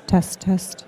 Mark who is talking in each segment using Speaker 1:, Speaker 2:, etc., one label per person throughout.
Speaker 1: Test, test.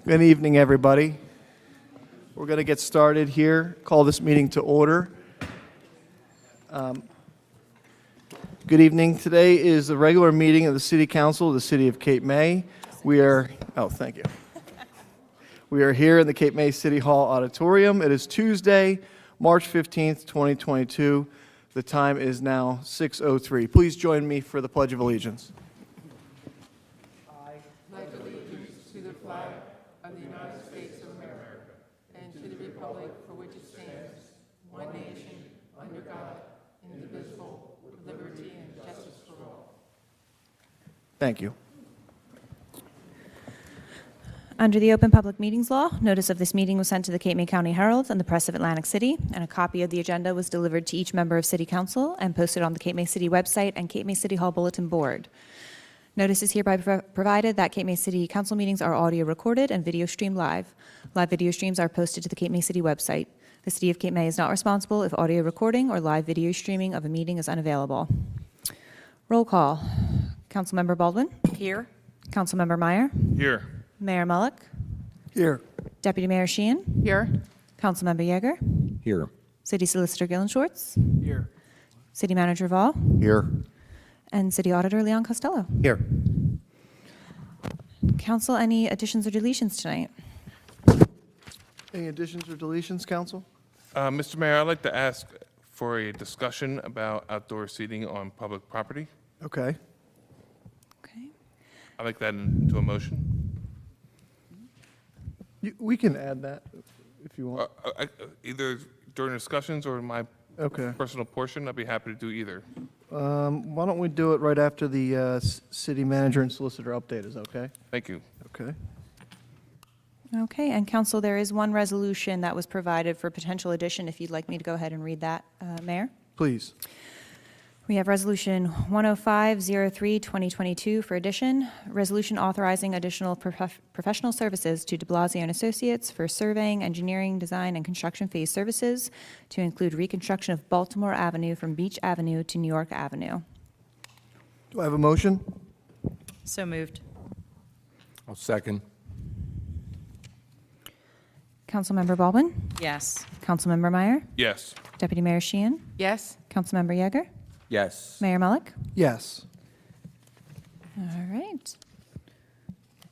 Speaker 1: Good evening, everybody. We're going to get started here. Call this meeting to order. Good evening. Today is the regular meeting of the City Council of the City of Cape May. Thank you. We are here in the Cape May City Hall Auditorium. It is Tuesday, March 15th, 2022. The time is now 6:03. Please join me for the Pledge of Allegiance.
Speaker 2: I pledge allegiance to the flag of the United States of America and to the republic for which it stands, one nation, under God, indivisible, with liberty and justice for all.
Speaker 1: Thank you.
Speaker 3: Under the Open Public Meetings Law, notice of this meeting was sent to the Cape May County Herald and the Press of Atlantic City, and a copy of the agenda was delivered to each member of City Council and posted on the Cape May City website and Cape May City Hall Bulletin Board. Notice is hereby provided that Cape May City Council meetings are audio recorded and video streamed live. Live video streams are posted to the Cape May City website. The City of Cape May is not responsible if audio recording or live video streaming of a meeting is unavailable. Roll call. Councilmember Baldwin? Here. Councilmember Meyer?
Speaker 4: Here.
Speaker 3: Mayor Mullock?
Speaker 1: Here.
Speaker 3: Deputy Mayor Sheehan?
Speaker 2: Here.
Speaker 3: Councilmember Yeager?
Speaker 5: Here.
Speaker 3: City Solicitor Gillen Schwartz?
Speaker 1: Here.
Speaker 3: City Manager Vall?
Speaker 5: Here.
Speaker 3: And City Auditor Leon Costello.
Speaker 5: Here.
Speaker 3: Council, any additions or deletions tonight?
Speaker 1: Any additions or deletions, Council?
Speaker 4: Mr. Mayor, I'd like to ask for a discussion about outdoor seating on public property.
Speaker 1: Okay.
Speaker 3: Okay.
Speaker 4: I'd like that into a motion.
Speaker 1: We can add that if you want.
Speaker 4: Either during discussions or in my
Speaker 1: Okay.
Speaker 4: personal portion, I'd be happy to do either.
Speaker 1: Why don't we do it right after the city manager and solicitor update is okay?
Speaker 4: Thank you.
Speaker 1: Okay.
Speaker 3: Okay, and Council, there is one resolution that was provided for potential addition, if you'd like me to go ahead and read that, Mayor.
Speaker 1: Please.
Speaker 3: We have Resolution 10503-2022 for addition. Resolution authorizing additional professional services to de Blasio and Associates for surveying, engineering, design, and construction phase services to include reconstruction of Baltimore Avenue from Beach Avenue to New York Avenue.
Speaker 1: Do I have a motion?
Speaker 6: So moved.
Speaker 5: I'll second.
Speaker 3: Councilmember Baldwin?
Speaker 6: Yes.
Speaker 3: Councilmember Meyer?
Speaker 4: Yes.
Speaker 3: Deputy Mayor Sheehan?
Speaker 2: Yes.
Speaker 3: Councilmember Yeager?
Speaker 5: Yes.
Speaker 3: Mayor Mullock?
Speaker 1: Yes.
Speaker 3: All right.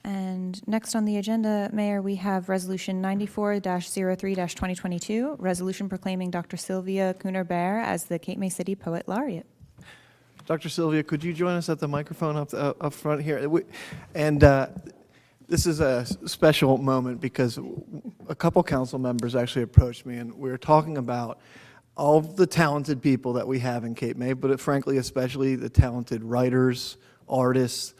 Speaker 3: And next on the agenda, Mayor, we have Resolution 94-03-2022, resolution proclaiming Dr. Sylvia Kunerberg as the Cape May City Poet Laureate.
Speaker 1: Dr. Sylvia, could you join us at the microphone up front here? This is a special moment because a couple council members actually approached me, and we were talking about all of the talented people that we have in Cape May, but frankly, especially the talented writers, artists.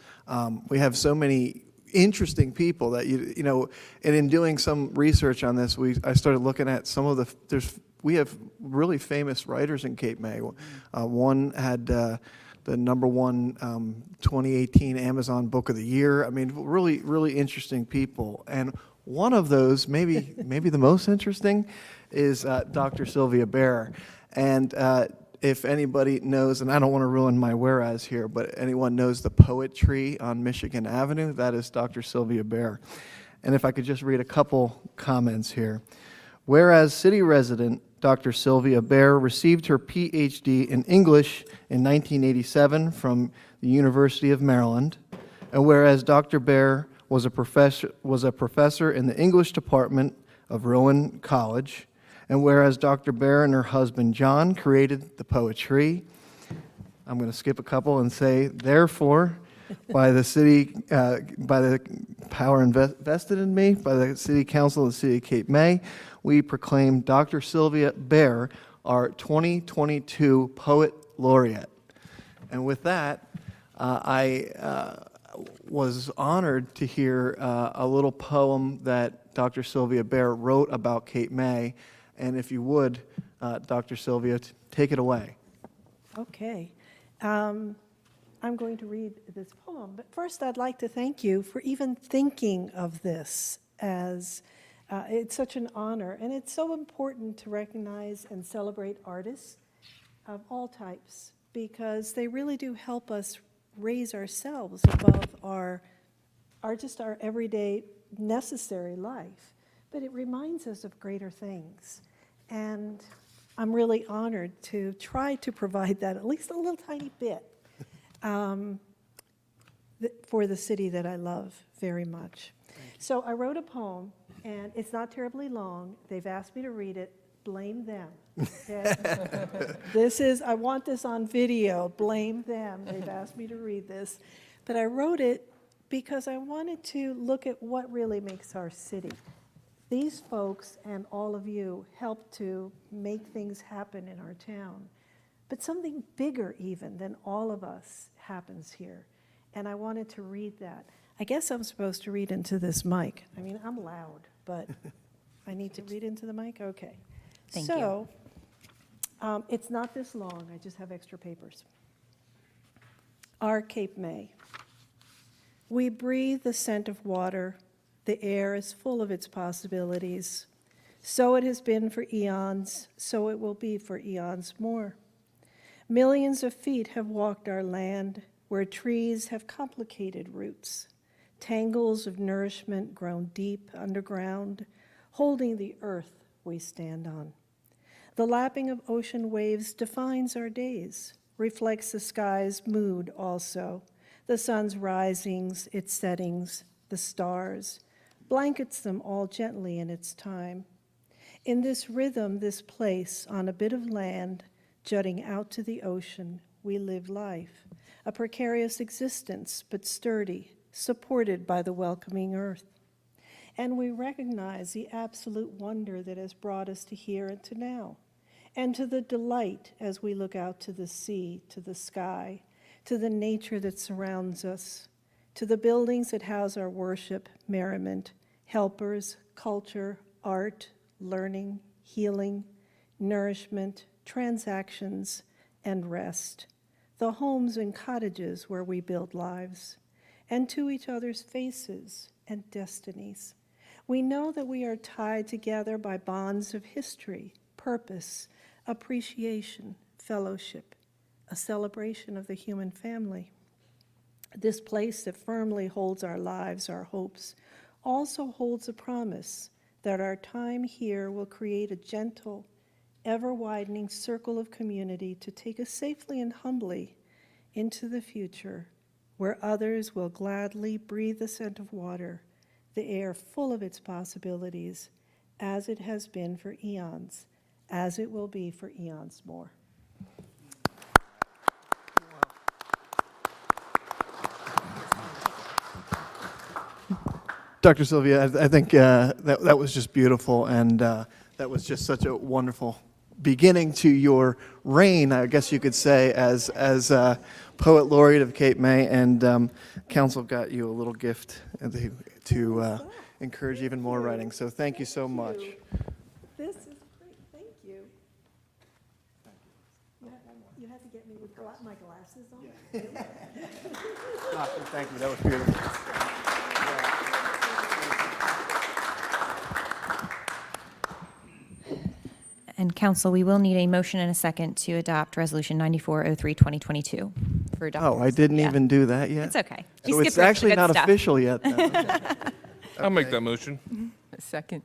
Speaker 1: We have so many interesting people that you know. And in doing some research on this, I started looking at some of we have really famous writers in Cape May. One had the #1 2018 Amazon Book of the Year. I mean, really, really interesting people. And one of those, maybe the most interesting, is Dr. Sylvia Bear. And if anybody knows, and I don't want to ruin my whereas here, but anyone knows the poetry on Michigan Avenue, that is Dr. Sylvia Bear. And if I could just read a couple comments here. Whereas city resident Dr. Sylvia Bear received her PhD in English in 1987 from the University of Maryland, and whereas Dr. Bear was a professor in the English department of Rowan College, and whereas Dr. Bear and her husband John created the poetry, I'm going to skip a couple and say, therefore, by the power invested in me, by the City Council of the City of Cape May, we proclaim Dr. Sylvia Bear our 2022 Poet Laureate. And with that, I was honored to hear a little poem that Dr. Sylvia Bear wrote about Cape May. And if you would, Dr. Sylvia, take it away.
Speaker 7: Okay. I'm going to read this poem, but first I'd like to thank you for even thinking of this as it's such an honor, and it's so important to recognize and celebrate artists of all types because they really do help us raise ourselves above our everyday necessary life, but it reminds us of greater things. And I'm really honored to try to provide that, at least a little tiny bit, for the city that I love very much. So I wrote a poem, and it's not terribly long. They've asked me to read it. Blame them. Okay? I want this on video. Blame them. They've asked me to read this. But I wrote it because I wanted to look at what really makes our city. These folks and all of you help to make things happen in our town. But something bigger even than all of us happens here. And I wanted to read that. I guess I'm supposed to read into this mic. I mean, I'm loud, but I need to read into the mic? Okay.
Speaker 6: Thank
Speaker 7: you. It's not this long. I just have extra papers. Our Cape May. We breathe the scent of water. The air is full of its possibilities. So it has been for eons, so it will be for eons more. Millions of feet have walked our land, where trees have complicated roots, tangles of nourishment grown deep underground, holding the earth we stand on. The lapping of ocean waves defines our days, reflects the sky's mood also, the sun's risings, its settings, the stars, blankets them all gently in its time. In this rhythm, this place, on a bit of land, jutting out to the ocean, we live life, a precarious existence, but sturdy, supported by the welcoming earth. And we recognize the absolute wonder that has brought us to here and to now, and to the delight as we look out to the sea, to the sky, to the nature that surrounds us, to the buildings that house our worship, merriment, helpers, culture, art, learning, healing, nourishment, transactions, and rest, the homes and cottages where we build lives, and to each other's faces and destinies. We know that we are tied together by bonds of history, purpose, appreciation, fellowship, a celebration of the human family. This place that firmly holds our lives, our hopes, also holds a promise that our time here will create a gentle, ever-widening circle of community to take us safely and humbly into the future, where others will gladly breathe the scent of water, the air full of its possibilities, as it has been for eons, as it will be for eons more.
Speaker 1: Dr. Sylvia, I think that was just beautiful, and that was just such a wonderful beginning to your reign, I guess you could say, as Poet Laureate of Cape May, and Council got you a little gift to encourage even more writing, so thank you so much.
Speaker 7: This is great, thank you. You had to get me with my glasses on?
Speaker 1: Thank you, that was beautiful.
Speaker 3: And Council, we will need a motion and a second to adopt Resolution 9403, 2022 for adoption.
Speaker 1: Oh, I didn't
Speaker 3: Yeah.
Speaker 1: even do that yet?
Speaker 3: It's okay. We
Speaker 1: So
Speaker 3: skipped
Speaker 1: it's
Speaker 3: over the
Speaker 1: actually
Speaker 3: good
Speaker 1: not
Speaker 3: stuff.
Speaker 1: official yet, then. Okay.
Speaker 4: I'll make that motion.
Speaker 2: Second.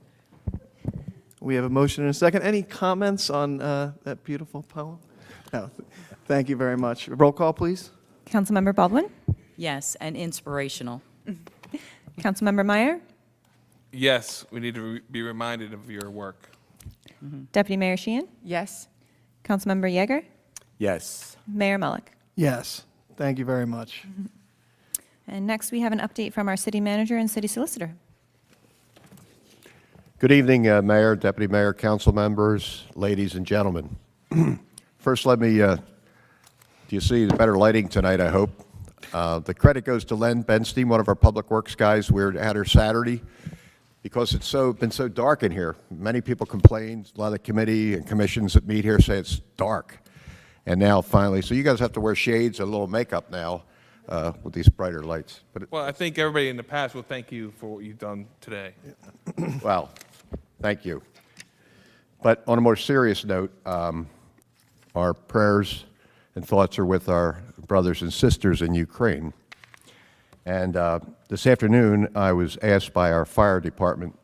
Speaker 1: We have a motion and a second. Any comments on that beautiful poem? No. Thank you very much. Roll call, please.
Speaker 3: Councilmember Baldwin?
Speaker 6: Yes, and inspirational.
Speaker 3: Councilmember Meyer?
Speaker 4: Yes, we need to be reminded of your work.
Speaker 3: Deputy Mayor Sheehan?
Speaker 2: Yes.
Speaker 3: Councilmember Yeager?
Speaker 5: Yes.
Speaker 3: Mayor Mullick?
Speaker 1: Yes. Thank you very much.
Speaker 3: And next, we have an update from our city manager and city solicitor.
Speaker 8: Good evening, Mayor, Deputy Mayor, council members, ladies and gentlemen. First, let me, do you see the better lighting tonight, I hope? The credit goes to Len Benstein, one of our public works guys. We were at her Saturday because it's been so dark in here. Many people complain, a lot of the committee and commissions that meet here say it's dark. And now finally, so you guys have to wear shades and a little makeup now with these brighter lights. But
Speaker 4: Well, I think everybody in the past will thank you for what you've done today.
Speaker 8: well, thank you. But on a more serious note, our prayers and thoughts are with our brothers and sisters in Ukraine. And this afternoon, I was asked by our fire department,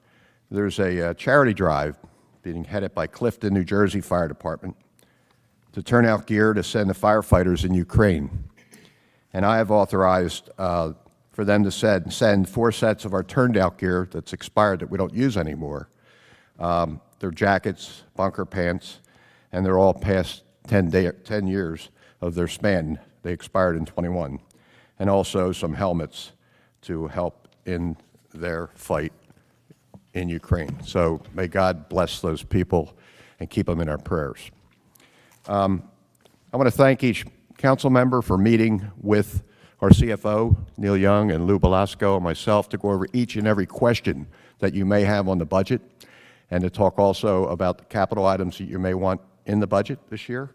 Speaker 8: there's a charity drive being headed by Clifton, New Jersey Fire Department to turn out gear to send to firefighters in Ukraine. And I have authorized for them to send 4 sets of our turned out gear that's expired that we don't use anymore. They're jackets, bunker pants, and they're all past 10 years of their span. They expired in 21. And also some helmets to help in their fight in Ukraine. So may God bless those people and keep them in our prayers. I want to thank each council member for meeting with our CFO, Neil Young, and Lou Belasco, and myself to go over each and every question that you may have on the budget, and to talk also about the capital items that you may want in the budget this year.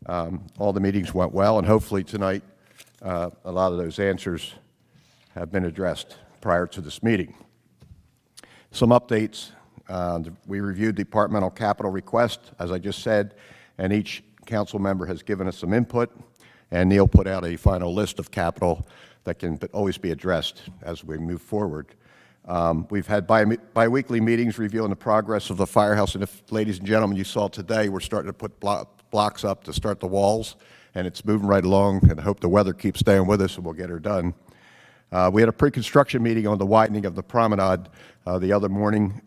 Speaker 8: All the meetings went well, and hopefully tonight a lot of those answers have been addressed prior to this meeting. Some updates. We reviewed departmental capital request, as I just said, and each council member has given us some input, and Neil put out a final list of capital that can always be addressed as we move forward. We've had bi-weekly meetings reviewing the progress of the firehouse, and if, ladies and gentlemen, you saw today, we're starting to put blocks up to start the walls, and it's moving right along, and I hope the weather keeps staying with us and we'll get her done. We had a pre-construction meeting on the widening of the promenade the other morning,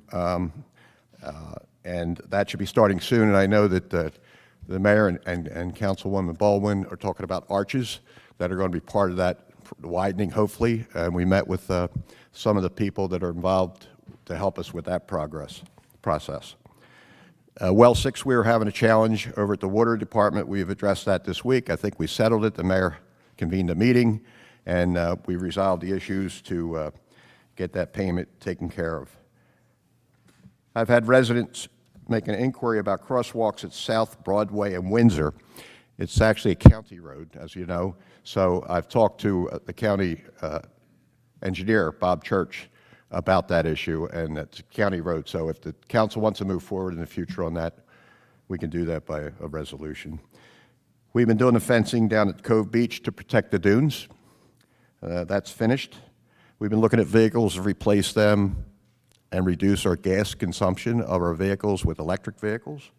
Speaker 8: and that should be starting soon, and I know that the mayor and Councilwoman Baldwin are talking about arches that are going to be part of that widening, hopefully, and we met with some of the people that are involved to help us with that process. Well 6, we were having a challenge over at the water department. We have addressed that this week. I think we settled it. The mayor convened a meeting, and we resolved the issues to get that payment taken care of. I've had residents make an inquiry about crosswalks at South Broadway and Windsor. It's actually a county road, as you know, so I've talked to the county engineer, Bob Church, about that issue, and it's a county road, so if the council wants to move forward in the future on that, we can do that by a resolution. We've been doing the fencing down at Cove Beach to protect the dunes. That's finished. We've been looking at vehicles to replace them and reduce our gas consumption of our vehicles with electric vehicles.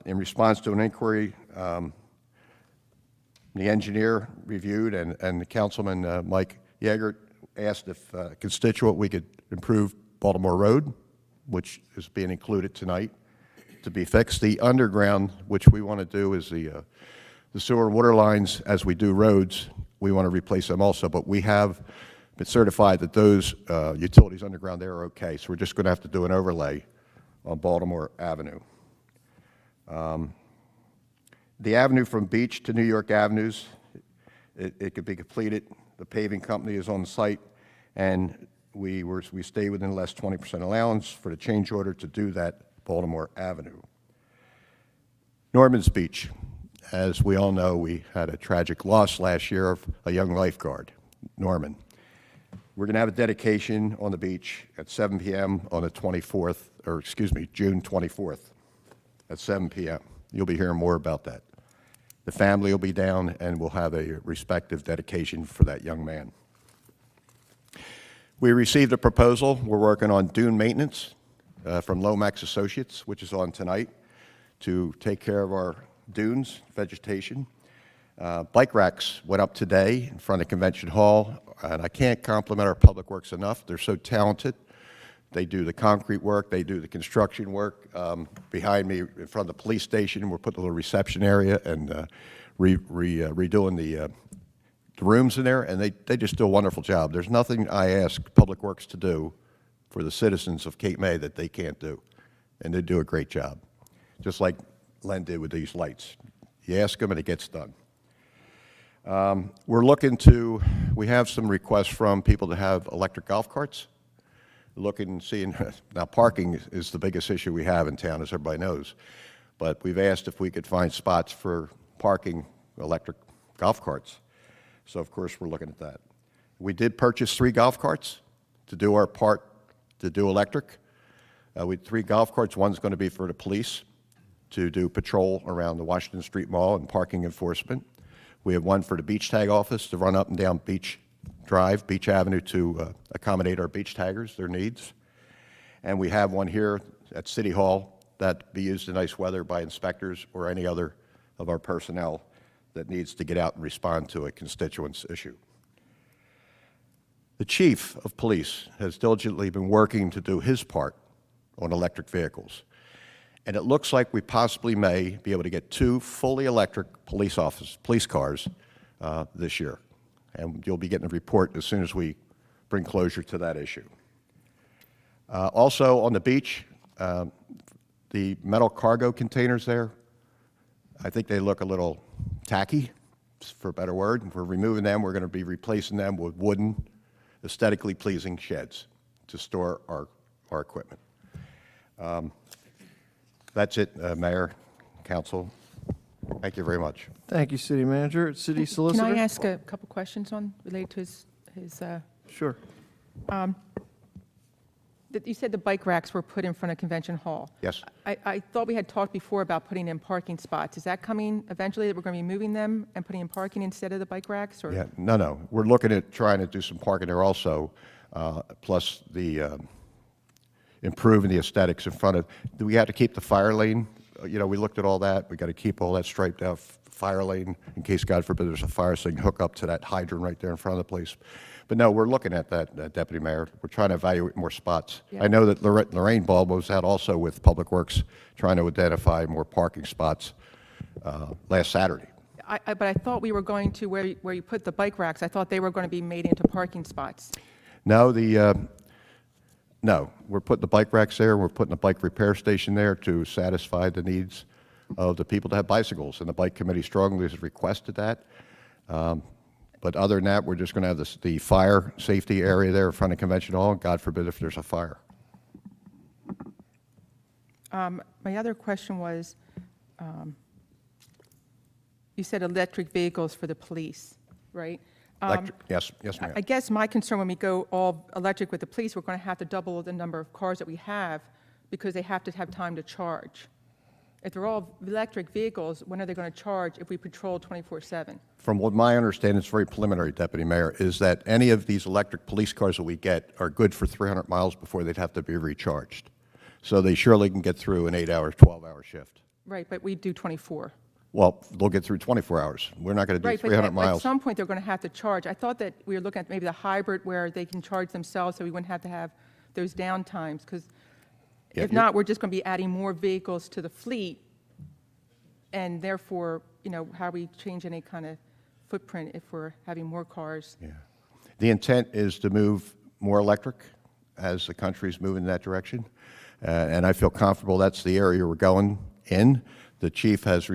Speaker 8: In response to an inquiry, the engineer reviewed, and the councilman, Mike Yeager, asked if a constituent we could improve Baltimore Road, which is being included tonight to be fixed. The underground, which we want to do, is the sewer and water lines. As we do roads, we want to replace them also, but we have been certified that those utilities underground there are okay, so we're just going to have to do an overlay on Baltimore Avenue. The avenue from Beach to New York Avenues, it could be completed. The paving company is on site, and we stay within the less 20% allowance for the change order to do that Baltimore Avenue. Norman's Beach, as we all know, we had a tragic loss last year of a young lifeguard, Norman. We're going to have a dedication on the beach at 7 p.m. on the 24th, or excuse me, June 24th at 7 p.m. You'll be hearing more about that. The family will be down, and we'll have a respective dedication for that young man. We received a proposal. We're working on dune maintenance from Lomax Associates, which is on tonight, to take care of our dunes, vegetation. Bike racks went up today in front of Convention Hall, and I can't compliment our public works enough. They're so talented. They do the concrete work, they do the construction work. Behind me, in front of the police station, we're putting a little reception area and redoing the rooms in there, and they just do a wonderful job. There's nothing I ask Public Works to do for the citizens of Cape May that they can't do, and they do a great job, just like Len did with these lights. You ask them and it gets done. We have some requests from people to have electric golf carts. Looking and seeing, now parking is the biggest issue we have in town, as everybody knows, but we've asked if we could find spots for parking electric golf carts. So of course we're looking at that. We did purchase 3 golf carts to do our part to do electric. We had 3 golf carts. One's going to be for the police to do patrol around the Washington Street Mall and parking enforcement. We have one for the beach tag office to run up and down beach Drive, Beach Avenue, to accommodate our beach taggers, their needs. And we have one here at City Hall that be used in nice weather by inspectors or any other of our personnel that needs to get out and respond to a constituent's issue. The chief of police has diligently been working to do his part on electric vehicles. And it looks like we possibly may be able to get 2 fully electric police cars this year. And you'll be getting a report as soon as we bring closure to that issue. Also on the beach, the metal cargo containers there, I think they look a little tacky, for a better word. We're removing them. We're going to be replacing them with wooden, aesthetically pleasing sheds to store our equipment. That's it, Mayor, Council. Thank you very much.
Speaker 1: Thank you, City Manager. City
Speaker 2: Can
Speaker 1: Solicitor?
Speaker 2: I ask a couple questions related to his
Speaker 1: Sure.
Speaker 2: you said the bike racks were put in front of Convention Hall.
Speaker 8: Yes.
Speaker 2: I thought we had talked before about putting in parking spots. Is that coming eventually, that we're going to be moving them and putting in parking instead of the bike racks? Or?
Speaker 8: Yeah, no. We're looking at trying to do some parking there also, plus the improving the aesthetics in front of. Do we have to keep the fire lane? You know, we looked at all that. We got to keep all that striped out fire lane in case, God forbid, there's a fire, so you can hook up to that hydrant right there in front of the place. But no, we're looking at that, Deputy Mayor. We're trying to evaluate more spots.
Speaker 2: Yeah.
Speaker 8: I know that Lorraine Ball was out also with Public Works trying to identify more parking spots last Saturday.
Speaker 2: But I thought we were going to, where you put the bike racks, I thought they were going to be made into parking spots.
Speaker 8: No, no, we're putting the bike racks there. We're putting a bike repair station there to satisfy the needs of the people that have bicycles, and the Bike Committee strongly has requested that. But other than that, we're just going to have the fire safety area there in front of Convention Hall, God forbid if there's a fire.
Speaker 2: My other question was, you said electric vehicles for the police, right?
Speaker 8: Yes, ma'am.
Speaker 2: I guess my concern when we go all electric with the police, we're going to have to double the number of cars that we have because they have to have time to charge. If they're all electric vehicles, when are they going to charge if we patrol 24/7? From
Speaker 8: what my understanding, it's very preliminary, Deputy Mayor, is that any of these electric police cars that we get are good for 300 miles before they'd have to be recharged. So they surely can get through an 8-hour, 12-hour shift.
Speaker 2: Right, but we do 24.
Speaker 8: Well, they'll get through 24 hours. We're not going to do
Speaker 2: Right,
Speaker 8: 300
Speaker 2: but
Speaker 8: miles.
Speaker 2: at some point, they're going to have to charge. I thought that we were looking at maybe the hybrid where they can charge themselves so we wouldn't have to have those down times, because
Speaker 8: Yeah,
Speaker 2: if not, we're just going to be adding more vehicles to the fleet, and therefore, you know, how we change any kind of footprint if we're having more cars.
Speaker 8: Yeah. The intent is to move more electric as the country's moving in that direction, and I feel comfortable that's the area we're going in. The chief has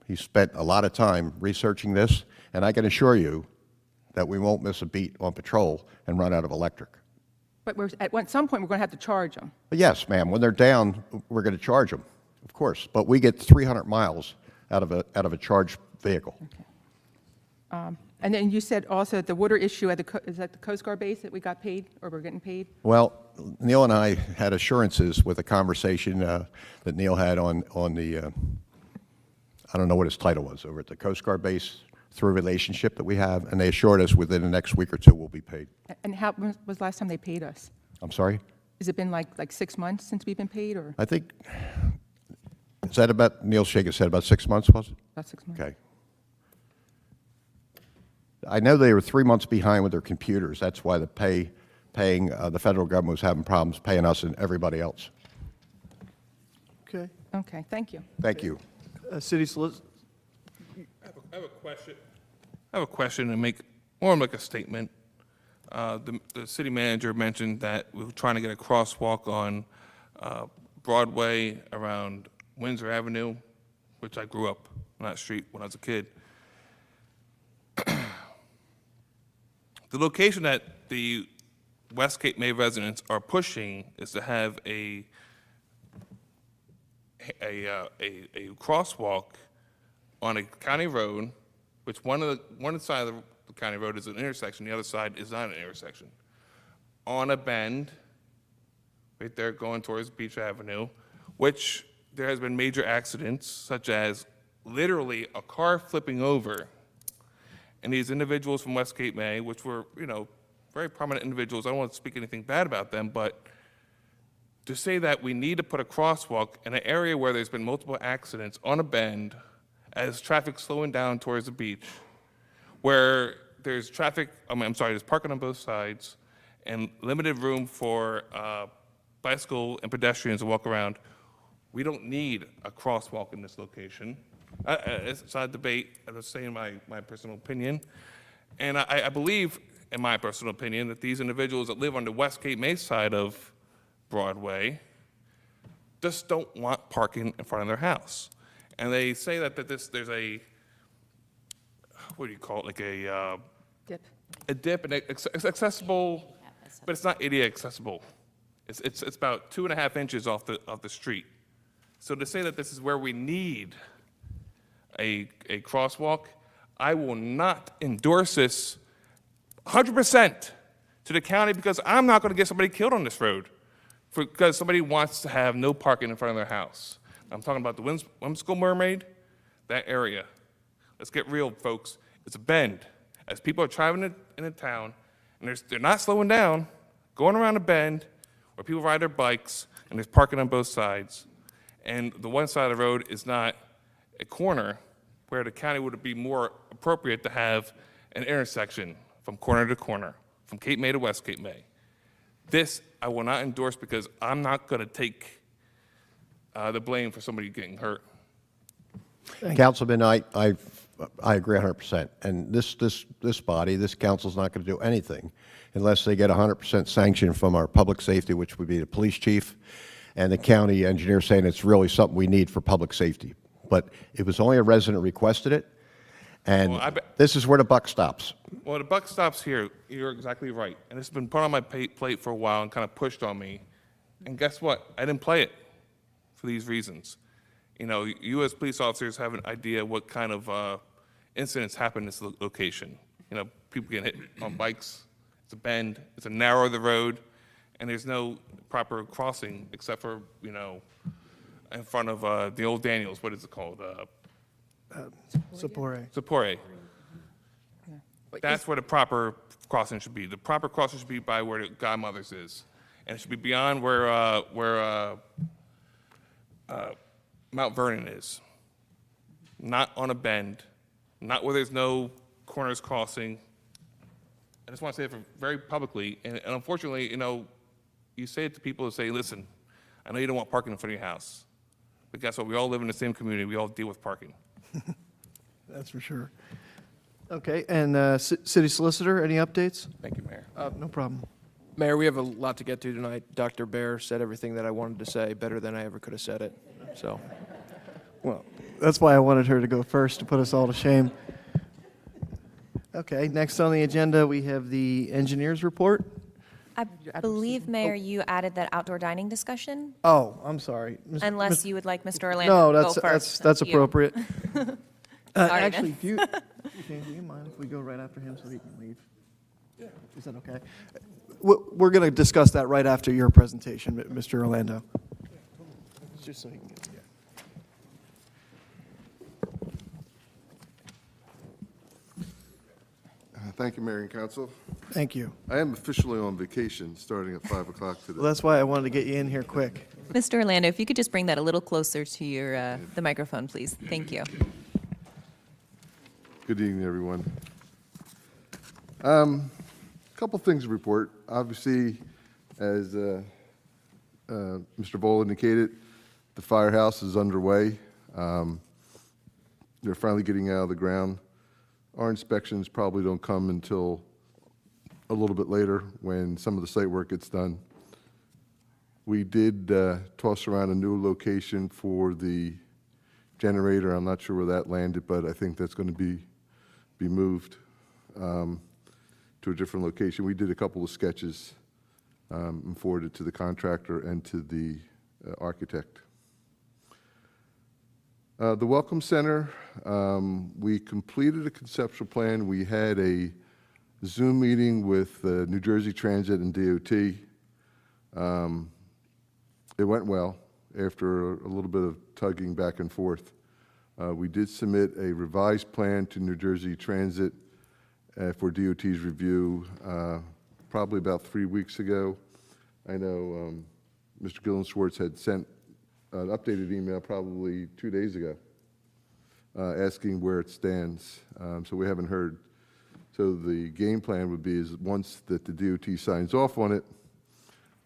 Speaker 8: he spent a lot of time researching this, and I can assure you that we won't miss a beat on patrol and run out of electric.
Speaker 2: But at some point, we're going to have to charge them.
Speaker 8: But yes, ma'am, when they're down, we're going to charge them, of course. But we get 300 miles out of a charged vehicle.
Speaker 2: Okay. And then you said also that the water issue is at the Coast Guard base that we got paid, or we're getting paid?
Speaker 8: Well, Neil and I had assurances with a conversation that Neil had on the, I don't know what his title was, over at the Coast Guard base, through a relationship that we have, and they assured us within the next week or two we'll be paid.
Speaker 2: And when was the last time they paid us?
Speaker 8: I'm sorry?
Speaker 2: Has it been like 6 months since we've been paid, or
Speaker 8: I think, is that about, Neil Shake said about 6 months, was it?
Speaker 2: about 6 months?
Speaker 8: Okay. I know they were 3 months behind with their computers. That's why the the federal government was having problems paying us and everybody else.
Speaker 1: Okay.
Speaker 2: Okay, thank you.
Speaker 8: Thank you.
Speaker 1: City Solicitor?
Speaker 4: I have a question. I have a question and make more like a statement. The city manager mentioned that we were trying to get a crosswalk on Broadway around Windsor Avenue, which I grew up on that street when I was a kid. The location that the West Cape May residents are pushing is to have a crosswalk on a county road, which one side of the county road is an intersection, the other side is not an intersection, on a bend, right there going towards Beach Avenue, which there has been major accidents, such as literally a car flipping over And these individuals from West Cape May, which were, very prominent individuals, I don't want to speak anything bad about them, but to say that we need to put a crosswalk in an area where there's been multiple accidents on a bend as traffic slowing down towards the beach, where there's there's parking on both sides and limited room for bicycle and pedestrians to walk around. We don't need a crosswalk in this location. It's not a debate. I'm just saying my personal opinion. And I believe, in my personal opinion, that these individuals that live on the West Cape May side of Broadway just don't want parking in front of their house. And they say that there's a, what do you call it, like
Speaker 2: Dip.
Speaker 4: a dip, and it's accessible, but it's not ADA accessible. It's about 2.5 inches off the street. So to say that this is where we need a crosswalk, I will not endorse this 100% to the county, because I'm not going to get somebody killed on this road because somebody wants to have no parking in front of their house. I'm talking about the Whimsical Mermaid, that area. Let's get real, folks. It's a bend. As people are traveling in the town, and they're not slowing down, going around a bend where people ride their bikes, and there's parking on both sides. And the one side of the road is not a corner where the county would be more appropriate to have an intersection from corner to corner, from Cape May to West Cape May. This I will not endorse, because I'm not going to take the blame for somebody getting hurt.
Speaker 8: Councilman, I agree 100%. And this body, this council's not going to do anything unless they get 100% sanction from our public safety, which would be the police chief and the county engineer, saying it's really something we need for public safety. But it was only a resident requested it, and this is where the buck stops.
Speaker 4: Well, the buck stops here. You're exactly right. And it's been put on my plate for a while and kind of pushed on me. And guess what? I didn't play it for these reasons. You as police officers have an idea what kind of incidents happen in this location. People get hit on bikes. It's a bend. It's a narrow of the road, and there's no proper crossing except for, in front of the old Daniels. What is it called?
Speaker 1: Sapore.
Speaker 4: Sapore. That's where the proper crossing should be. The proper crossing should be by where the Godmother's is, and it should be beyond where Mount Vernon is. Not on a bend, not where there's no corners crossing. I just want to say it very publicly, and unfortunately, you say it to people who say, listen, I know you don't want parking in front of your house, but guess what? We all live in the same community. We all deal with parking.
Speaker 1: That's for sure. Okay, and City Solicitor, any updates?
Speaker 4: Thank you, Mayor.
Speaker 1: No problem.
Speaker 9: Mayor, we have a lot to get to tonight. Dr. Bear said everything that I wanted to say better than I ever could have said it. So,
Speaker 1: Well, that's why I wanted her to go first, to put us all to shame. Okay, next on the agenda, we have the engineer's report.
Speaker 3: I believe, Mayor, you added that outdoor dining discussion,
Speaker 1: Oh, I'm sorry.
Speaker 3: unless you would like Mr. Orlando
Speaker 1: No,
Speaker 3: to go first.
Speaker 1: that's
Speaker 3: Up to you.
Speaker 1: appropriate.
Speaker 3: Sorry,
Speaker 1: Actually,
Speaker 3: then.
Speaker 1: do you mind if we go right after him so he can leave? Yeah. Is that okay? We're going to discuss that right after your presentation, Mr. Orlando. Just so he can get it.
Speaker 10: Thank you, Mayor and Council.
Speaker 1: Thank you.
Speaker 10: I am officially on vacation, starting at 5 o'clock today.
Speaker 1: Well, that's why I wanted to get you in here quick.
Speaker 3: Mr. Orlando, if you could just bring that a little closer to your the microphone, please. Thank you.
Speaker 10: Good evening, everyone. A couple things to report. Obviously, as Mr. Vole indicated, the firehouse is underway. They're finally getting out of the ground. Our inspections probably don't come until a little bit later, when some of the site work gets done. We did toss around a new location for the generator. I'm not sure where that landed, but I think that's going to be moved to a different location. We did a couple of sketches and forwarded to the contractor and to the architect. The Welcome Center, we completed a conceptual plan. We had a Zoom meeting with New Jersey Transit and DOT. It went well after a little bit of tugging back and forth. We did submit a revised plan to New Jersey Transit for DOT's review probably about 3 weeks ago. I know Mr. Gillen Schwartz had sent an updated email probably 2 days ago asking where it stands. So we haven't heard. So the game plan would be is once that the DOT signs off on it,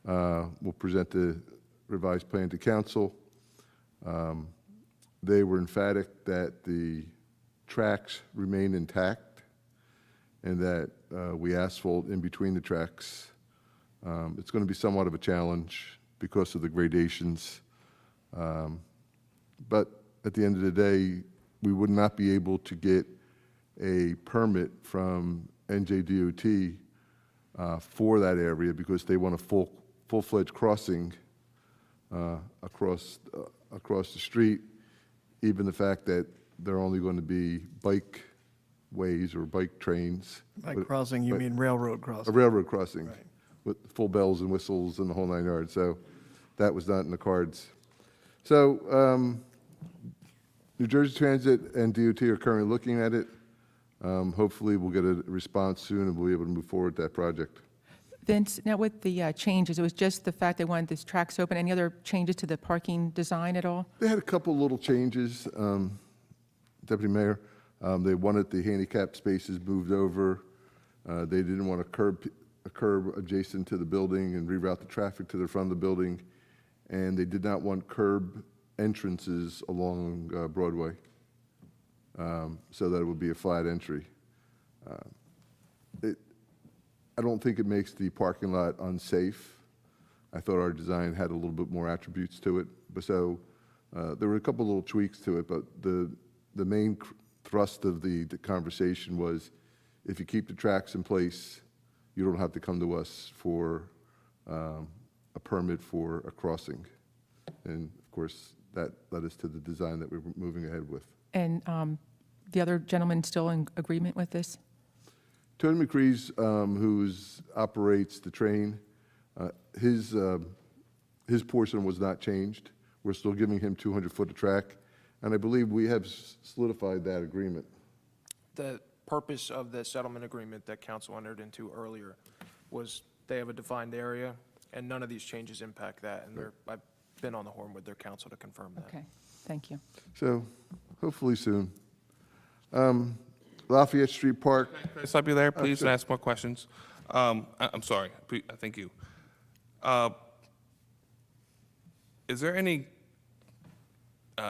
Speaker 10: we'll present the revised plan to council. They were emphatic that the tracks remain intact and that we asphalt in between the tracks. It's going to be somewhat of a challenge because of the gradations. But at the end of the day, we would not be able to get a permit from NJDOT for that area because they want a full-fledged crossing across the street. Even the fact that they're only going to be bike ways or bike trains.
Speaker 1: By crossing, you mean railroad
Speaker 10: A
Speaker 1: crossing?
Speaker 10: railroad crossing.
Speaker 1: Right.
Speaker 10: With full bells and whistles and the whole 9 yards. So that was not in the cards. So New Jersey Transit and DOT are currently looking at it. Hopefully, we'll get a response soon and we'll be able to move forward with that project.
Speaker 2: Vince, now with the changes, it was just the fact they wanted these tracks open. Any other changes to the parking design at all?
Speaker 10: They had a couple little changes, Deputy Mayor. They wanted the handicap spaces moved over. They didn't want a curb adjacent to the building and reroute the traffic to the front of the building. And they did not want curb entrances along Broadway, so that it would be a flat entry. I don't think it makes the parking lot unsafe. I thought our design had a little bit more attributes to it. But so there were a couple little tweaks to it, but the main thrust of the conversation was if you keep the tracks in place, you don't have to come to us for a permit for a crossing. And of course, that led us to the design that we were moving ahead with.
Speaker 2: And the other gentleman still in agreement with this?
Speaker 10: Tony McCree's, who operates the train, his portion was not changed. We're still giving him 200 foot of track, and I believe we have solidified that agreement.
Speaker 9: The purpose of the settlement agreement that council entered into earlier was they have a defined area, and none of these changes impact that, and I've been on the horn with their council to confirm that.
Speaker 2: Okay, thank you.
Speaker 10: So hopefully soon. Lafayette Street Park.
Speaker 4: Can I stop you there, please,
Speaker 10: sure.
Speaker 4: and ask more questions? I'm sorry. Thank you. Is there any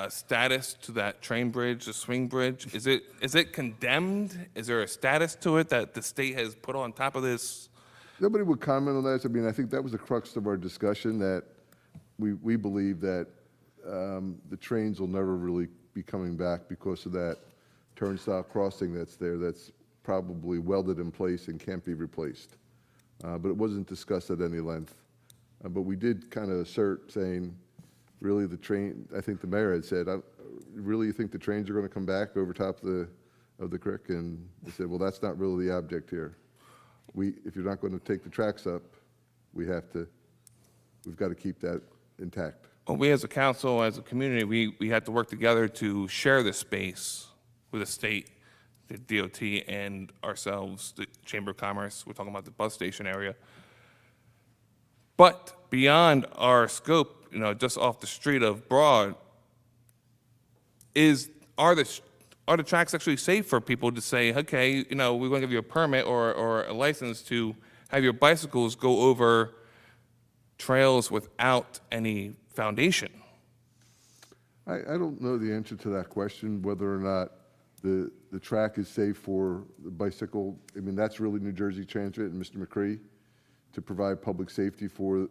Speaker 4: status to that train bridge, the swing bridge? Is it condemned? Is there a status to it that the state has put on top of this?
Speaker 10: Nobody would comment on that. I mean, I think that was the crux of our discussion, that we believe that the trains will never really be coming back because of that turnstile crossing that's there that's probably welded in place and can't be replaced. But it wasn't discussed at any length. But we did kind of assert saying, really the train, I think the mayor had said, really you think the trains are going to come back over top of the creek? And they said, well, that's not really the object here. If you're not going to take the tracks up, we've got to keep that intact.
Speaker 4: Well, we as a council, as a community, we had to work together to share this space with the state, the DOT, and ourselves, the Chamber of Commerce. We're talking about the bus station area. But beyond our scope, just off the street of Broad, are the tracks actually safe for people to say, okay, we're going to give you a permit or a license to have your bicycles go over trails without any foundation?
Speaker 10: I don't know the answer to that question, whether or not the track is safe for the bicycle. I mean, that's really New Jersey Transit and Mr. McCree to provide public safety for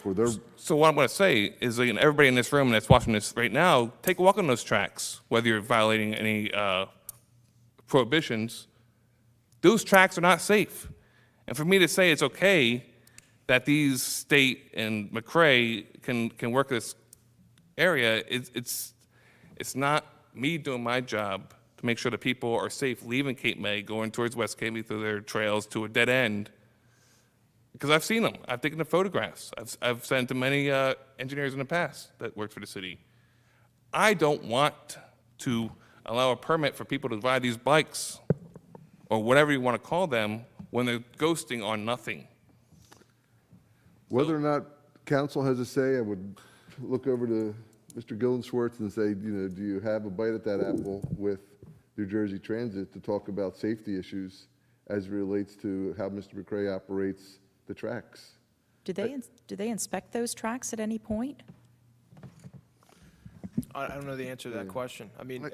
Speaker 10: their.
Speaker 4: So what I'm going to say is, everybody in this room that's watching this right now, take a walk on those tracks, whether you're violating any prohibitions. Those tracks are not safe. And for me to say it's okay that these state and McCrae can work this area, it's not me doing my job to make sure that people are safe leaving Cape May, going towards West Cape May through their trails to a dead end. Because I've seen them. I've taken the photographs. I've sent to many engineers in the past that worked for the city. I don't want to allow a permit for people to ride these bikes or whatever you want to call them, when they're ghosting on nothing.
Speaker 10: Whether or not council has a say, I would look over to Mr. Gillensworth and say, do you have a bite at that apple with New Jersey Transit to talk about safety issues as it relates to how Mr. McCray operates the tracks?
Speaker 6: Do they inspect those tracks at any point?
Speaker 9: I don't know the answer to that question. I mean,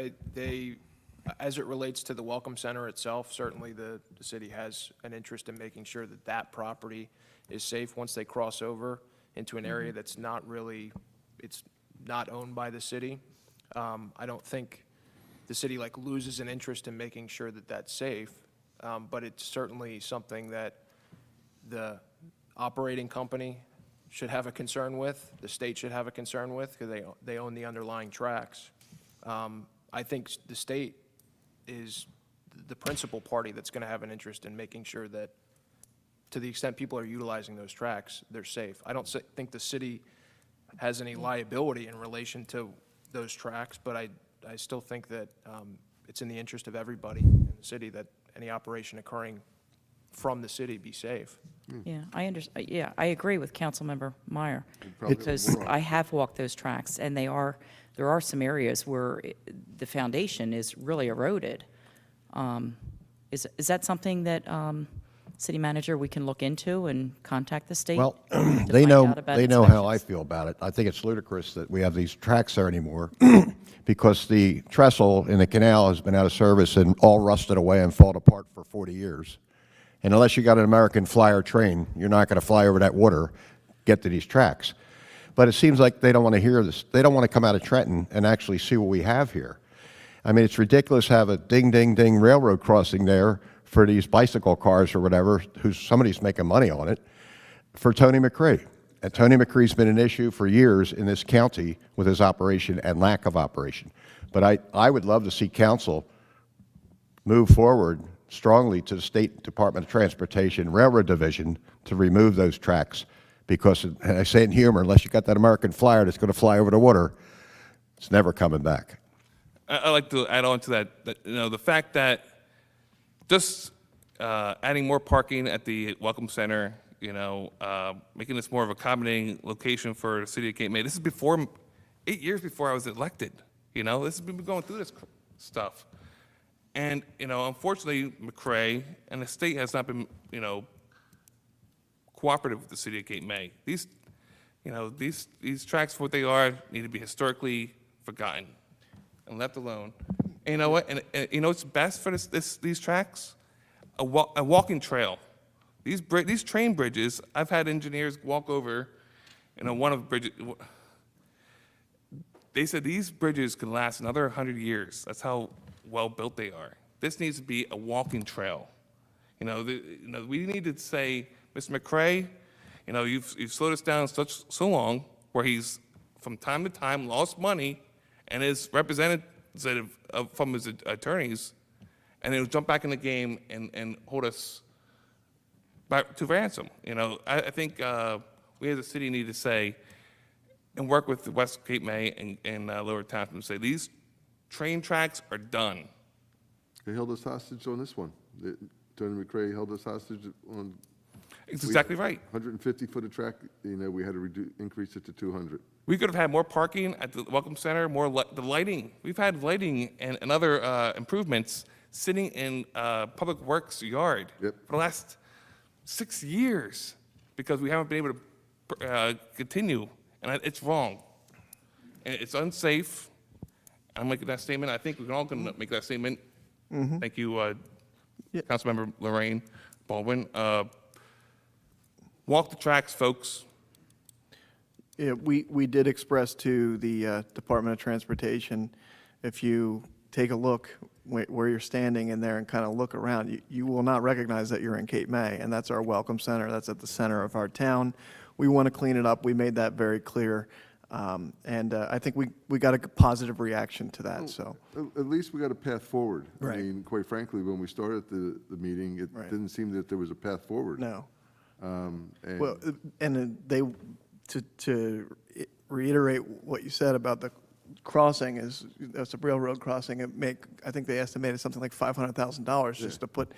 Speaker 9: as it relates to the Welcome Center itself, certainly the city has an interest in making sure that that property is safe once they cross over into an area that's not really, it's not owned by the city. I don't think the city loses an interest in making sure that that's safe, but it's certainly something that the operating company should have a concern with, the state should have a concern with, because they own the underlying tracks. I think the state is the principal party that's going to have an interest in making sure that, to the extent people are utilizing those tracks, they're safe. I don't think the city has any liability in relation to those tracks, but I still think that it's in the interest of everybody in the city that any operation occurring from the city be safe.
Speaker 6: Yeah, I agree with Councilmember Meyer,
Speaker 10: probably
Speaker 6: because
Speaker 10: more.
Speaker 6: I have walked those tracks, and there are some areas where the foundation is really eroded. Is that something that, City Manager, we can look into and contact the state?
Speaker 8: Well,
Speaker 6: to
Speaker 8: they
Speaker 6: find
Speaker 8: know,
Speaker 6: out about
Speaker 8: they know how I
Speaker 6: inspections?
Speaker 8: feel about it. I think it's ludicrous that we have these tracks there anymore because the trestle in the canal has been out of service and all rusted away and fallen apart for 40 years. And unless you got an American Flyer train, you're not going to fly over that water, get to these tracks. But it seems like they don't want to hear this. They don't want to come out of Trenton and actually see what we have here. I mean, it's ridiculous to have a ding, ding, ding railroad crossing there for these bicycle cars or whatever, somebody's making money on it, for Tony McCray. And Tony McCray's been an issue for years in this county with his operation and lack of operation. But I would love to see council move forward strongly to the State Department of Transportation Railroad Division to remove those tracks, because, and I say in humor, unless you got that American Flyer that's going to fly over the water, it's never coming back.
Speaker 4: I like to add on to that, the fact that just adding more parking at the Welcome Center, making this more of a accommodating location for the city of Cape May. This is 8 years before I was elected. This has been going through this stuff. And, unfortunately, McCray and the state has not been, cooperative with the city of Cape May. These tracks, for what they are, need to be historically forgotten and left alone. And you know what? And you know what's best for these tracks? A walking trail. These train bridges, I've had engineers walk over, one of the bridges. They said these bridges can last another 100 years. That's how well built they are. This needs to be a walking trail. We need to say, Mr. McCray, you've slowed us down so long, where he's from time to time lost money, and his representative from his attorneys, and he'll jump back in the game and hold us back to ransom. I think we as a city need to say, and work with the West Cape May and Lower Township and say, these train tracks are done.
Speaker 10: They held us hostage on this one. Tony McCray held us hostage on.
Speaker 4: It's exactly right.
Speaker 10: 150 foot of track, we had to increase it to 200.
Speaker 4: We could have had more parking at the Welcome Center, the lighting. We've had lighting and other improvements sitting in Public Works yard for the last 6 years because we haven't been able to continue, and it's wrong. And it's unsafe. I'm making that statement. I think we can all make that statement. Thank you, Councilmember Lorraine Baldwin. Walk the tracks, folks.
Speaker 1: Yeah, we did express to the Department of Transportation, if you take a look where you're standing in there and kind of look around, you will not recognize that you're in Cape May, and that's our Welcome Center. That's at the center of our town. We want to clean it up. We made that very clear, and I think we got a positive reaction to that. So
Speaker 10: At least we got a path forward.
Speaker 1: Right.
Speaker 10: I mean, quite frankly, when we started the meeting, it
Speaker 1: Right.
Speaker 10: didn't seem that there was a path forward.
Speaker 1: no,
Speaker 10: And
Speaker 1: well, and then to reiterate what you said about crossing that's a railroad crossing. I think they estimated something like $500,000 just to put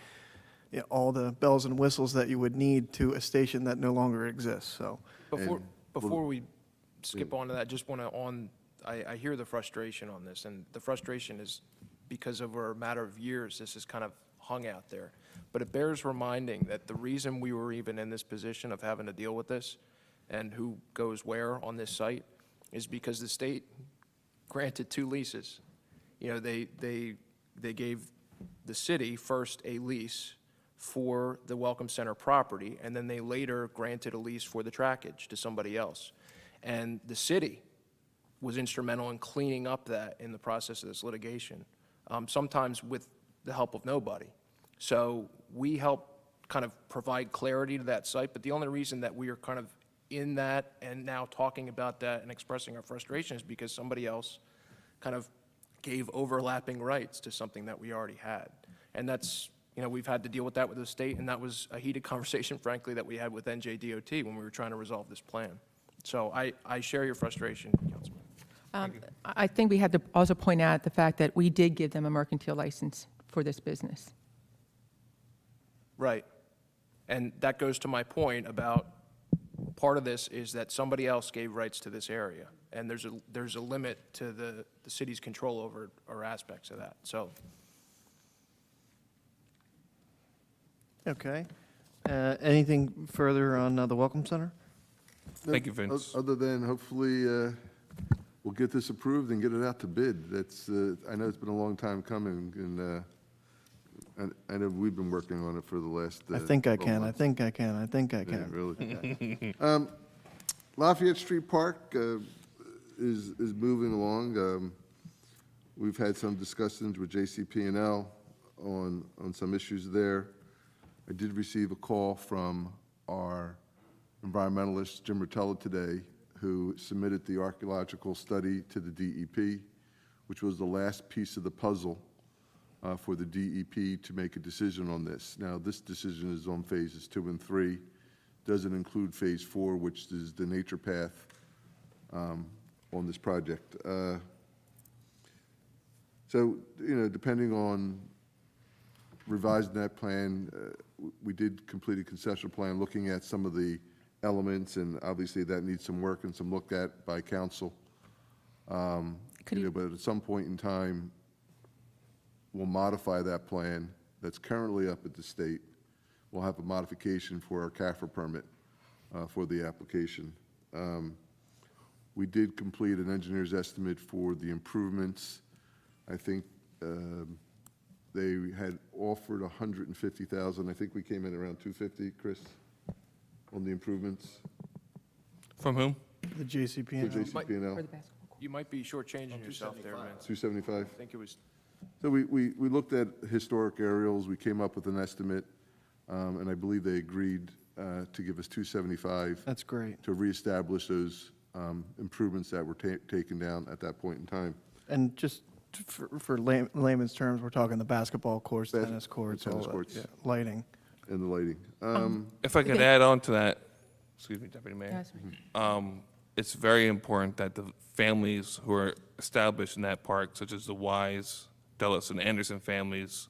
Speaker 1: all the bells and whistles that you would need to a station that no longer exists, so.
Speaker 9: Before we skip on to that, just want to I hear the frustration on this, and the frustration is because over a matter of years, this has kind of hung out there. But it bears reminding that the reason we were even in this position of having to deal with this and who goes where on this site is because the state granted 2 leases. They gave the city first a lease for the Welcome Center property, and then they later granted a lease for the trackage to somebody else. And the city was instrumental in cleaning up that in the process of this litigation, sometimes with the help of nobody. So we help kind of provide clarity to that site, but the only reason that we are kind of in that and now talking about that and expressing our frustration is because somebody else kind of gave overlapping rights to something that we already had. And that's, we've had to deal with that with the state, and that was a heated conversation, frankly, that we had with NJDOT when we were trying to resolve this plan. So I share your frustration, Councilman.
Speaker 2: I think we have to also point out the fact that we did give them a mercantile license for this business.
Speaker 9: Right. And that goes to my point about part of this is that somebody else gave rights to this area, and there's a limit to the city's control over or aspects of that. So.
Speaker 1: Okay. Anything further on the Welcome Center?
Speaker 4: Thank you, Vince.
Speaker 10: Other than hopefully we'll get this approved and get it out to bid. That's, I know it's been a long time coming, and I know we've been working on it for the last.
Speaker 1: I think I
Speaker 10: 12
Speaker 1: can, I
Speaker 10: months.
Speaker 1: think I can, I think I
Speaker 10: Yeah,
Speaker 1: can.
Speaker 10: really. Lafayette Street Park is moving along. We've had some discussions with JCP&L on some issues there. I did receive a call from our environmentalist, Jim Rotella, today, who submitted the archaeological study to the DEP, which was the last piece of the puzzle for the DEP to make a decision on this. Now, this decision is on phases 2 and 3. Doesn't include phase 4, which is the nature path on this project. So, depending on revising that plan, we did complete a conceptual plan looking at some of the elements, and obviously that needs some work and some look at by council. But at some point in time, we'll modify that plan that's currently up at the state. We'll have a modification for our CAFR permit for the application. We did complete an engineer's estimate for the improvements. I think they had offered $150,000. I think we came in around $250, Chris, on the improvements.
Speaker 4: From whom?
Speaker 1: The
Speaker 10: For
Speaker 1: JCP&L.
Speaker 10: JCP&L,
Speaker 9: You might be shortchanging yourself there, Vince.
Speaker 10: 275.
Speaker 9: I think it was.
Speaker 10: So we looked at historic aerials, we came up with an estimate, and I believe they agreed to give us $275
Speaker 1: That's great.
Speaker 10: to reestablish those improvements that were taken down at that point in time.
Speaker 1: And just for layman's terms, we're talking the basketball courts, tennis courts, all
Speaker 10: tennis
Speaker 1: that,
Speaker 10: courts.
Speaker 1: yeah, lighting.
Speaker 10: And the lighting.
Speaker 4: If I could
Speaker 2: Okay.
Speaker 4: add on to that, excuse me, Deputy Mayor.
Speaker 2: Yes, sir.
Speaker 4: It's very important that the families who are established in that park, such as the Wise, Dulles, and Anderson families,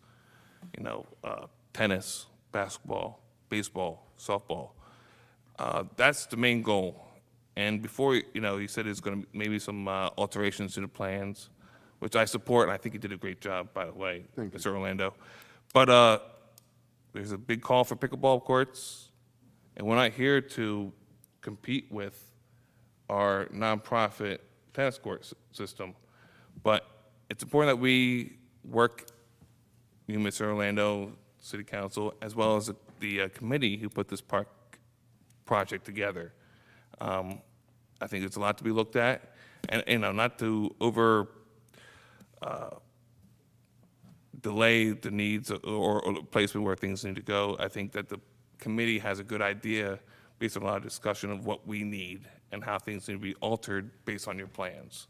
Speaker 4: tennis, basketball, baseball, softball, that's the main goal. And before, he said there's going to maybe some alterations to the plans, which I support, and I think he did a great job, by the way,
Speaker 10: Thank you.
Speaker 4: Mr. Orlando. But there's a big call for pickleball courts, and we're not here to compete with our nonprofit tennis court system. But it's important that we work, you, Mr. Orlando, City Council, as well as the committee who put this park project together. I think there's a lot to be looked at, and not to delay the needs or the placement where things need to go. I think that the committee has a good idea based on a lot of discussion of what we need and how things need to be altered based on your plans.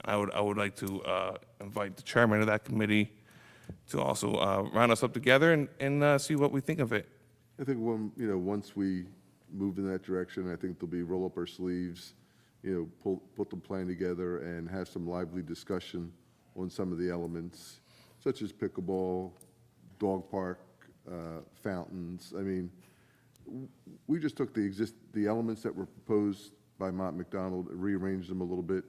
Speaker 4: I would like to invite the chairman of that committee to also round us up together and see what we think of it.
Speaker 10: I think once we move in that direction, I think there'll be roll up our sleeves, put the plan together and have some lively discussion on some of the elements, such as pickleball, dog park, fountains. I mean, we just took the elements that were proposed by Mott McDonald, rearranged them a little bit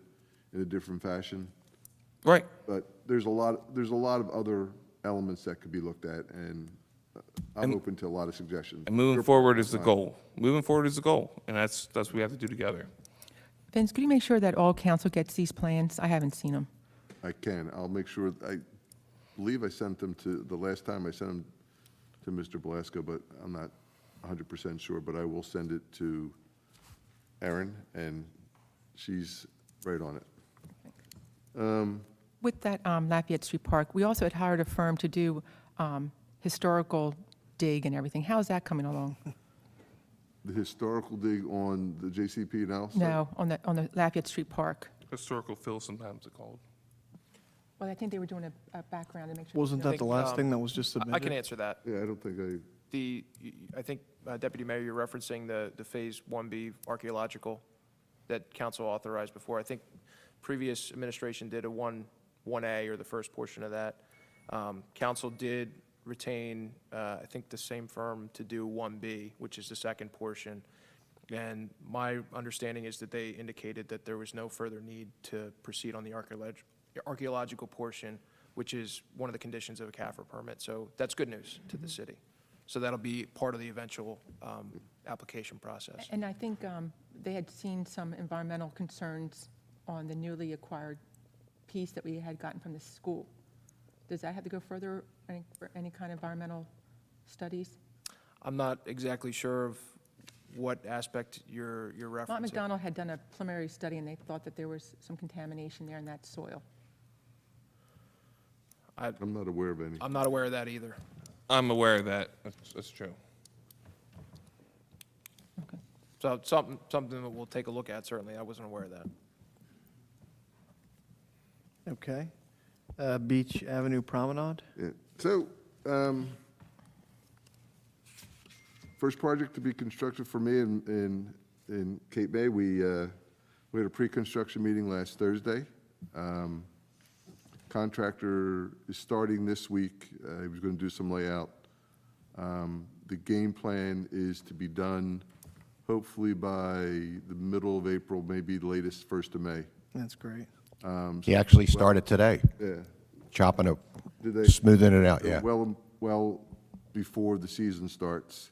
Speaker 10: in a different fashion.
Speaker 4: Right.
Speaker 10: But there's a lot of other elements that could be looked at, and I'm open to a lot of suggestions.
Speaker 4: And moving forward is the goal. Moving forward is the goal, and that's what we have to do together.
Speaker 11: Vince, could you make sure that all council gets these plans? I haven't seen them.
Speaker 10: I can. I'll make sure. I believe I sent them the last time I sent them to Mr. Belasco, but I'm not 100% sure. But I will send it to Erin, and she's right on it.
Speaker 11: With that Lafayette Street Park, we also had hired a firm to do historical dig and everything. How's that coming along?
Speaker 10: The historical dig on the JCP analysis?
Speaker 11: No, on the Lafayette Street Park.
Speaker 4: Historical fill, sometimes it's called.
Speaker 11: Well, I think they were doing a background to make sure.
Speaker 1: Wasn't that the last thing that was just
Speaker 9: I
Speaker 1: submitted?
Speaker 9: can answer that.
Speaker 10: Yeah, I don't think
Speaker 9: I think, Deputy Mayor, you're referencing the Phase 1B archaeological that council authorized before. I think previous administration did a 1A, or the first portion of that. Council did retain, I think, the same firm to do 1B, which is the second portion. And my understanding is that they indicated that there was no further need to proceed on the archaeological portion, which is one of the conditions of a CAFR permit. So that's good news to the city. So that'll be part of the eventual application process.
Speaker 11: And I think they had seen some environmental concerns on the newly acquired piece that we had gotten from the school. Does that have to go further, for any kind of environmental studies?
Speaker 9: I'm not exactly sure of what aspect you're referencing.
Speaker 11: Mott McDonald had done a preliminary study, and they thought that there was some contamination there in that soil.
Speaker 10: I'm not aware of any.
Speaker 9: I'm not aware of that either.
Speaker 4: I'm aware of that. That's true.
Speaker 11: Okay.
Speaker 9: So something that we'll take a look at, certainly. I wasn't aware of that.
Speaker 1: Okay. Beach Avenue Promenade?
Speaker 10: Yeah. So, first project to be constructed for me in Cape May. We had a pre-construction meeting last Thursday. Contractor is starting this week. He was going to do some layout. The game plan is to be done hopefully by the middle of April, maybe the latest 1st of May.
Speaker 1: That's great.
Speaker 8: He actually started today,
Speaker 10: Yeah.
Speaker 8: chopping it,
Speaker 10: Did they?
Speaker 8: smoothing it out, yeah.
Speaker 10: Well before the season starts.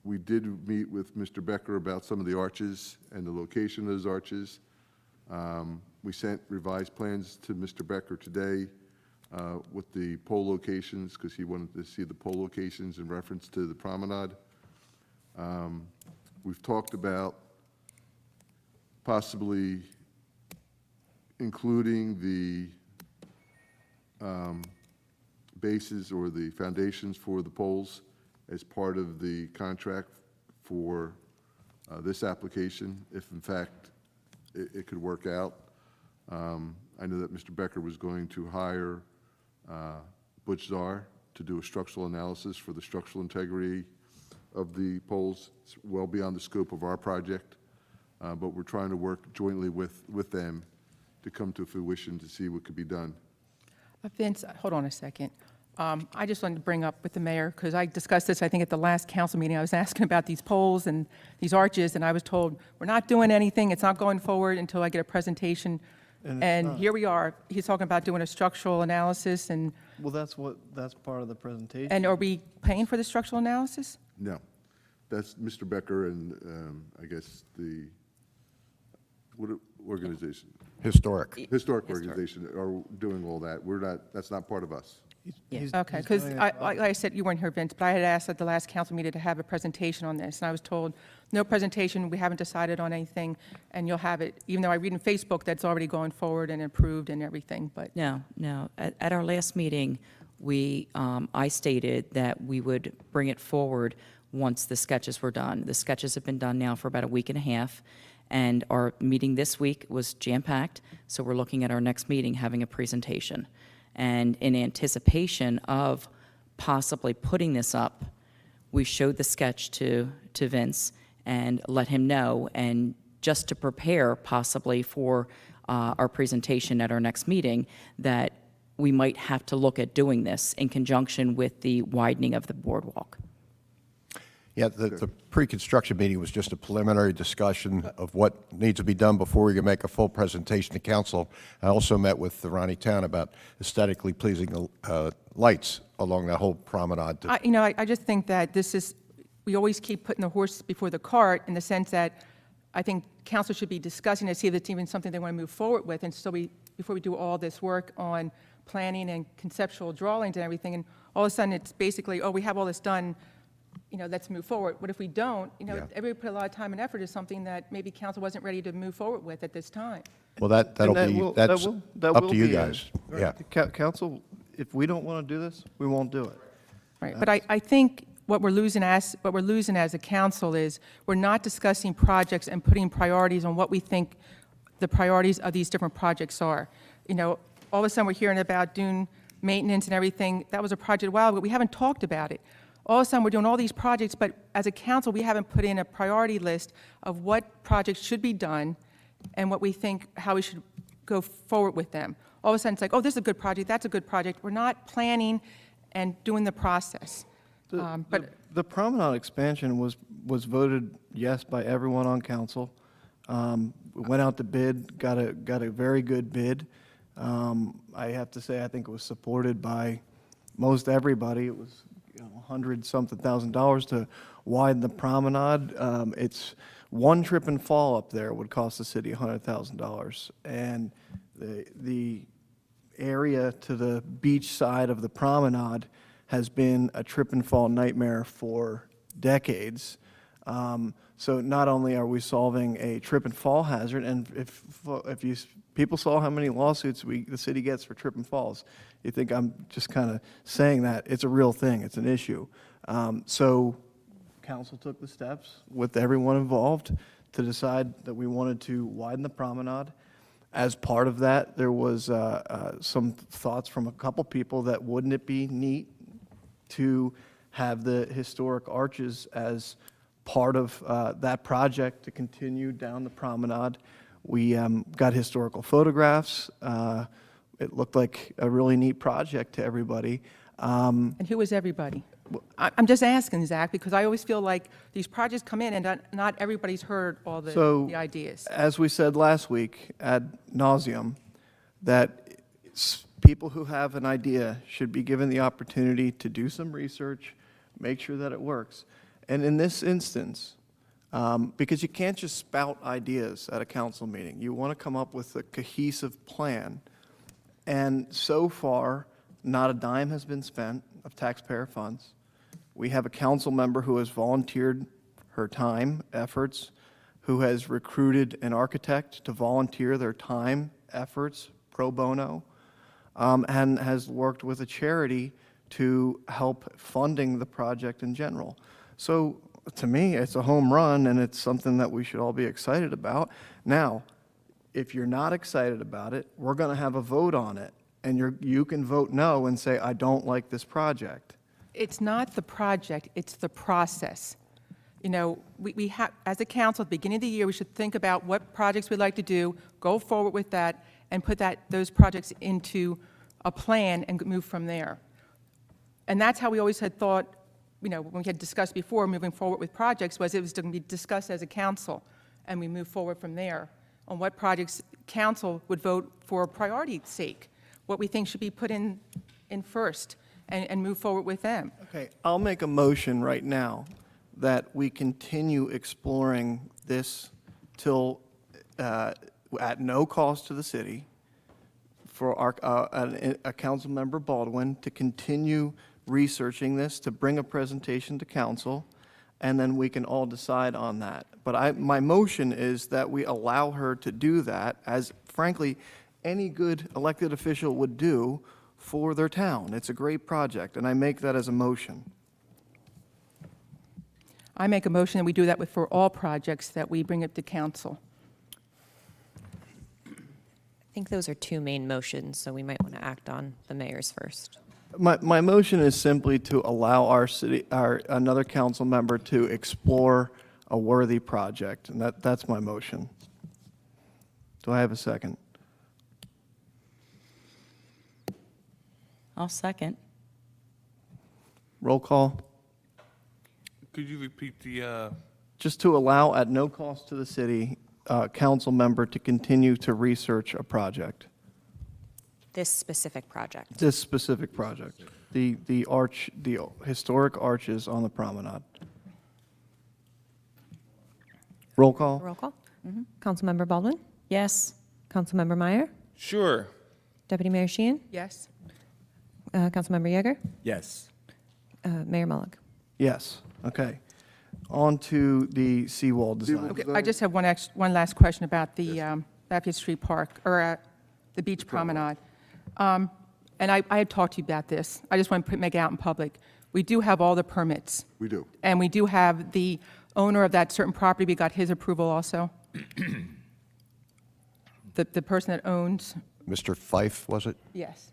Speaker 10: We did meet with Mr. Becker about some of the arches and the location of those arches. We sent revised plans to Mr. Becker today with the pole locations, because he wanted to see the pole locations in reference to the promenade. We've talked about possibly including the bases or the foundations for the poles as part of the contract for this application, if in fact it could work out. I know that Mr. Becker was going to hire Butch Czar to do a structural analysis for the structural integrity of the poles. It's well beyond the scope of our project, but we're trying to work jointly with them to come to fruition to see what could be done.
Speaker 11: Vince, hold on a second. I just wanted to bring up with the mayor, because I discussed this, I think, at the last council meeting. I was asking about these poles and these arches, and I was told, we're not doing anything, it's not going forward until I get a presentation.
Speaker 1: And it's
Speaker 11: And
Speaker 1: not.
Speaker 11: here we are. He's talking about doing a structural analysis, and
Speaker 1: Well, that's part of the presentation.
Speaker 11: are we paying for the structural analysis?
Speaker 10: No, that's Mr. Becker and I guess what organization?
Speaker 8: Historic.
Speaker 10: Historic organization are doing all that. We're not, that's not part of us.
Speaker 1: He's
Speaker 11: Okay,
Speaker 1: he's
Speaker 11: because
Speaker 1: doing it
Speaker 11: like I said, you weren't here, Vince, but I had asked at the last council meeting to have a presentation on this, and I was told, no presentation, we haven't decided on anything, and you'll have it, even though I read in Facebook that's already going forward and approved and everything, but
Speaker 6: No. At our last meeting, I stated that we would bring it forward once the sketches were done. The sketches have been done now for about a week and a half, and our meeting this week was jam-packed, so we're looking at our next meeting having a presentation. And in anticipation of possibly putting this up, we showed the sketch to Vince, and let him know, and just to prepare possibly for our presentation at our next meeting, that we might have to look at doing this in conjunction with the widening of the boardwalk.
Speaker 8: Yeah, the pre-construction meeting was just a preliminary discussion of what needs to be done before we can make a full presentation to council. I also met with the Ronnie Town about aesthetically pleasing lights along that whole promenade.
Speaker 11: I just think that this is, we always keep putting the horse before the cart in the sense that I think council should be discussing to see if it's even something they want to move forward with. And so before we do all this work on planning and conceptual drawings and everything, and all of a sudden it's basically, oh, we have all this done, let's move forward. What if we don't?
Speaker 8: Yeah.
Speaker 11: Everybody put a lot of time and effort into something that maybe council wasn't ready to move forward with at this time.
Speaker 8: Well, that's
Speaker 1: That
Speaker 8: up
Speaker 1: will
Speaker 8: to you
Speaker 1: be
Speaker 8: guys. Yeah.
Speaker 1: Council, if we don't want to do this, we won't do it.
Speaker 11: Right, but I think what we're losing as a council is we're not discussing projects and putting priorities on what we think the priorities of these different projects are. All of a sudden we're hearing about dune maintenance and everything. That was a project a while ago, but we haven't talked about it. All of a sudden we're doing all these projects, but as a council we haven't put in a priority list of what projects should be done and what we think, how we should go forward with them. All of a sudden it's like, oh, this is a good project, that's a good project. We're not planning and doing the process.
Speaker 1: The Promenade Expansion was voted yes by everyone on council. Went out to bid, got a very good bid. I have to say, I think it was supported by most everybody. It was $100-something thousand to widen the promenade. It's one trip and fall up there would cost the city $100,000, and the area to the beach side of the promenade has been a trip and fall nightmare for decades. So not only are we solving a trip and fall hazard, and if people saw how many lawsuits the city gets for trip and falls, you think I'm just kind of saying that. It's a real thing. It's an issue. So council took the steps with everyone involved to decide that we wanted to widen the promenade. As part of that, there was some thoughts from a couple people that wouldn't it be neat to have the historic arches as part of that project to continue down the promenade. We got historical photographs. It looked like a really neat project to everybody.
Speaker 11: And who is everybody? I'm just asking, Zach, because I always feel like these projects come in and not everybody's heard all the ideas.
Speaker 1: As we said last week ad nauseum, that people who have an idea should be given the opportunity to do some research, make sure that it works. And in this instance, because you can't just spout ideas at a council meeting, you want to come up with a cohesive plan. And so far, not a dime has been spent of taxpayer funds. We have a council member who has volunteered her time, efforts, who has recruited an architect to volunteer their time, efforts, pro bono, and has worked with a charity to help funding the project in general. So to me, it's a home run, and it's something that we should all be excited about. Now, if you're not excited about it, we're going to have a vote on it, and you can vote no and say, I don't like this project.
Speaker 11: It's not the project, it's the process. We have, as a council, at the beginning of the year, we should think about what projects we'd like to do, go forward with that, and put those projects into a plan and move from there. And that's how we always had thought, when we had discussed before moving forward with projects, was it was going to be discussed as a council, and we move forward from there on what projects council would vote for priority's sake, what we think should be put in first, and move forward with them.
Speaker 1: Okay, I'll make a motion right now that we continue exploring this till, at no cost to the city, for a council member, Baldwin, to continue researching this, to bring a presentation to council, and then we can all decide on that. But my motion is that we allow her to do that, as frankly, any good elected official would do for their town. It's a great project, and I make that as a motion.
Speaker 11: I make a motion that we do that for all projects, that we bring it to council.
Speaker 3: I think those are two main motions, so we might want to act on the mayor's first.
Speaker 1: My motion is simply to allow another council member to explore a worthy project, and that's my motion. Do I have a second?
Speaker 6: I'll second.
Speaker 1: Roll call.
Speaker 4: Could you repeat the,
Speaker 1: Just to allow at no cost to the city, council member to continue to research a project,
Speaker 3: This specific project.
Speaker 1: this specific project, the historic arches on the promenade. Roll call?
Speaker 3: Roll call. Councilmember Baldwin?
Speaker 6: Yes.
Speaker 3: Councilmember Meyer?
Speaker 4: sure.
Speaker 3: Deputy Mayor Sheehan?
Speaker 11: Yes?
Speaker 3: Councilmember Yeager?
Speaker 5: Yes.
Speaker 3: Mayor Mullick?
Speaker 1: Yes, okay. On to the seawall design.
Speaker 11: Okay, I just have one last question about the Lafayette Street Park, or the beach promenade. And I had talked to you about this. I just want to make it out in public. We do have all the permits,
Speaker 10: We do.
Speaker 11: and we do have the owner of that certain property, we got his approval also. The person that owns,
Speaker 8: Mr. Fife, was it?
Speaker 11: yes,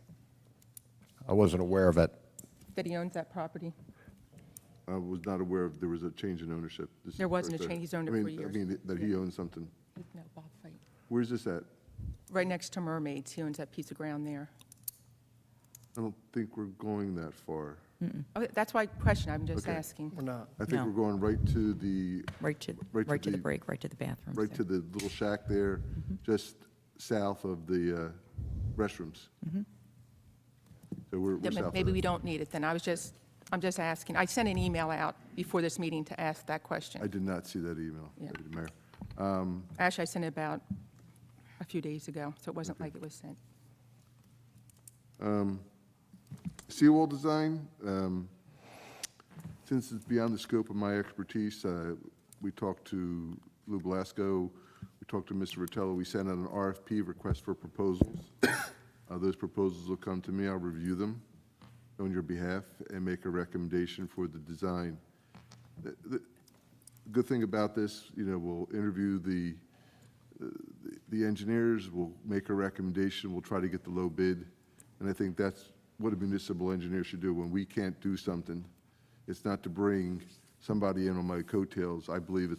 Speaker 8: I wasn't aware of it.
Speaker 11: that he owns that property.
Speaker 10: I was not aware of, there was a change in ownership. This is
Speaker 11: There
Speaker 10: the
Speaker 11: wasn't
Speaker 10: first
Speaker 11: a change. He's owned it
Speaker 10: I mean-
Speaker 11: for years.
Speaker 10: I mean, that he owns something.
Speaker 11: No, Bob Fight.
Speaker 10: Where's this at?
Speaker 11: Right next to Mermaids, he owns that piece of ground there.
Speaker 10: I don't think we're going that far.
Speaker 11: Okay, that's why question, I'm just
Speaker 10: Okay.
Speaker 11: asking.
Speaker 1: We're not.
Speaker 10: I think
Speaker 6: No.
Speaker 10: we're going right to the,
Speaker 6: Right to the break, right to the bathrooms.
Speaker 10: right to the little shack there, just south of the restrooms. So we're
Speaker 11: Yeah,
Speaker 10: south of
Speaker 11: maybe
Speaker 10: that.
Speaker 11: we don't need it then. I'm just asking. I sent an email out before this meeting to ask that question.
Speaker 10: I did not see that email,
Speaker 11: Yeah.
Speaker 10: Deputy Mayor.
Speaker 11: Actually, I sent it about a few days ago, so it wasn't like it was sent.
Speaker 10: Seawall Design, since it's beyond the scope of my expertise, we talked to Lou Blasco, we talked to Mr. Rotella, we sent out an RFP, request for proposals. Those proposals will come to me, I'll review them on your behalf and make a recommendation for the design. The good thing about this, we'll interview the engineers, we'll make a recommendation, we'll try to get the low bid, and I think that's what a municipal engineer should do. When we can't do something, it's not to bring somebody in on my coattails. I believe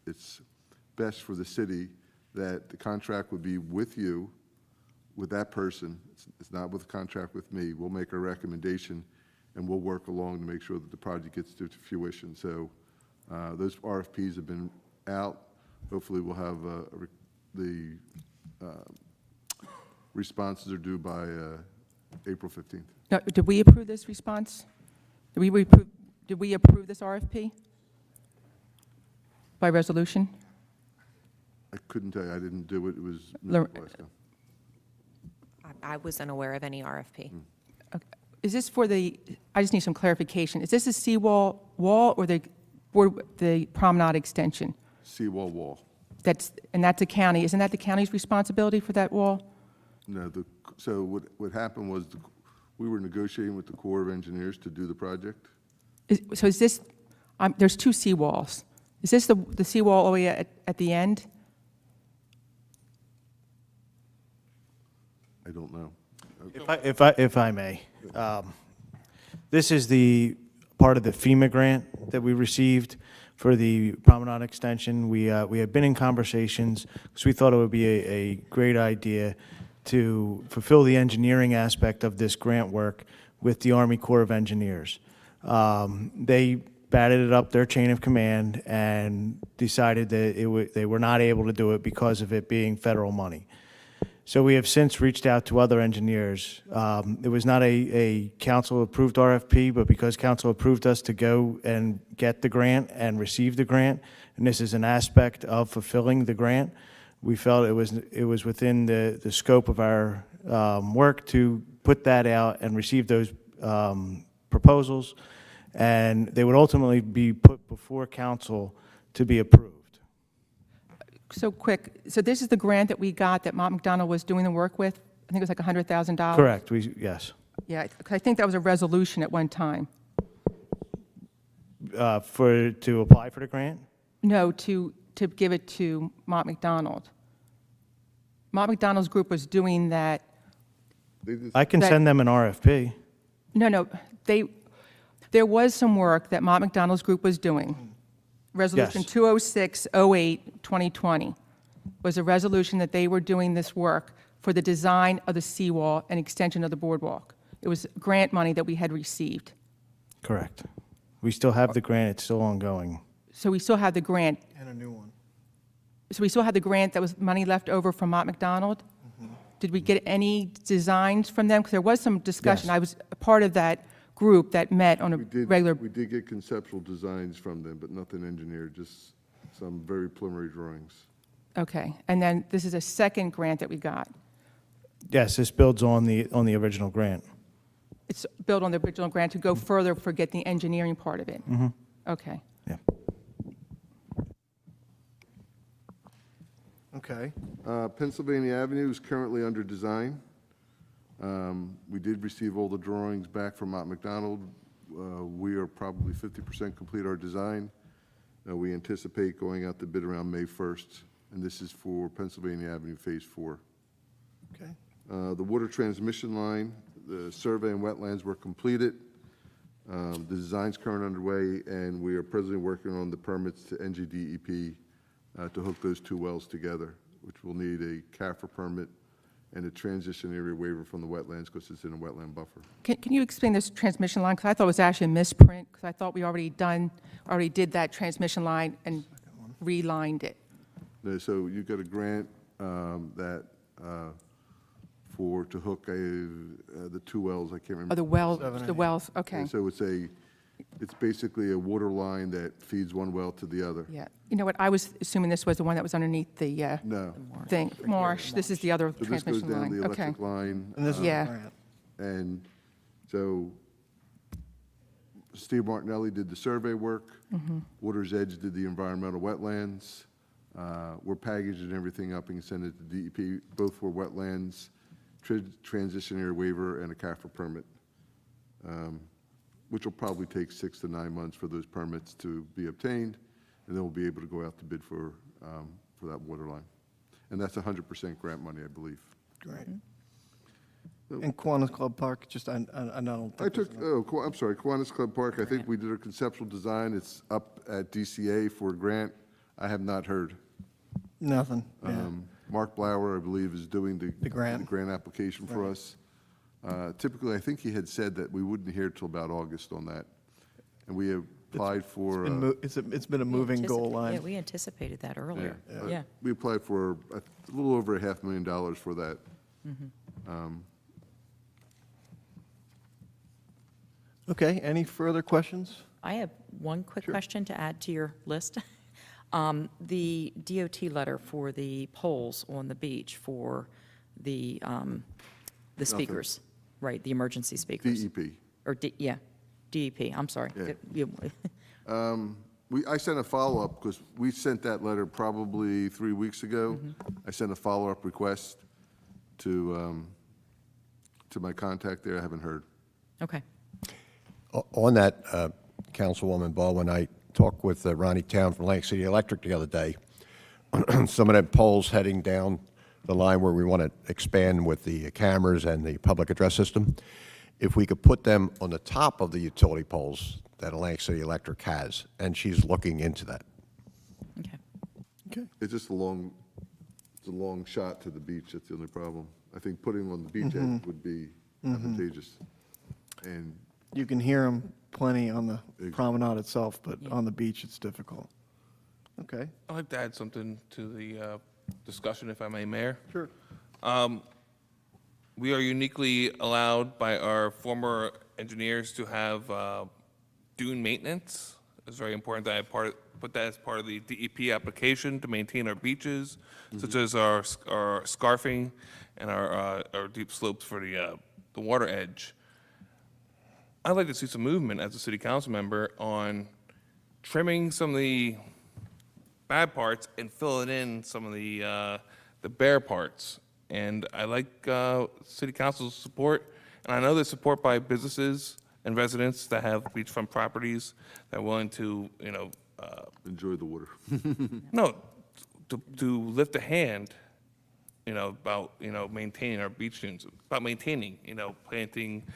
Speaker 10: it's best for the city that the contract would be with you, with that person. It's not with a contract with me. We'll make a recommendation, and we'll work along to make sure that the project gets to fruition. So those RFPs have been out. Hopefully, we'll have the responses are due by April 15th.
Speaker 11: Now, did we approve this response? Did we approve this RFP by resolution?
Speaker 10: I couldn't tell you. I didn't do it. It was
Speaker 11: Lor-
Speaker 10: Mr. Blasco.
Speaker 3: I wasn't aware of any RFP.
Speaker 11: Okay. Is this for I just need some clarification. Is this a seawall wall or the promenade extension?
Speaker 10: Seawall wall.
Speaker 11: That's a county. Isn't that the county's responsibility for that wall?
Speaker 10: No, so what happened was we were negotiating with the Corps of Engineers to do the project.
Speaker 11: So is this, there's two seawalls. Is this the seawall all the way at the end?
Speaker 10: I don't know.
Speaker 12: If I may, this is the part of the FEMA grant that we received for the promenade extension. We had been in conversations because we thought it would be a great idea to fulfill the engineering aspect of this grant work with the Army Corps of Engineers. They batted it up their chain of command and decided that they were not able to do it because of it being federal money. So we have since reached out to other engineers. It was not a council-approved RFP, but because council approved us to go and get the grant and receive the grant, and this is an aspect of fulfilling the grant, we felt it was within the scope of our work to put that out and receive those proposals, and they would ultimately be put before council to be approved.
Speaker 11: So quick, so this is the grant that we got that Mont McDonald was doing the work with? I think it was like $100,000?
Speaker 12: Correct, yes.
Speaker 11: Yeah, 'cause I think that was a resolution at one time.
Speaker 12: To apply for the grant?
Speaker 11: No, to give it to Mont McDonald. Mont McDonald's group was doing that.
Speaker 10: They just-
Speaker 12: I can
Speaker 11: That-
Speaker 12: send them an RFP.
Speaker 11: No, there was some work that Mont McDonald's group was doing, Resolution
Speaker 12: Yes.
Speaker 11: 20608, 2020, was a resolution that they were doing this work for the design of the seawall and extension of the boardwalk. It was grant money that we had received.
Speaker 12: Correct. We still have the grant, it's still ongoing.
Speaker 11: So we still have the grant.
Speaker 1: And a new one.
Speaker 11: So we still had the grant that was money left over from Mott McDonald? Did we get any designs from them? Because there was some discussion.
Speaker 12: Yes.
Speaker 11: I was a part of that group that met on a
Speaker 10: We did,
Speaker 11: regular.
Speaker 10: we did get conceptual designs from them, but nothing engineered, just some very preliminary drawings.
Speaker 11: Okay, and then this is a second grant that we got.
Speaker 12: Yes, this builds on the original grant.
Speaker 11: It's built on the original grant to go further, forget the engineering part of it. Okay.
Speaker 12: Yeah.
Speaker 1: Okay.
Speaker 10: Pennsylvania Avenue is currently under design. We did receive all the drawings back from Mott McDonald. We are probably 50% complete our design. We anticipate going out to bid around May 1st, and this is for Pennsylvania Avenue Phase 4.
Speaker 1: Okay.
Speaker 10: The water transmission line, the survey and wetlands were completed. The design's currently underway, and we are presently working on the permits to NGDEP to hook those two wells together, which will need a CAFRA permit and a transition area waiver from the wetlands because it's in a wetland buffer.
Speaker 11: Can you explain this transmission line? Because I thought it was actually a misprint, because I thought we already did that transmission line and relined it.
Speaker 10: So you got a grant that to hook the two wells, I can't remember.
Speaker 11: Oh, the wells, okay.
Speaker 10: So it's basically a water line that feeds one well to the other.
Speaker 11: Yeah. You know what, I was assuming this was the one that was underneath the
Speaker 10: No.
Speaker 11: thing. Marsh, this is the other
Speaker 10: So this goes
Speaker 11: transmission
Speaker 10: down
Speaker 11: line.
Speaker 10: the
Speaker 11: Okay.
Speaker 10: electric line.
Speaker 1: And this is
Speaker 11: Yeah.
Speaker 1: the grant.
Speaker 10: And so Steve Martinelli did the survey work. Water's Edge did the environmental wetlands. We're packaging everything up and sending it to DEP, both for wetlands, transition area waiver, and a CAFRA permit, which will probably take 6 to 9 months for those permits to be obtained, and then we'll be able to go out to bid for that water line. And that's 100% grant money, I believe.
Speaker 1: Great. And Kiwanis Club Park, just, I don't think.
Speaker 10: I'm sorry, Kiwanis Club Park, I think we did a conceptual design. It's up at DCA for a grant. I have not heard.
Speaker 1: Nothing. Yeah.
Speaker 10: Mark Blauer, I believe, is doing the
Speaker 1: grant.
Speaker 10: grant application for us. Typically, I think he had said that we wouldn't hear till about August on that. And we applied for.
Speaker 1: It's been a moving goal line.
Speaker 6: Yeah, we anticipated that earlier. Yeah.
Speaker 10: We applied for a little over $500,000 for that.
Speaker 1: Okay, any further questions?
Speaker 6: I have one quick question to add to your list. The DOT letter for the poles on the beach for the speakers, right, the emergency speakers.
Speaker 10: DEP.
Speaker 6: Or, yeah, DEP, I'm sorry.
Speaker 10: Yeah. I sent a follow-up because we sent that letter probably 3 weeks ago. I sent a follow-up request to my contact there. I haven't heard.
Speaker 6: Okay.
Speaker 8: On that, Councilwoman Baldwin, I talked with Ronnie Town from Atlantic City Electric the other day. Some of them poles heading down the line where we want to expand with the cameras and the public address system. If we could put them on the top of the utility poles that Atlantic City Electric has, and she's looking into that.
Speaker 6: Okay.
Speaker 1: Okay.
Speaker 10: It's just a long shot to the beach. That's the only problem. I think putting them on the beach edge would be advantageous. And
Speaker 1: You can hear them plenty on the promenade itself, but on the beach, it's difficult. Okay.
Speaker 4: I'd like to add something to the discussion, if I may, Mayor.
Speaker 1: Sure.
Speaker 4: We are uniquely allowed by our former engineers to have dune maintenance. It's very important that I put that as part of the DEP application to maintain our beaches, such as our scarfing and our deep slopes for the water edge. I'd like to see some movement as a city council member on trimming some of the bad parts and filling in some of the bare parts. And I like city council's support, and I know there's support by businesses and residents that have beachfront properties that are willing to,
Speaker 10: enjoy the water.
Speaker 4: no, to lift a hand, about, maintaining our beach dunes, about maintaining, planting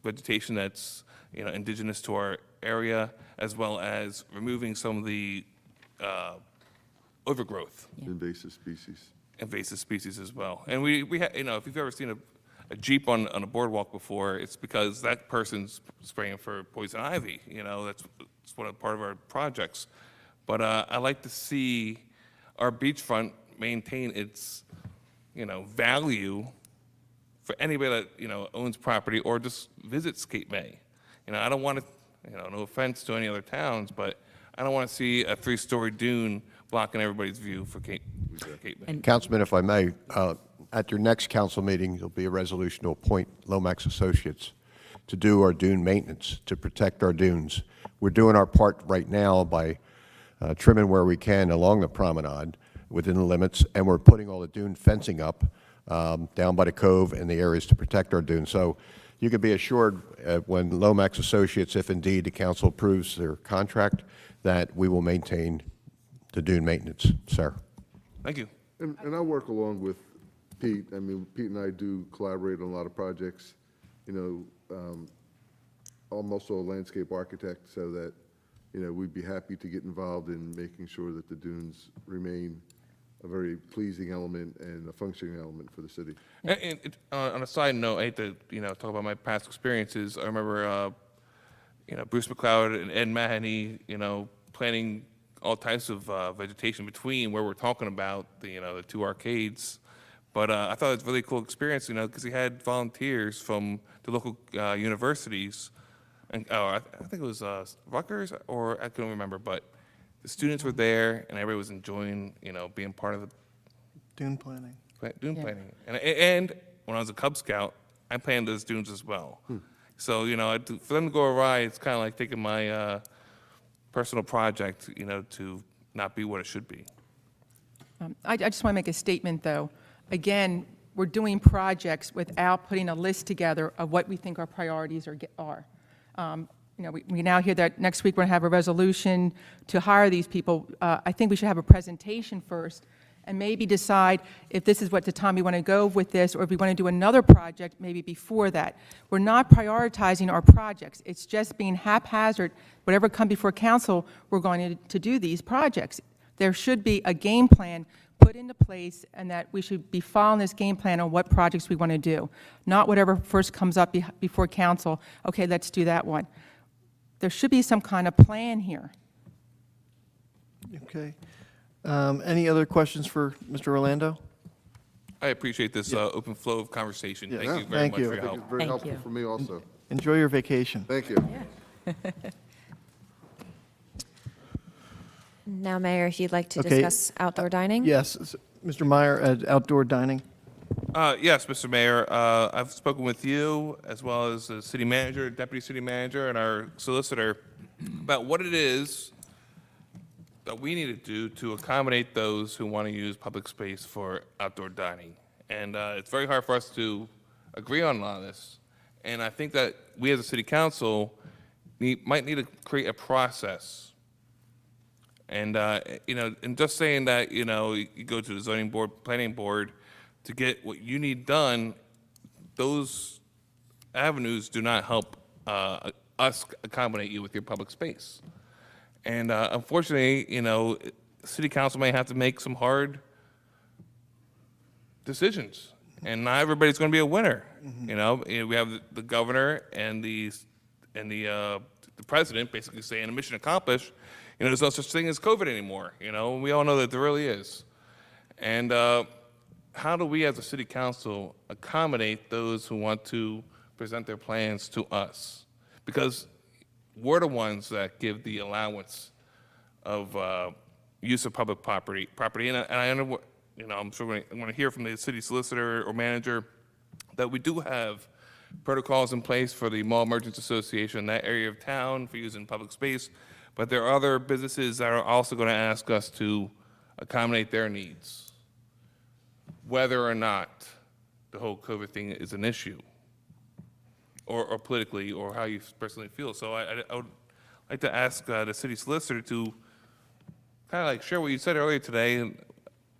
Speaker 4: vegetation that's indigenous to our area, as well as removing some of the overgrowth,
Speaker 10: Invasive species.
Speaker 4: invasive species as well. And we if you've ever seen a Jeep on a boardwalk before, it's because that person's spraying for poison ivy. That's part of our projects. But I like to see our beachfront maintain its, value for anybody that, owns property or just visits Cape May. I don't want to, no offense to any other towns, but I don't want to see a 3-story dune blocking everybody's view for Cape May.
Speaker 8: Councilman, if I may, at your next council meeting, there'll be a resolution to appoint Lomax Associates to do our dune maintenance, to protect our dunes. We're doing our part right now by trimming where we can along the promenade within the limits, and we're putting all the dune fencing up down by the cove and the areas to protect our dunes. So you can be assured when Lomax Associates, if indeed the council approves their contract, that we will maintain the dune maintenance, sir.
Speaker 4: Thank you.
Speaker 10: And I work along with Pete. I mean, Pete and I do collaborate on a lot of projects. I'm also a landscape architect, so that, we'd be happy to get involved in making sure that the dunes remain a very pleasing element and a functioning element for the city.
Speaker 4: And on a side note, I hate to talk about my past experiences. I remember Bruce McLeod and Ed Mahoney planting all types of vegetation between where we're talking about the two arcades. But I thought it was a really cool experience, because he had volunteers from the local universities, and I think it was Rutgers, or I couldn't remember, but the students were there and everybody was enjoying being part of the
Speaker 1: Dune planning.
Speaker 4: dune planting. And when I was a Cub Scout, I planned those dunes as well. So for them to go awry, it's kind of like taking my personal project to not be what it should be.
Speaker 11: I just want to make a statement, though. Again, we're doing projects without putting a list together of what we think our priorities are. We now hear that next week we're going to have a resolution to hire these people. I think we should have a presentation first and maybe decide if this is what the time we want to go with this, or if we want to do another project maybe before that. We're not prioritizing our projects. It's just being haphazard. Whatever comes before council, we're going to do these projects. There should be a game plan put into place, and that we should be following this game plan on what projects we want to do, not whatever first comes up before council. Okay, let's do that one. There should be some kind of plan here.
Speaker 1: Okay. Any other questions for Mr. Orlando?
Speaker 4: I appreciate this open flow of conversation.
Speaker 1: Yeah.
Speaker 4: Thank you very
Speaker 1: Thank
Speaker 4: much
Speaker 1: you.
Speaker 4: for your
Speaker 10: I think
Speaker 4: help.
Speaker 10: it's very
Speaker 6: Thank
Speaker 10: helpful
Speaker 6: you.
Speaker 10: for me also.
Speaker 1: Enjoy your vacation.
Speaker 10: Thank you.
Speaker 3: Now, Mayor, if you'd like to
Speaker 1: Okay.
Speaker 3: discuss outdoor dining?
Speaker 1: Yes, Mr. Meyer, outdoor dining.
Speaker 4: Yes, Mr. Mayor, I've spoken with you as well as the city manager, deputy city manager, and our solicitor about what it is that we need to do to accommodate those who want to use public space for outdoor dining. And it's very hard for us to agree on a lot of this. And I think that we as a city council might need to create a process. And, and just saying that, you go to the zoning board, planning board to get what you need done, those avenues do not help us accommodate you with your public space. And unfortunately, city council may have to make some hard decisions, and not everybody's going to be a winner. We have the governor and the president basically saying, mission accomplished. There's no such thing as COVID anymore. We all know that there really is. And how do we as a city council accommodate those who want to present their plans to us? Because we're the ones that give the allowance of use of public property. And I know, I'm sure I'm going to hear from the city solicitor or manager that we do have protocols in place for the Mall Merchants Association, that area of town, for using public space. But there are other businesses that are also going to ask us to accommodate their needs, whether or not the whole COVID thing is an issue, or politically, or how you personally feel. So I would like to ask the city solicitor to kind of like share what you said earlier today, and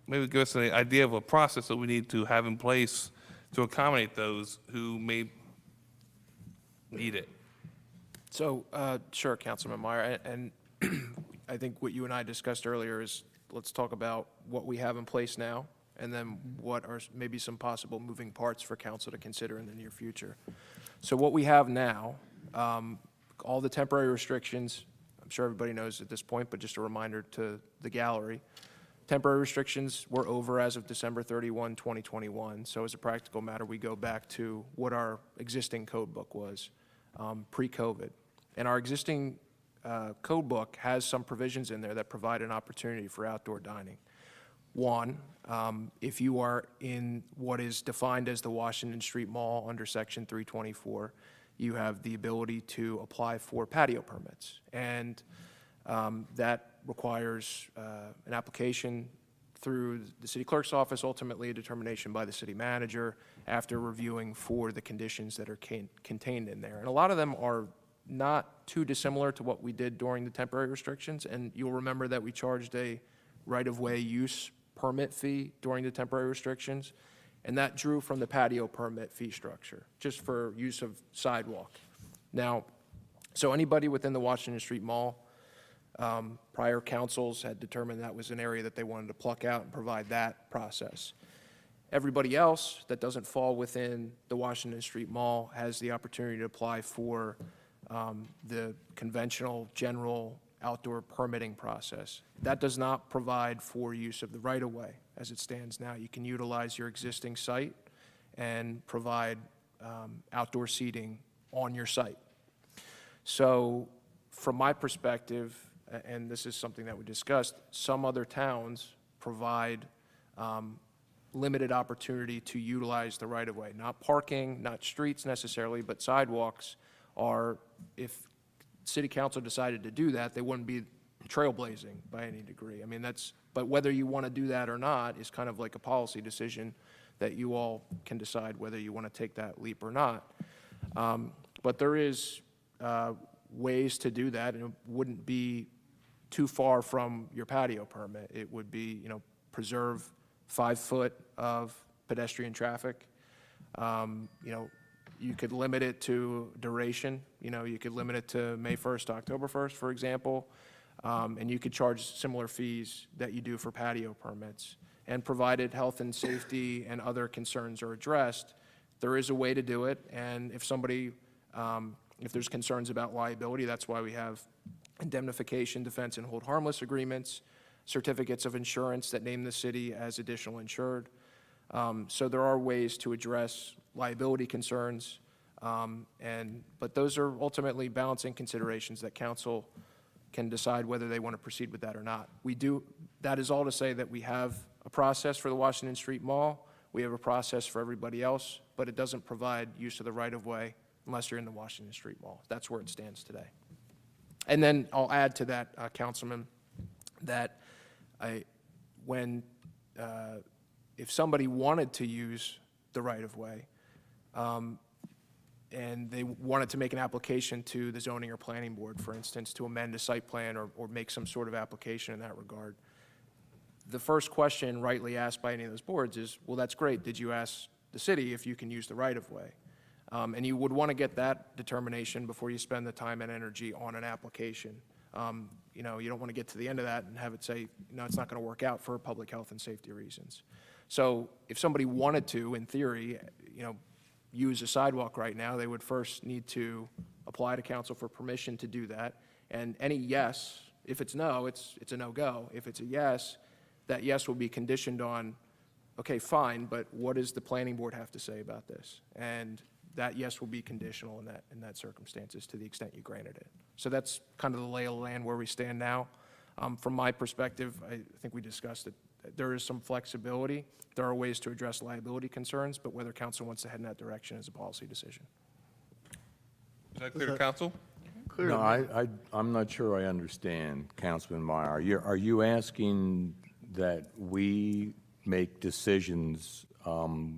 Speaker 4: maybe give us an idea of a process that we need to have in place to accommodate those who may need it.
Speaker 9: So, sure, Councilman Meyer, and I think what you and I discussed earlier is, let's talk about what we have in place now, and then what are maybe some possible moving parts for council to consider in the near future. So what we have now, all the temporary restrictions, I'm sure everybody knows at this point, but just a reminder to the gallery, temporary restrictions were over as of December 31, 2021. So as a practical matter, we go back to what our existing code book was pre-COVID. And our existing code book has some provisions in there that provide an opportunity for outdoor dining. One, if you are in what is defined as the Washington Street Mall under Section 324, you have the ability to apply for patio permits. And that requires an application through the city clerk's office, ultimately a determination by the city manager after reviewing for the conditions that are contained in there. And a lot of them are not too dissimilar to what we did during the temporary restrictions. And you'll remember that we charged a right-of-way use permit fee during the temporary restrictions, and that drew from the patio permit fee structure, just for use of sidewalk. Now, so anybody within the Washington Street Mall, prior councils had determined that was an area that they wanted to pluck out and provide that process. Everybody else that doesn't fall within the Washington Street Mall has the opportunity to apply for the conventional general outdoor permitting process. That does not provide for use of the right-of-way as it stands now. You can utilize your existing site and provide outdoor seating on your site. So from my perspective, and this is something that we discussed, some other towns provide limited opportunity to utilize the right-of-way. Not parking, not streets necessarily, but sidewalks are, if city council decided to do that, they wouldn't be trailblazing by any degree. I mean, but whether you want to do that or not is kind of like a policy decision that you all can decide whether you want to take that leap or not. But there is ways to do that, and it wouldn't be too far from your patio permit. It would be, preserve 5 foot of pedestrian traffic. You could limit it to duration. You could limit it to May 1st to October 1st, for example. And you could charge similar fees that you do for patio permits. And provided health and safety and other concerns are addressed, there is a way to do it. And if somebody, if there's concerns about liability, that's why we have indemnification, defense, and hold harmless agreements, certificates of insurance that name the city as additional insured. So there are ways to address liability concerns, but those are ultimately balancing considerations that council can decide whether they want to proceed with that or not. That is all to say that we have a process for the Washington Street Mall, we have a process for everybody else, but it doesn't provide use of the right-of-way unless you're in the Washington Street Mall. That's where it stands today. And then I'll add to that, Councilman, that if somebody wanted to use the right-of-way, and they wanted to make an application to the zoning or planning board, for instance, to amend a site plan or make some sort of application in that regard, the first question rightly asked by any of those boards is, well, that's great. Did you ask the city if you can use the right-of-way? And you would want to get that determination before you spend the time and energy on an application. You don't want to get to the end of that and have it say, no, it's not going to work out for public health and safety reasons. So if somebody wanted to, in theory, use a sidewalk right now, they would first need to apply to council for permission to do that. And any yes, if it's no, it's a no-go. If it's a yes, that yes will be conditioned on, okay, fine, but what does the planning board have to say about this? And that yes will be conditional in that circumstances to the extent you granted it. So that's kind of the lay of the land where we stand now. From my perspective, I think we discussed it. There is some flexibility. There are ways to address liability concerns, but whether council wants to head in that direction is a policy decision.
Speaker 4: Is that clear to council?
Speaker 5: No, I'm not sure I understand, Councilman Meyer. Are you asking that we make decisions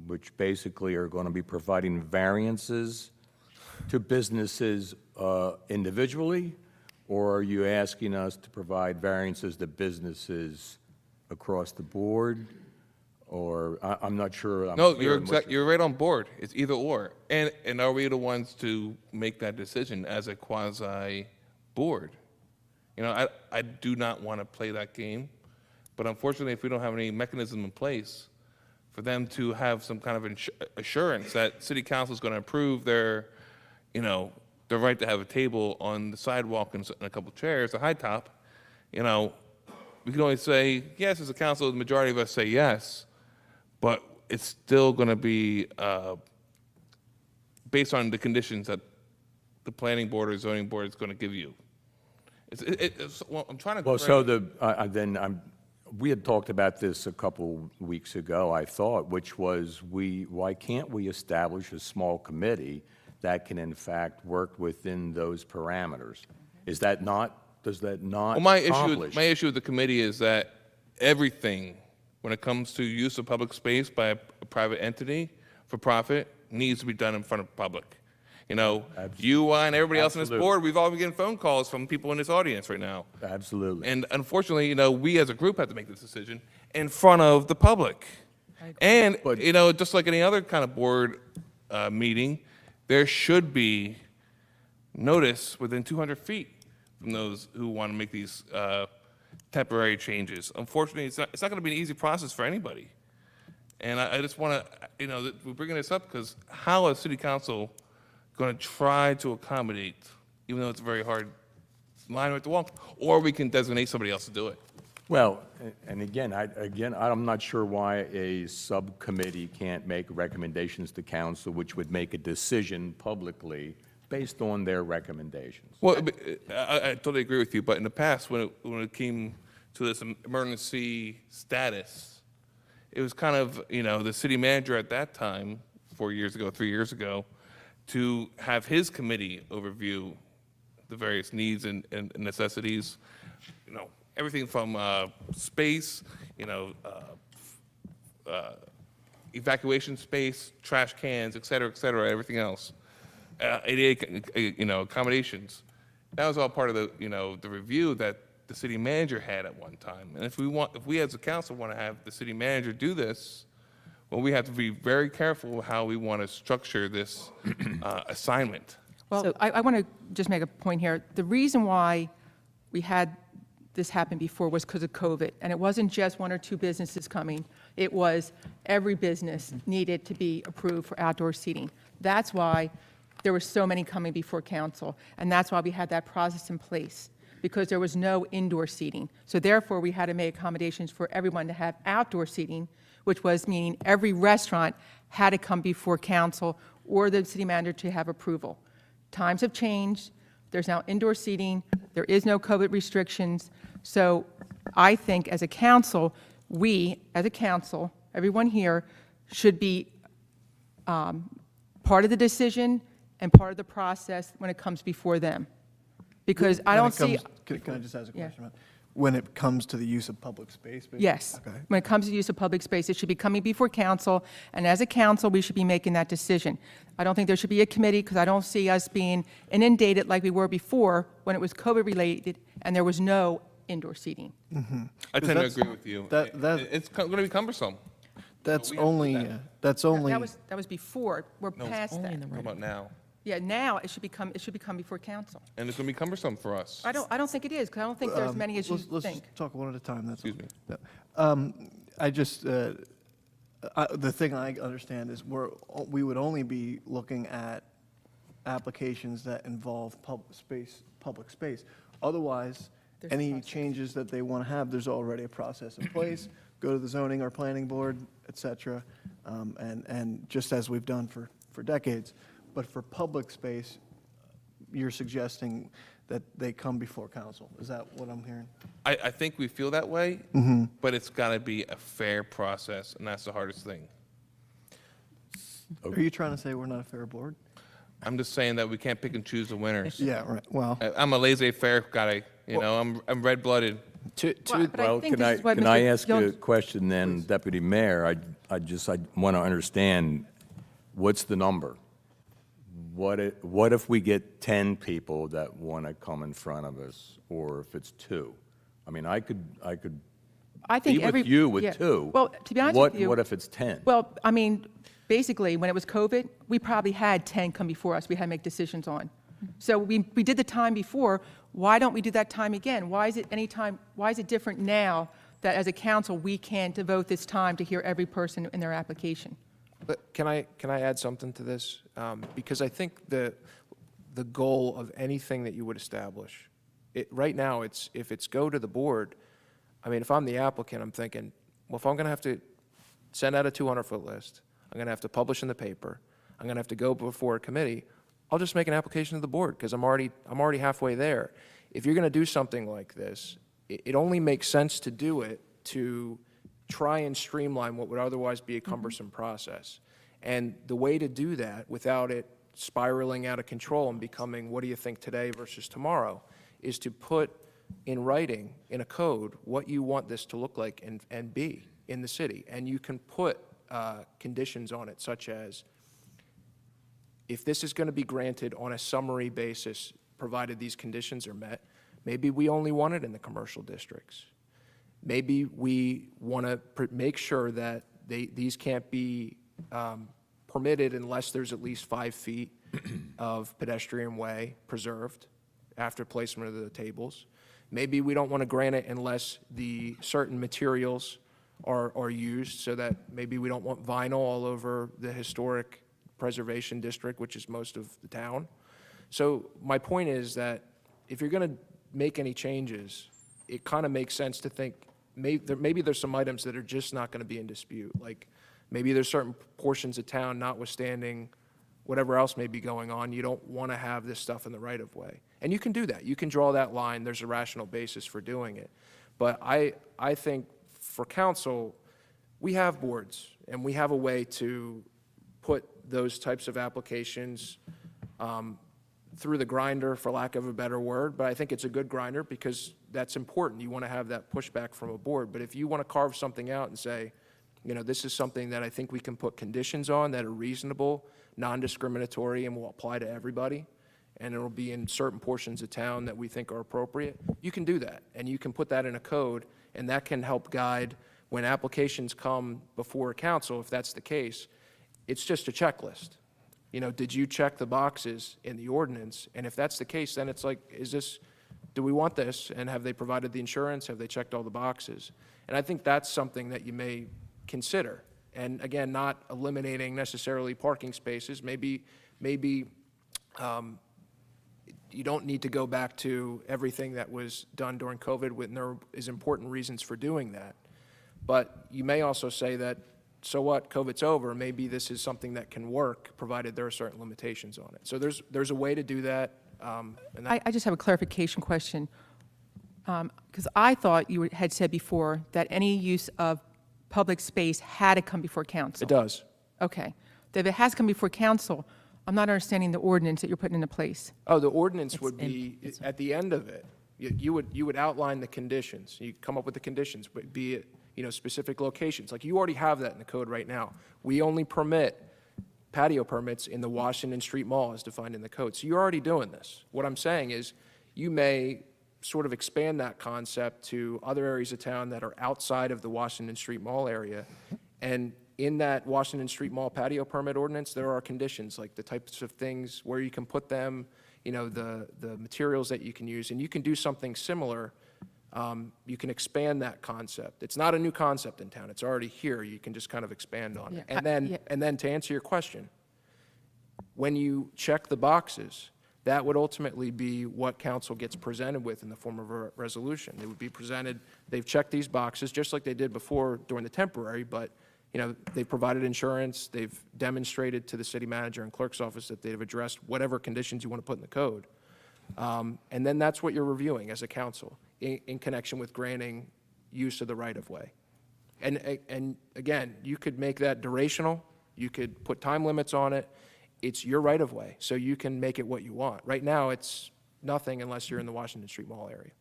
Speaker 5: which basically are going to be providing variances to businesses individually, or are you asking us to provide variances to businesses across the board, Or, I'm not sure. I'm
Speaker 4: No,
Speaker 5: clear on what
Speaker 4: you're right on board. It's either or. And are we the ones to make that decision as a quasi board? You know, I do not want to play that game, but unfortunately, if we don't have any mechanism in place for them to have some kind of assurance that city council is going to approve their, you know, their right to have a table on the sidewalk and a couple chairs, a high top, you know, we can only say, yes, as a council, the majority of us say yes, but it's still going to be based on the conditions that the planning board or zoning board is going to give you. Well, I'm trying to.
Speaker 5: Well, so we had talked about this a couple weeks ago, I thought, which was why can't we establish a small committee that can in fact work within those parameters? Does that not
Speaker 4: Well, my
Speaker 5: accomplish?
Speaker 4: issue with the committee is that everything, when it comes to use of public space by a private entity for profit, needs to be done in front of the public. You know, you, I, and everybody else on this
Speaker 5: Absolutely.
Speaker 4: board, we've all been getting phone calls from people in this audience right now.
Speaker 5: Absolutely.
Speaker 4: And unfortunately, you know, we as a group have to make this decision in front of the public. And, you know, just like any other kind of board meeting, there should be notice within 200 feet from those who want to make these temporary changes. Unfortunately, it's not going to be an easy process for anybody. And I just want to, you know, we're bringing this up because how is city council going to try to accommodate, even though it's a very hard line we have to walk, or we can designate somebody else to do it.
Speaker 5: Well, and again, I'm not sure why a subcommittee can't make recommendations to council, which would make a decision publicly based on their recommendations.
Speaker 4: Well, I totally agree with you, but in the past, when it came to this emergency status, it was kind of, you know, the city manager at that time, 3 years ago, to have his committee overview the various needs and necessities, you know, everything from space, you know, evacuation space, trash cans, et cetera, everything else. ADA, you know, accommodations. That was all part of the, you know, the review that the city manager had at one time. And if we as a council want to have the city manager do this, well, we have to be very careful how we want to structure this assignment.
Speaker 11: Well, I want to just make a point here. The reason why we had this happen before was because of COVID. And it wasn't just one or two businesses coming. It was every business needed to be approved for outdoor seating. That's why there were so many coming before council. And that's why we had that process in place, because there was no indoor seating. So therefore, we had to make accommodations for everyone to have outdoor seating, which was meaning every restaurant had to come before council or the city manager to have approval. Times have changed. There's now indoor seating. There is no COVID restrictions. So I think as a council, we, as a council, everyone here, should be part of the decision and part of the process when it comes before them. Because I don't see...
Speaker 1: Can I just ask a
Speaker 11: Yeah.
Speaker 1: question? When it comes to the use of public space? basically?
Speaker 11: Yes.
Speaker 1: Okay.
Speaker 11: When it comes to use of public space, it should be coming before council, and as a council, we should be making that decision. I don't think there should be a committee, because I don't see us being inundated like we were before when it was COVID-related and there was no indoor seating.
Speaker 4: I tend to agree with you. It's going to be cumbersome.
Speaker 1: That's
Speaker 4: we have to do
Speaker 1: only,
Speaker 4: that.
Speaker 1: that's only,
Speaker 11: That was before. We're past that.
Speaker 4: How about now?
Speaker 11: Yeah, now it should come before council.
Speaker 4: And it's going to be cumbersome for us.
Speaker 11: I don't think it is, because I don't think there's as many as you
Speaker 1: let's
Speaker 11: think.
Speaker 1: just talk one at a time, that's all.
Speaker 4: Excuse me.
Speaker 1: No. I just, the thing I understand is we would only be looking at applications that involve public space. Otherwise,
Speaker 11: There's a
Speaker 1: any
Speaker 11: process.
Speaker 1: changes that they want to have, there's already a process in place. Go to the zoning or planning board, et cetera, and just as we've done for decades. But for public space, you're suggesting that they come before council. Is that what I'm hearing?
Speaker 4: I think we feel that way, but it's got to be a fair process, and that's the hardest thing.
Speaker 1: Are you trying to say we're not a fair board?
Speaker 4: I'm just saying that we can't pick and choose the winners.
Speaker 1: Yeah, right, well.
Speaker 4: I'm a laissez-faire guy, you know, I'm red-blooded.
Speaker 11: But I
Speaker 5: Well,
Speaker 11: think
Speaker 5: can
Speaker 11: this
Speaker 5: I,
Speaker 11: is what
Speaker 5: can I
Speaker 11: Mr.
Speaker 5: ask you a
Speaker 11: Jones-
Speaker 5: question then, Deputy Mayor? I want to understand, what's the number? What if we get 10 people that want to come in front of us, or if it's 2? I mean, I could
Speaker 11: I think
Speaker 5: Be
Speaker 11: every.
Speaker 5: with you with
Speaker 11: yeah.
Speaker 5: two.
Speaker 11: Well, to be honest
Speaker 5: What-
Speaker 11: with you.
Speaker 5: what if it's 10?
Speaker 11: Well, I mean, basically, when it was COVID, we probably had 10 come before us we had to make decisions on. So we did the time before. Why don't we do that time again? Why is it different now that as a council, we can't devote this time to hear every person in their application?
Speaker 9: But can I add something to this? Because I think the goal of anything that you would establish, right now, if it's go to the board, I mean, if I'm the applicant, I'm thinking, well, if I'm going to have to send out a 200-foot list, I'm going to have to publish in the paper, I'm going to have to go before a committee, I'll just make an application to the board because I'm already halfway there. If you're going to do something like this, it only makes sense to do it to try and streamline what would otherwise be a cumbersome process. And the way to do that without it spiraling out of control and becoming what do you think today versus tomorrow is to put in writing in a code what you want this to look like and be in the city. And you can put conditions on it, such as if this is going to be granted on a summary basis, provided these conditions are met, maybe we only want it in the commercial districts. Maybe we want to make sure that these can't be permitted unless there's at least 5 feet of pedestrian way preserved after placement of the tables. Maybe we don't want to grant it unless the certain materials are used, so that maybe we don't want vinyl all over the historic preservation district, which is most of the town. So my point is that if you're going to make any changes, it kind of makes sense to think maybe there's some items that are just not going to be in dispute. Like maybe there's certain portions of town, notwithstanding whatever else may be going on, you don't want to have this stuff in the right of way. And you can do that. You can draw that line. There's a rational basis for doing it. But I think for council, we have boards and we have a way to put those types of applications through the grinder, for lack of a better word, but I think it's a good grinder because that's important. You want to have that pushback from a board. But if you want to carve something out and say, you know, this is something that I think we can put conditions on that are reasonable, non-discriminatory, and will apply to everybody, and it'll be in certain portions of town that we think are appropriate, you can do that. And you can put that in a code, and that can help guide when applications come before a council, if that's the case. It's just a checklist. You know, did you check the boxes in the ordinance? And if that's the case, then it's like, do we want this? And have they provided the insurance? Have they checked all the boxes? And I think that's something that you may consider. And again, not eliminating necessarily parking spaces. Maybe you don't need to go back to everything that was done during COVID when there is important reasons for doing that. But you may also say that, so what, COVID's over, maybe this is something that can work, provided there are certain limitations on it. So there's a way to do that. And that
Speaker 11: I just have a clarification question, because I thought you had said before that any use of public space had to come before council.
Speaker 9: it does.
Speaker 11: Okay. If it has come before council, I'm not understanding the ordinance that you're putting into place.
Speaker 9: Oh, the ordinance would be, at the end of it, you would outline the conditions. You come up with the conditions, but be it, you know, specific locations. Like you already have that in the code right now. We only permit patio permits in the Washington Street Mall as defined in the code. So you're already doing this. What I'm saying is you may sort of expand that concept to other areas of town that are outside of the Washington Street Mall area. And in that Washington Street Mall patio permit ordinance, there are conditions, like the types of things where you can put them, you know, the materials that you can use. And you can do something similar. You can expand that concept. It's not a new concept in town. It's already here. You can just kind of expand on it.
Speaker 11: Yeah,
Speaker 9: And then to answer your question, when you check the boxes, that would ultimately be what council gets presented with in the form of a resolution. They would be presented, they've checked these boxes just like they did before during the temporary, but you know, they've provided insurance, they've demonstrated to the city manager and clerk's office that they've addressed whatever conditions you want to put in the code. And then that's what you're reviewing as a council in connection with granting use of the right-of-way. And again, you could make that durational, you could put time limits on it. It's your right-of-way, so you can make it what you want. Right now, it's nothing unless you're in the Washington Street Mall area.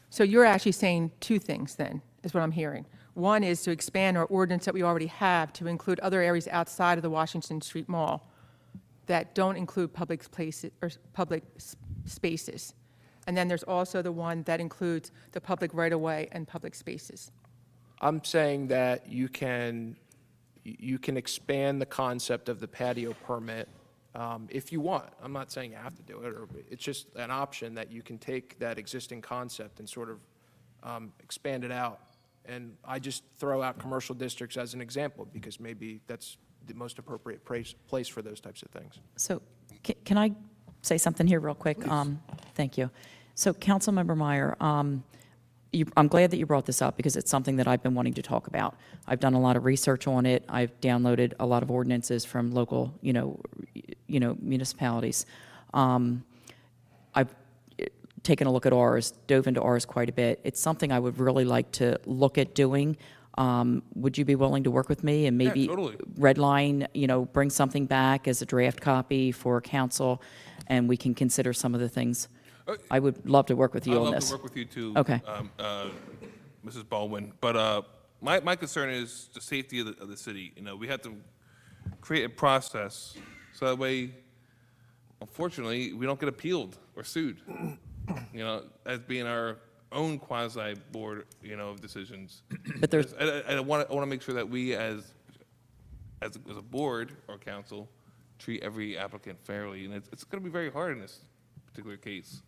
Speaker 11: So you're actually saying two things then, is what I'm hearing. One is to expand our ordinance that we already have to include other areas outside of the Washington Street Mall that don't include public places or public spaces. And then there's also the one that includes the public right-of-way and public spaces.
Speaker 9: I'm saying that you can expand the concept of the patio permit if you want. I'm not saying you have to do it, or it's just an option that you can take that existing concept and sort of expand it out. And I just throw out commercial districts as an example because maybe that's the most appropriate place for those types of things.
Speaker 6: So can I say something here real quick? Thank you. So Councilmember Meyer, I'm glad that you brought this up because it's something that I've been wanting to talk about. I've done a lot of research on it. I've downloaded a lot of ordinances from local, municipalities. I've taken a look at ours, dove into ours quite a bit. It's something I would really like to look at doing. Would you be willing to work with me and maybe
Speaker 4: totally.
Speaker 6: redline, bring something back as a draft copy for council, and we can consider some of the things? I would love to work with you on
Speaker 4: I'd love
Speaker 6: this.
Speaker 4: to work with you too.
Speaker 6: Okay.
Speaker 4: Mrs. Baldwin. But my concern is the safety of the city. We have to create a process so that way, unfortunately, we don't get appealed or sued. As being our own quasi board, of decisions.
Speaker 6: But there's,
Speaker 4: I want to make sure that we as a board or council treat every applicant fairly, and it's going to be very hard in this particular case.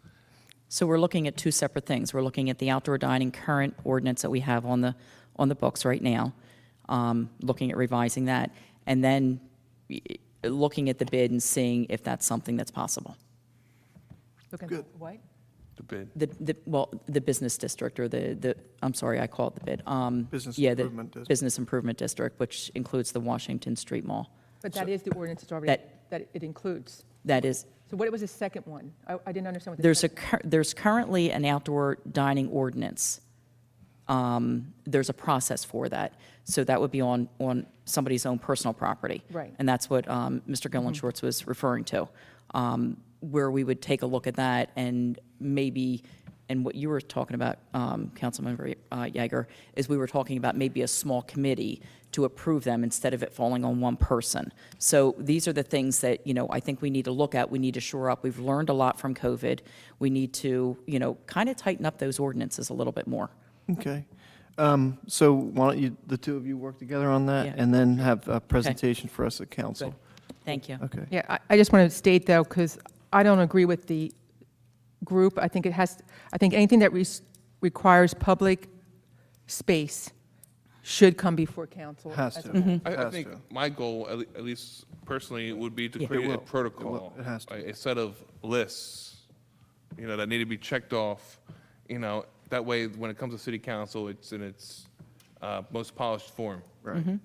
Speaker 6: so we're looking at two separate things. We're looking at the outdoor dining current ordinance that we have on the books right now, looking at revising that, and then looking at the bid and seeing if that's something that's possible.
Speaker 1: Good.
Speaker 11: What?
Speaker 4: The bid.
Speaker 6: The business district, or I'm sorry, I call it the bid.
Speaker 1: Business
Speaker 6: Yeah,
Speaker 1: Improvement
Speaker 6: the
Speaker 1: District.
Speaker 6: Business Improvement District, which includes the Washington Street Mall.
Speaker 11: But that is the ordinance it's already, that it includes.
Speaker 6: That is,
Speaker 11: So what was the second one? I didn't understand what the
Speaker 6: there's
Speaker 11: second.
Speaker 6: there's currently an outdoor dining ordinance. There's a process for that. So that would be on somebody's own personal property.
Speaker 11: Right.
Speaker 6: And that's what Mr. Gillen Schwartz was referring to, where we would take a look at that and maybe, and what you were talking about, Councilmember Yeager, is we were talking about maybe a small committee to approve them instead of it falling on one person. So these are the things that, I think we need to look at. We need to shore up. We've learned a lot from COVID. We need to, kind of tighten up those ordinances a little bit more.
Speaker 1: Okay. So why don't you, the two of you work together on that
Speaker 6: Yeah.
Speaker 1: and then have a presentation for us at council?
Speaker 6: Thank you.
Speaker 1: Okay.
Speaker 11: Yeah, I just want to state, though, because I don't agree with the group. I think anything that requires public space should come before council.
Speaker 1: Has
Speaker 11: as
Speaker 1: to.
Speaker 11: a whole.
Speaker 4: I
Speaker 1: Has
Speaker 4: think
Speaker 1: to.
Speaker 4: my goal, at least personally, would be to
Speaker 6: Yeah.
Speaker 4: create
Speaker 1: It
Speaker 4: a
Speaker 1: will.
Speaker 4: protocol.
Speaker 1: It has to.
Speaker 4: A set of lists, that need to be checked off. That way, when it comes to city council, it's in its most polished form.
Speaker 1: Right.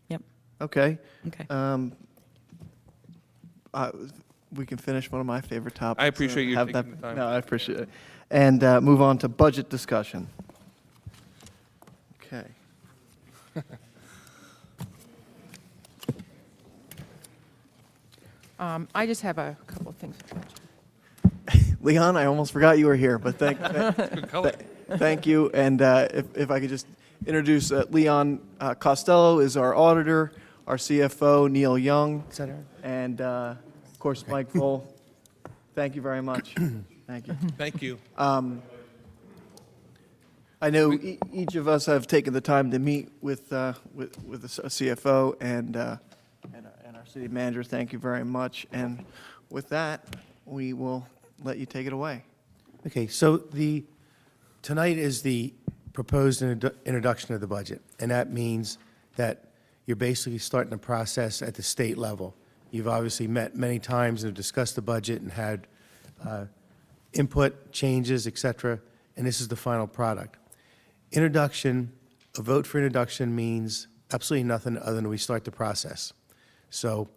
Speaker 6: Yep.
Speaker 1: Okay.
Speaker 6: Okay.
Speaker 1: We can finish one of my favorite topics.
Speaker 4: I appreciate you
Speaker 1: Have
Speaker 4: taking
Speaker 1: that-
Speaker 4: the time.
Speaker 1: No, I appreciate it. And move on to budget discussion. Okay.
Speaker 11: I just have a couple of things.
Speaker 1: Leon, I almost forgot you were here, but
Speaker 4: Good color.
Speaker 1: thank you. And if I could just introduce Leon Costello is our auditor, our CFO, Neil Young, and of course, Mike Vole. Thank you very much. Thank you.
Speaker 4: Thank you.
Speaker 1: I know each of us have taken the time to meet with the CFO and our city manager. Thank you very much. And with that, we will let you take it away.
Speaker 13: Okay, so tonight is the proposed introduction of the budget, and that means that you're basically starting the process at the state level. You've obviously met many times and have discussed the budget and had input, changes, et cetera, and this is the final product. Introduction, a vote for introduction means absolutely nothing other than we start the process. So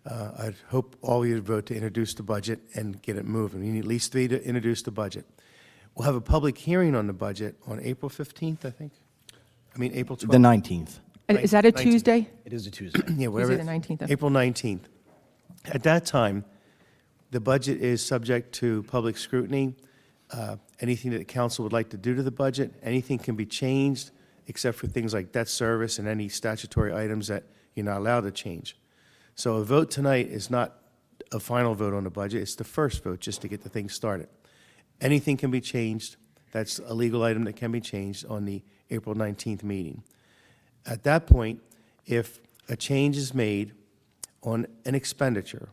Speaker 13: I hope all of you vote to introduce the budget and get it moving. You need at least 3 to introduce the budget. We'll have a public hearing on the budget on April 15th, I think. April 12th.
Speaker 14: The 19th.
Speaker 11: And is that a
Speaker 13: 19th.
Speaker 11: Tuesday?
Speaker 14: It is a Tuesday.
Speaker 13: Yeah, whatever.
Speaker 11: the 19th.
Speaker 13: April 19th. At that time, the budget is subject to public scrutiny. Anything that the council would like to do to the budget, anything can be changed, except for things like debt service and any statutory items that you're not allowed to change. So a vote tonight is not a final vote on the budget. It's the first vote just to get the thing started. Anything can be changed. That's a legal item that can be changed on the April 19th meeting. At that point, if a change is made on an expenditure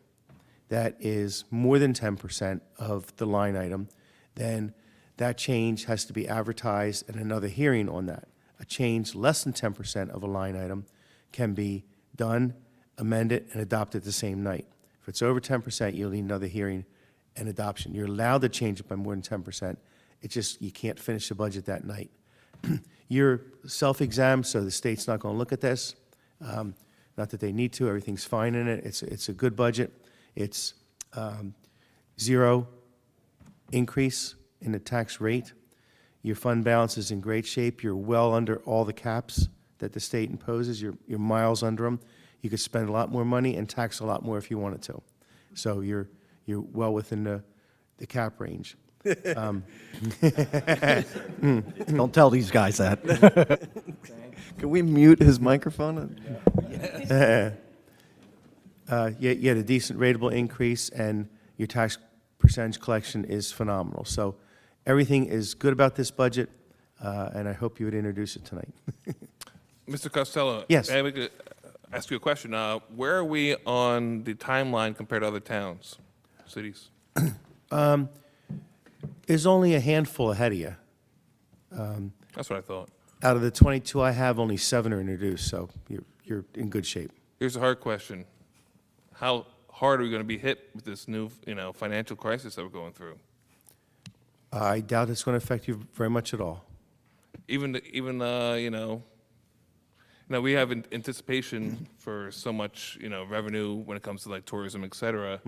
Speaker 13: that is more than 10% of the line item, then that change has to be advertised and another hearing on that. A change less than 10% of a line item can be done, amended, and adopted the same night. If it's over 10%, you'll need another hearing and adoption. You're allowed to change it by more than 10%. It's just you can't finish the budget that night. You're self-examined, so the state's not going to look at this. Not that they need to. Everything's fine in it. It's a good budget. It's zero increase in the tax rate. Your fund balance is in great shape. You're well under all the caps that the state imposes. You're miles under them. You could spend a lot more money and tax a lot more if you wanted to. So you're well within the cap range.
Speaker 1: Don't tell these guys that. Can we mute his microphone?
Speaker 13: You had a decent rateable increase, and your tax percentage collection is phenomenal. So everything is good about this budget, and I hope you would introduce it tonight.
Speaker 4: Mr. Costello?
Speaker 13: Yes.
Speaker 4: May I ask you a question? Where are we on the timeline compared to other towns, cities?
Speaker 13: There's only a handful ahead of you.
Speaker 4: That's what I thought.
Speaker 13: Out of the 22 I have, only 7 are introduced, so you're in good shape.
Speaker 4: Here's a hard question. How hard are we going to be hit with this new, financial crisis that we're going through?
Speaker 13: I doubt it's going to affect you very much at all.
Speaker 4: Even we have anticipation for so much, revenue when it comes to like tourism, et cetera.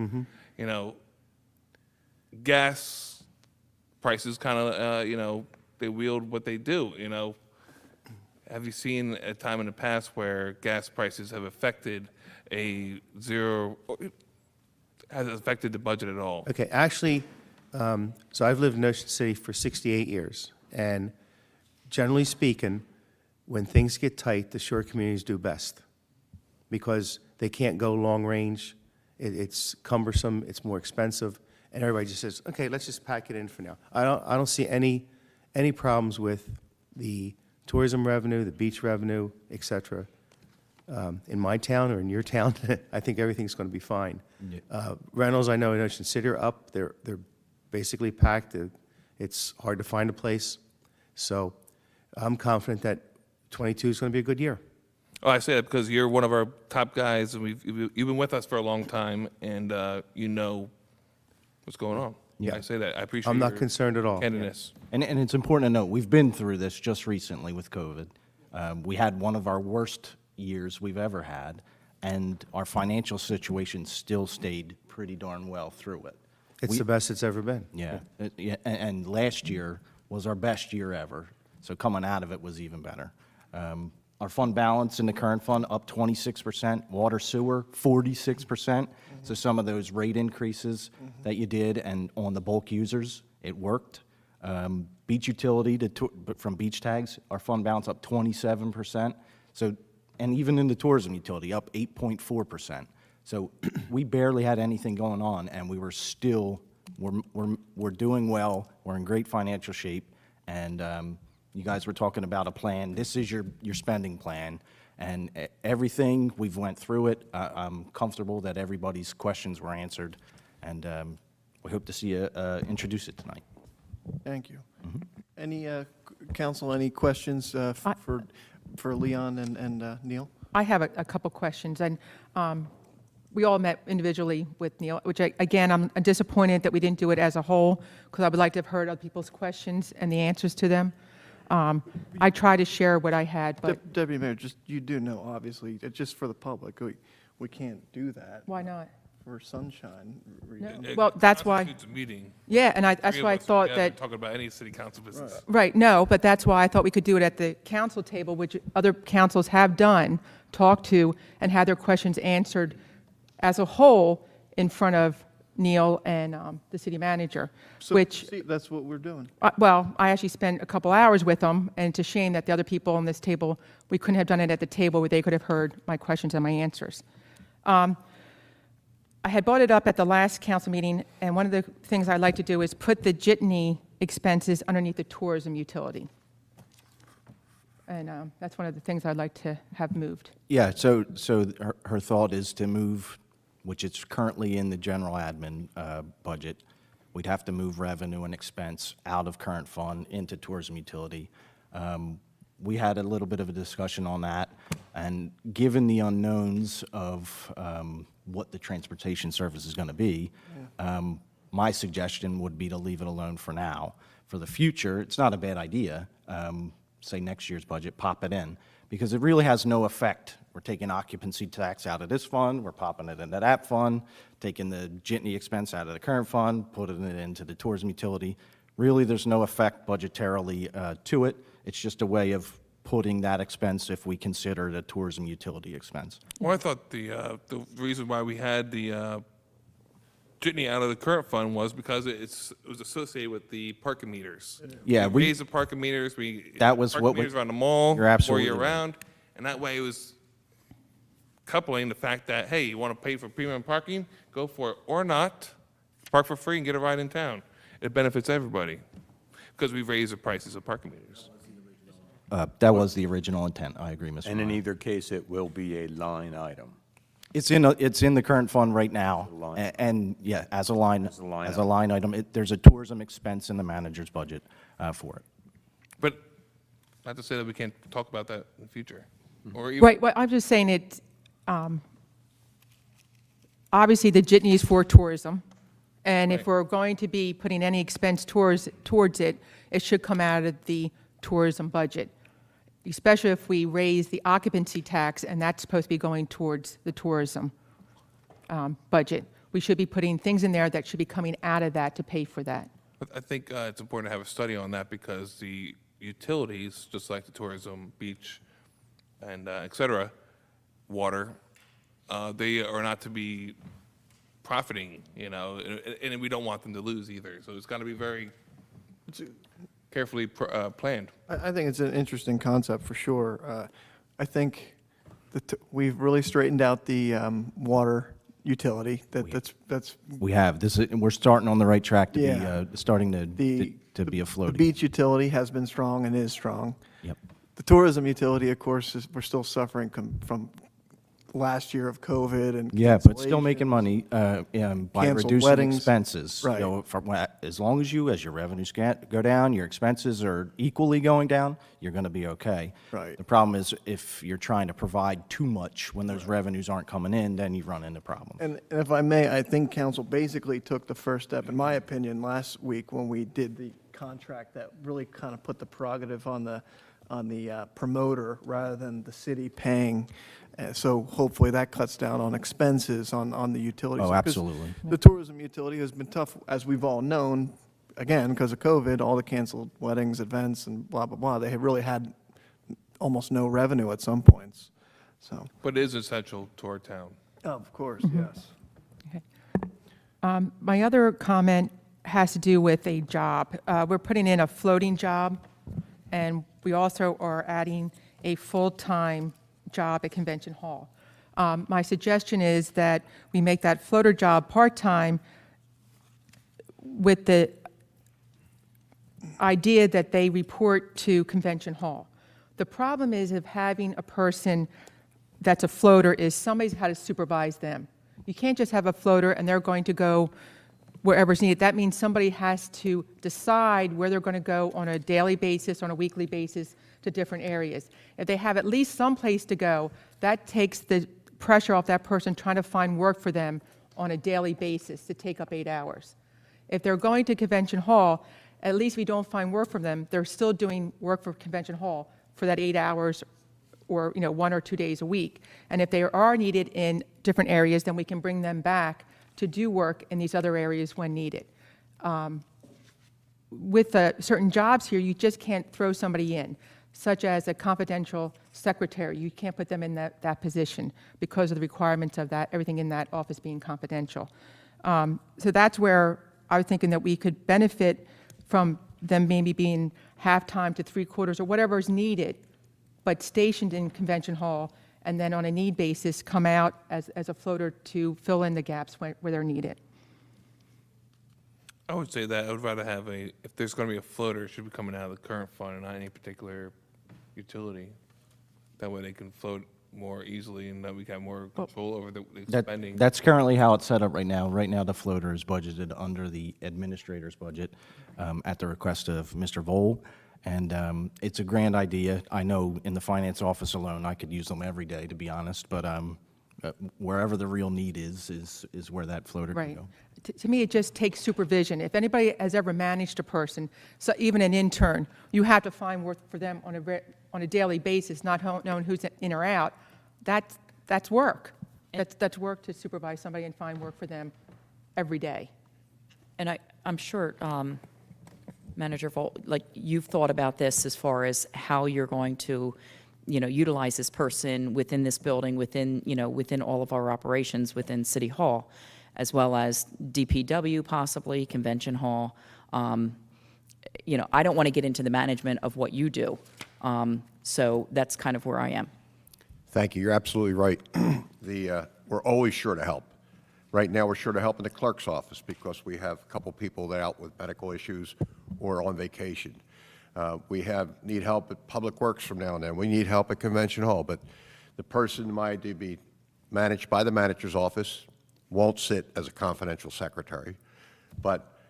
Speaker 4: Gas prices kind of, they wield what they do, Have you seen a time in the past where gas prices have affected has it affected the budget at all?
Speaker 13: Okay, actually, so I've lived in Ocean City for 68 years, and generally speaking, when things get tight, the shore communities do best because they can't go long range. It's cumbersome, it's more expensive, and everybody just says, okay, let's just pack it in for now. I don't see any problems with the tourism revenue, the beach revenue, et cetera. In my town or in your town, I think everything's going to be fine. Rentals, I know in Ocean City are up. They're basically packed. It's hard to find a place. So I'm confident that 22 is going to be a good year.
Speaker 4: Oh, I say that because you're one of our top guys, and you've been with us for a long time, and you know what's going on.
Speaker 13: Yeah.
Speaker 4: I say that. I appreciate
Speaker 13: I'm not
Speaker 4: your
Speaker 13: concerned at all.
Speaker 4: candidness.
Speaker 14: And it's important to note, we've been through this just recently with COVID. We had one of our worst years we've ever had, and our financial situation still stayed pretty darn well through it.
Speaker 13: It's the best it's ever been.
Speaker 14: Yeah, and last year was our best year ever, so coming out of it was even better. Our fund balance in the current fund up 26%, water sewer 46%. So some of those rate increases that you did and on the bulk users, it worked. Beach utility from beach tags, our fund balance up 27%. So, and even in the tourism utility up 8.4%. So we barely had anything going on, and we were still we're doing well. We're in great financial shape, and you guys were talking about a plan. This is your spending plan, and everything, we've went through it. I'm comfortable that everybody's questions were answered, and we hope to see you introduce it tonight.
Speaker 1: Thank you. Any, council, any questions for Leon and Neil?
Speaker 11: I have a couple questions, and we all met individually with Neil, which, again, I'm disappointed that we didn't do it as a whole, because I would like to have heard other people's questions and the answers to them. I tried to share what I had, but...
Speaker 1: Deputy Mayor, you do know, obviously, just for the public, we can't do that.
Speaker 11: Why not?
Speaker 1: For sunshine reasons.
Speaker 11: No. Well, that's why...
Speaker 4: Constitutes a meeting.
Speaker 11: Yeah, and that's
Speaker 4: Three
Speaker 11: why I
Speaker 4: of us
Speaker 11: thought
Speaker 4: together
Speaker 11: that...
Speaker 4: talking about any city council business.
Speaker 11: Right, no, but that's why I thought we could do it at the council table, which other councils have done, talked to, and had their questions answered as a whole in front of Neil and the city manager,
Speaker 1: So,
Speaker 11: which...
Speaker 1: see, that's what we're doing.
Speaker 11: Well, I actually spent a couple hours with them, and it's a shame that the other people on this table, we couldn't have done it at the table where they could have heard my questions and my answers. I had brought it up at the last council meeting, and one of the things I'd like to do is put the jitney expenses underneath the tourism utility. And that's one of the things I'd like to have moved.
Speaker 14: Yeah, so her thought is to move, which it's currently in the general admin budget, we'd have to move revenue and expense out of current fund into tourism utility. We had a little bit of a discussion on that, and given the unknowns of what the transportation service is going to be, my suggestion would be to leave it alone for now. For the future, it's not a bad idea. Say next year's budget, pop it in, because it really has no effect. We're taking occupancy tax out of this fund, we're popping it into that fund, taking the jitney expense out of the current fund, putting it into the tourism utility. Really, there's no effect budgetarily to it. It's just a way of putting that expense if we consider it a tourism utility expense.
Speaker 4: Well, I thought the reason why we had the jitney out of the current fund was because it was associated with the parking meters.
Speaker 14: Yeah,
Speaker 4: we raised the parking meters.
Speaker 14: That was
Speaker 4: parking
Speaker 14: what we-
Speaker 4: meters around the mall.
Speaker 14: You're absolutely
Speaker 4: Year
Speaker 14: right.
Speaker 4: round, and that way it was coupling the fact that, hey, you want to pay for premium parking, go for it, or not, park for free and get a ride in town. It benefits everybody because we raised the prices of parking meters.
Speaker 14: That was the original intent. I agree, Mr.
Speaker 5: And in
Speaker 14: Meyer.
Speaker 5: either case, it will be a line item.
Speaker 14: It's in the current fund right now,
Speaker 5: line.
Speaker 14: and yeah, as a line
Speaker 5: line
Speaker 14: item. There's a tourism expense in the manager's budget for it.
Speaker 4: But not to say that we can't talk about that in the future. Or even,
Speaker 11: Right, well, I'm just saying it, obviously, the jitney is for tourism, and if
Speaker 4: Right.
Speaker 11: we're going to be putting any expense towards it, it should come out of the tourism budget, especially if we raise the occupancy tax, and that's supposed to be going towards the tourism budget. We should be putting things in there that should be coming out of that to pay for that.
Speaker 4: But I think it's important to have a study on that because the utilities, just like the tourism, beach, and et cetera, water, they are not to be profiting, you know, and we don't want them to lose either. So it's got to be very carefully planned.
Speaker 1: I think it's an interesting concept for sure. I think that we've really straightened out the water utility. That's
Speaker 14: We have we're starting on the right track to
Speaker 1: Yeah.
Speaker 14: be starting to
Speaker 1: the
Speaker 14: be afloat.
Speaker 1: The beach utility has been strong and is strong.
Speaker 14: Yep.
Speaker 1: The tourism utility, of course, we're still suffering from last year of COVID and
Speaker 14: Yeah, but still
Speaker 1: cancellations.
Speaker 14: making money by
Speaker 1: Canceled
Speaker 14: reducing
Speaker 1: weddings.
Speaker 14: expenses.
Speaker 1: Right.
Speaker 14: You know, as long as your revenues go down, your expenses are equally going down, you're going to be okay.
Speaker 1: Right.
Speaker 14: The problem is if you're trying to provide too much when those revenues aren't coming in, then you run into problems.
Speaker 1: And if I may, I think council basically took the first step, in my opinion, last week when we did the contract that really kind of put the prerogative on the promoter rather than the city paying. So hopefully that cuts down on expenses on the utilities.
Speaker 14: Oh,
Speaker 1: Because
Speaker 14: absolutely.
Speaker 1: The tourism utility has been tough, as we've all known, again, because of COVID, all the canceled weddings, events, and blah, blah, blah. They have really had almost no revenue at some points, so.
Speaker 4: But it is essential to our town.
Speaker 1: Of course, yes.
Speaker 11: My other comment has to do with a job. We're putting in a floating job, and we also are adding a full-time job at Convention Hall. My suggestion is that we make that floater job part-time with the idea that they report to Convention Hall. The problem is of having a person that's a floater is somebody's got to supervise them. You can't just have a floater and they're going to go wherever's needed. That means somebody has to decide where they're going to go on a daily basis, on a weekly basis, to different areas. If they have at least some place to go, that takes the pressure off that person trying to find work for them on a daily basis to take up 8 hours. If they're going to Convention Hall, at least we don't find work from them. They're still doing work for Convention Hall for that 8 hours or 1 or 2 days a week. And if they are needed in different areas, then we can bring them back to do work in these other areas when needed. With certain jobs here, you just can't throw somebody in, such as a confidential secretary. You can't put them in that position because of the requirements of that, everything in that office being confidential. So that's where I was thinking that we could benefit from them maybe being half-time to three-quarters or whatever is needed, but stationed in Convention Hall, and then on a need basis come out as a floater to fill in the gaps where they're needed.
Speaker 4: I would say that I would rather have if there's going to be a floater, it should be coming out of the current fund and not any particular utility. That way they can float more easily and that we have more control over the spending.
Speaker 14: That's currently how it's set up right now. Right now, the floater is budgeted under the administrator's budget at the request of Mr. Vole. And it's a grand idea. I know in the finance office alone, I could use them every day, to be honest. But wherever the real need is where that floater can
Speaker 11: Right.
Speaker 14: go.
Speaker 11: To me, it just takes supervision. If anybody has ever managed a person, so even an intern, you have to find work for them on a daily basis, not knowing who's in or out. That's work. That's work to supervise somebody and find work for them every day.
Speaker 6: And I'm sure, Manager Volt, like, you've thought about this as far as how you're going to, utilize this person within this building, within all of our operations within City Hall, as well as DPW possibly, Convention Hall. I don't want to get into the management of what you do. So that's kind of where I am.
Speaker 8: Thank you. You're absolutely right. We're always sure to help. Right now, we're sure to help in the clerk's office because we have a couple people that are out with medical issues or on vacation. We need help at Public Works from now and then. We need help at Convention Hall, but the person might be managed by the manager's office, won't sit as a confidential secretary, but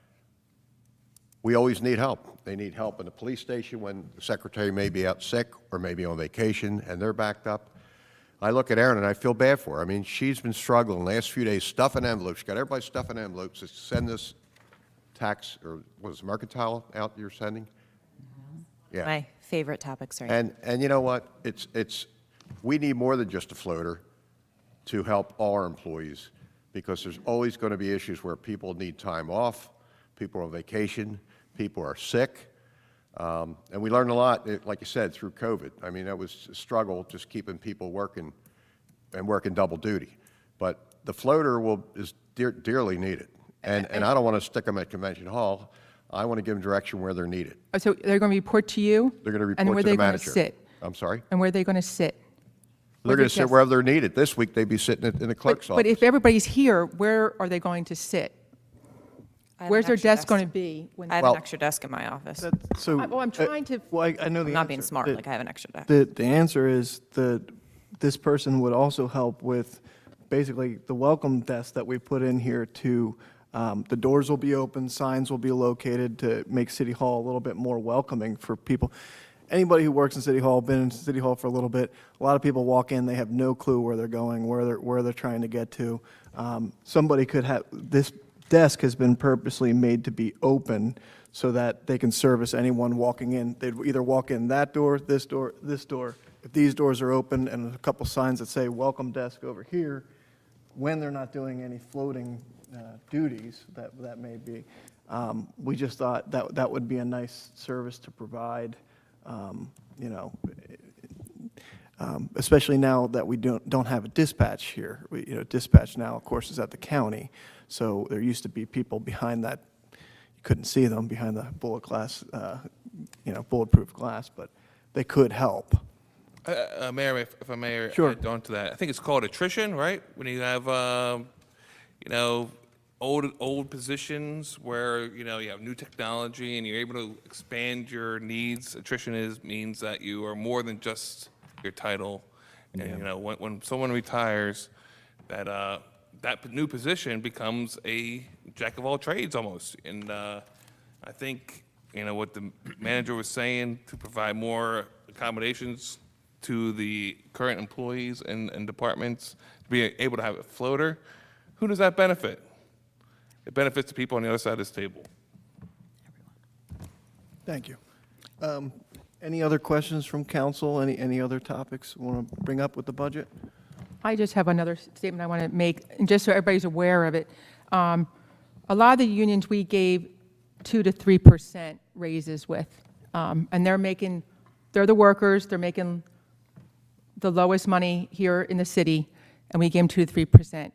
Speaker 8: we always need help. They need help in the police station when the secretary may be out sick or maybe on vacation and they're backed up. I look at Erin and I feel bad for her. I mean, she's been struggling the last few days, stuffing envelopes. She got everybody stuffing envelopes to send this tax, or what is it, mercantile out you're sending? Yeah.
Speaker 3: My favorite topic, sorry.
Speaker 8: And you know what? We need more than just a floater to help all our employees because there's always going to be issues where people need time off, people are on vacation, people are sick. And we learned a lot, like you said, through COVID. I mean, that was a struggle just keeping people working and working double duty. But the floater is dearly needed. And I don't want to stick them at Convention Hall. I want to give them direction where they're needed.
Speaker 11: So they're going to report to you?
Speaker 8: They're going to
Speaker 11: And
Speaker 8: report
Speaker 11: where
Speaker 8: to the
Speaker 11: they going to
Speaker 8: manager.
Speaker 11: sit?
Speaker 8: I'm sorry?
Speaker 11: And where are they going to sit?
Speaker 8: They're going to sit wherever they're needed. This week, they'd be sitting in the clerk's office.
Speaker 11: But if everybody's here, where are they going to sit? Where's their desk going to be?
Speaker 3: I have an extra desk in my office.
Speaker 11: I'm trying to.
Speaker 1: Well, I know the
Speaker 3: I'm not
Speaker 1: answer.
Speaker 3: being smart, like I have an extra desk.
Speaker 1: The answer is this person would also help with basically the welcome desk that we put in here to, the doors will be open, signs will be located to make City Hall a little bit more welcoming for people. Anybody who works in City Hall, been in City Hall for a little bit, a lot of people walk in, they have no clue where they're going, where they're trying to get to. Somebody could have, this desk has been purposely made to be open so that they can service anyone walking in. They'd either walk in that door, this door, this door. If these doors are open and a couple signs that say welcome desk over here, when they're not doing any floating duties that may be, we just thought that would be a nice service to provide, especially now that we don't have a dispatch here. Dispatch now, of course, is at the county. So there used to be people behind that, you couldn't see them behind the bulletproof glass, but they could help.
Speaker 4: Mayor, if I may
Speaker 1: Sure.
Speaker 4: add on to that, I think it's called attrition, right? When you have, old positions where, you have new technology and you're able to expand your needs. Attrition means that you are more than just your title. And, when someone retires, that new position becomes a jack of all trades almost. And I think, what the manager was saying, to provide more accommodations to the current employees and departments, to be able to have a floater, who does that benefit? It benefits the people on the other side of this table.
Speaker 1: Thank you. Any other questions from council? Any other topics you want to bring up with the budget?
Speaker 11: I just have another statement I want to make, and just so everybody's aware of it. A lot of the unions we gave 2 to 3% raises with, and they're the workers, they're making the lowest money here in the city, and we gave them 2 to 3%.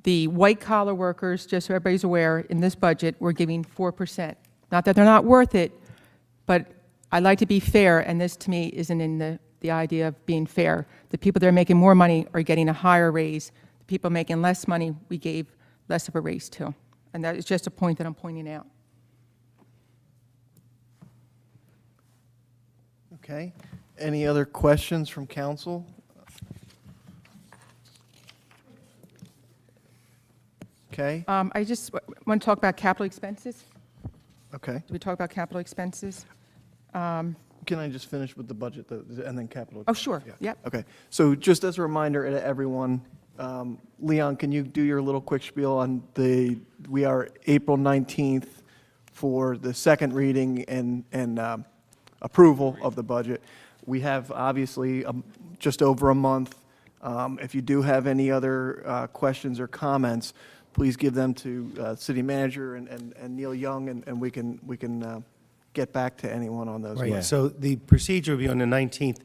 Speaker 11: The white-collar workers, just so everybody's aware, in this budget, we're giving 4%. Not that they're not worth it, but I like to be fair, and this, to me, isn't in the idea of being fair. The people that are making more money are getting a higher raise. The people making less money, we gave less of a raise to. And that is just a point that I'm pointing out.
Speaker 1: Okay. Any other questions from council? Okay,
Speaker 11: I just want to talk about capital expenses.
Speaker 1: okay.
Speaker 11: Do we talk about capital expenses?
Speaker 1: Can I just finish with the budget and then capital?
Speaker 11: Oh, sure.
Speaker 1: Yeah.
Speaker 11: Yep.
Speaker 1: Okay, so just as a reminder to everyone, Leon, can you do your little quick spiel on we are April 19th for the second reading and approval of the budget. We have obviously just over a month. If you do have any other questions or comments, please give them to city manager and Neil Young, and we can get back to anyone on those.
Speaker 13: Right, so the procedure will be on the 19th,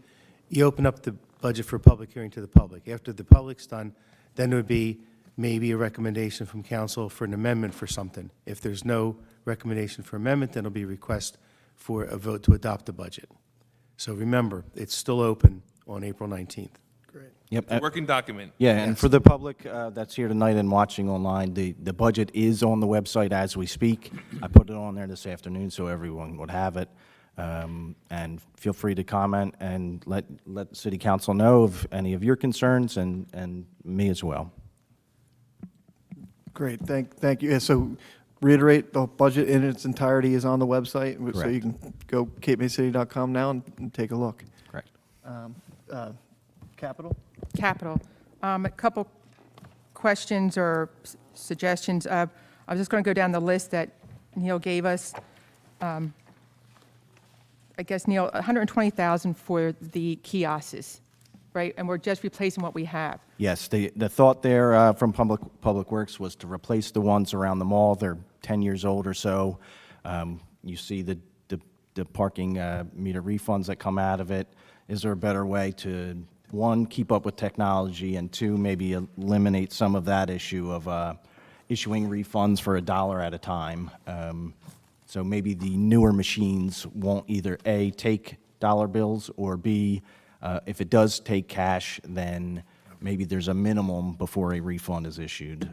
Speaker 13: you open up the budget for a public hearing to the public. After the public's done, then there would be maybe a recommendation from council for an amendment for something. If there's no recommendation for amendment, then it'll be a request for a vote to adopt the budget. So remember, it's still open on April 19th.
Speaker 14: Yep.
Speaker 4: Working document.
Speaker 14: Yeah, and for the public that's here tonight and watching online, the budget is on the website as we speak. I put it on there this afternoon so everyone would have it. And feel free to comment and let the city council know of any of your concerns and me as well.
Speaker 1: Great, thank you. Yeah, so reiterate, the budget in its entirety is on the website, so
Speaker 14: Correct.
Speaker 1: you can go capemayscity.com now and take a look.
Speaker 14: Correct.
Speaker 1: Capital?
Speaker 11: Capital. A couple questions or suggestions. I was just going to go down the list that Neil gave us. I guess, Neil, $120,000 for the kiosks, right? And we're just replacing what we have.
Speaker 14: Yes, the thought there from Public Works was to replace the ones around the mall. They're 10 years old or so. You see the parking meter refunds that come out of it. Is there a better way to, one, keep up with technology, and two, maybe eliminate some of that issue of issuing refunds for $1 at a time? So maybe the newer machines won't either A, take dollar bills, or B, if it does take cash, then maybe there's a minimum before a refund is issued.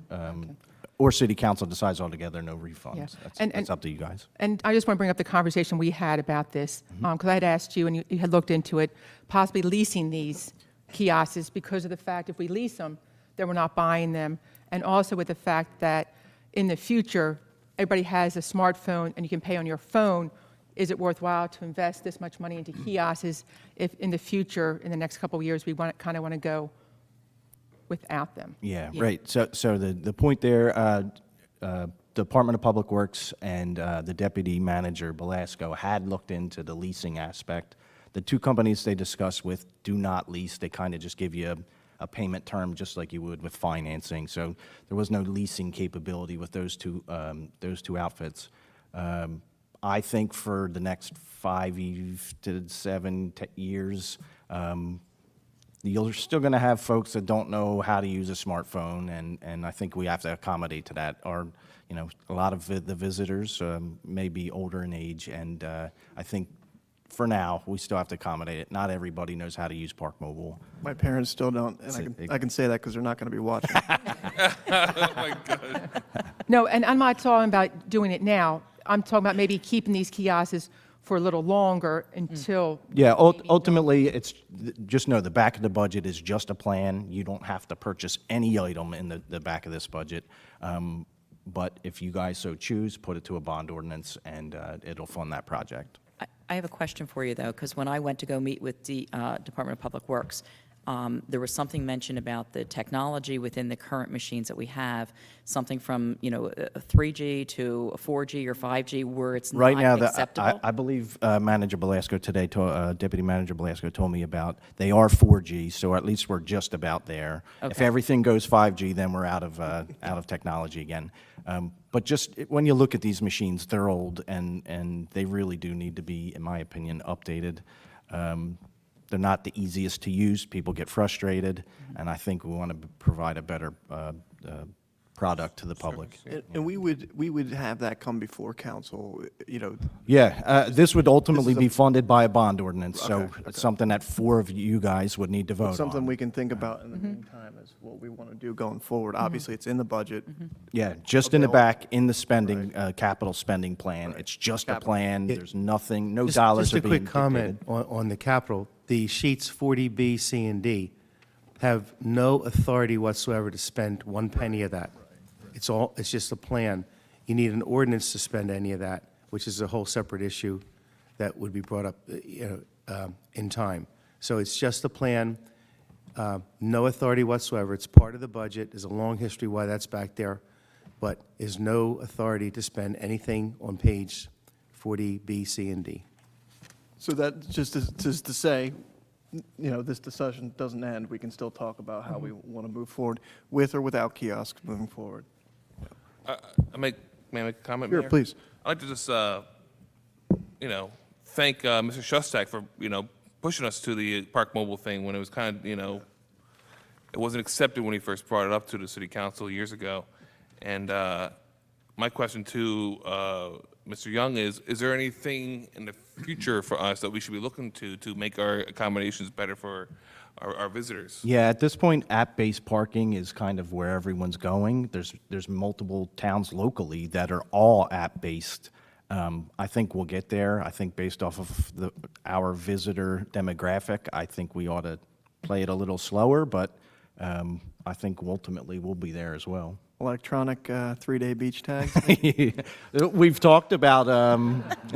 Speaker 14: Or city council decides altogether no refunds.
Speaker 11: Yeah.
Speaker 14: That's up to you guys.
Speaker 11: And I just want to bring up the conversation we had about this, because I had asked you, and you had looked into it, possibly leasing these kiosks because of the fact if we lease them, then we're not buying them. And also with the fact that in the future, everybody has a smartphone and you can pay on your phone. Is it worthwhile to invest this much money into kiosks if in the future, in the next couple of years, we kind of want to go without them?
Speaker 14: Yeah, right. So the point there, Department of Public Works and the Deputy Manager Belasco had looked into the leasing aspect. The two companies they discussed with do not lease. They kind of just give you a payment term just like you would with financing. So there was no leasing capability with those two outfits. I think for the next 5 to 7 years, you're still going to have folks that don't know how to use a smartphone, and I think we have to accommodate to that. A lot of the visitors may be older in age, and I think for now, we still have to accommodate it. Not everybody knows how to use Park Mobile.
Speaker 1: My parents still don't, and I can say that because they're not going to be watching.
Speaker 4: Oh, my God.
Speaker 11: No, and I'm not talking about doing it now. I'm talking about maybe keeping these kiosks for a little longer until.
Speaker 14: Yeah, ultimately, it's, just know the back of the budget is just a plan. You don't have to purchase any item in the back of this budget. But if you guys so choose, put it to a bond ordinance, and it'll fund that project.
Speaker 6: I have a question for you, though, because when I went to go meet with the Department of Public Works, there was something mentioned about the technology within the current machines that we have, something from, a 3G to a 4G or 5G, where it's
Speaker 14: Right
Speaker 6: not
Speaker 14: now,
Speaker 6: acceptable.
Speaker 14: I believe Manager Belasco today, Deputy Manager Belasco told me about, they are 4G, so at least we're just about there. If
Speaker 6: Okay.
Speaker 14: everything goes 5G, then we're out of technology again. But just when you look at these machines, they're old, and they really do need to be, in my opinion, updated. They're not the easiest to use. People get frustrated, and I think we want to provide a better product to the public.
Speaker 1: And we would have that come before council,
Speaker 14: Yeah, this would ultimately
Speaker 1: This is
Speaker 14: be funded by a bond ordinance, so it's something that 4 of you guys would need to vote on.
Speaker 1: something we can think about in the meantime is what we want to do going forward. Obviously, it's in the budget.
Speaker 14: Yeah, just in the
Speaker 1: Available.
Speaker 14: back, in the spending, capital spending plan. It's just a plan. There's nothing, no dollars
Speaker 13: Just
Speaker 14: are
Speaker 13: a
Speaker 14: being
Speaker 13: quick comment
Speaker 14: dictated.
Speaker 13: on the capital. the sheets 40B, C, and D have no authority whatsoever to spend one penny of that. It's just a plan. You need an ordinance to spend any of that, which is a whole separate issue that would be brought up, in time. So it's just a plan, no authority whatsoever. It's part of the budget. There's a long history why that's back there, but is no authority to spend anything on page 40B, C, and D.
Speaker 1: So that just to say, this discussion doesn't end. We can still talk about how we want to move forward with or without kiosks moving forward.
Speaker 4: May I make a comment,
Speaker 1: Sure,
Speaker 4: Mayor?
Speaker 1: please.
Speaker 4: I'd like to just, thank Mr. Shostak for, pushing us to the Park Mobile thing when it was kind of, it wasn't accepted when he first brought it up to the city council years ago. And my question to Mr. Young is there anything in the future for us that we should be looking to make our accommodations better for our visitors?
Speaker 14: Yeah, at this point, app-based parking is kind of where everyone's going. There's multiple towns locally that are all app-based. I think we'll get there. I think based off of our visitor demographic, I think we ought to play it a little slower, but I think ultimately we'll be there as well.
Speaker 1: Electronic 3-day beach tags?
Speaker 14: We've talked about.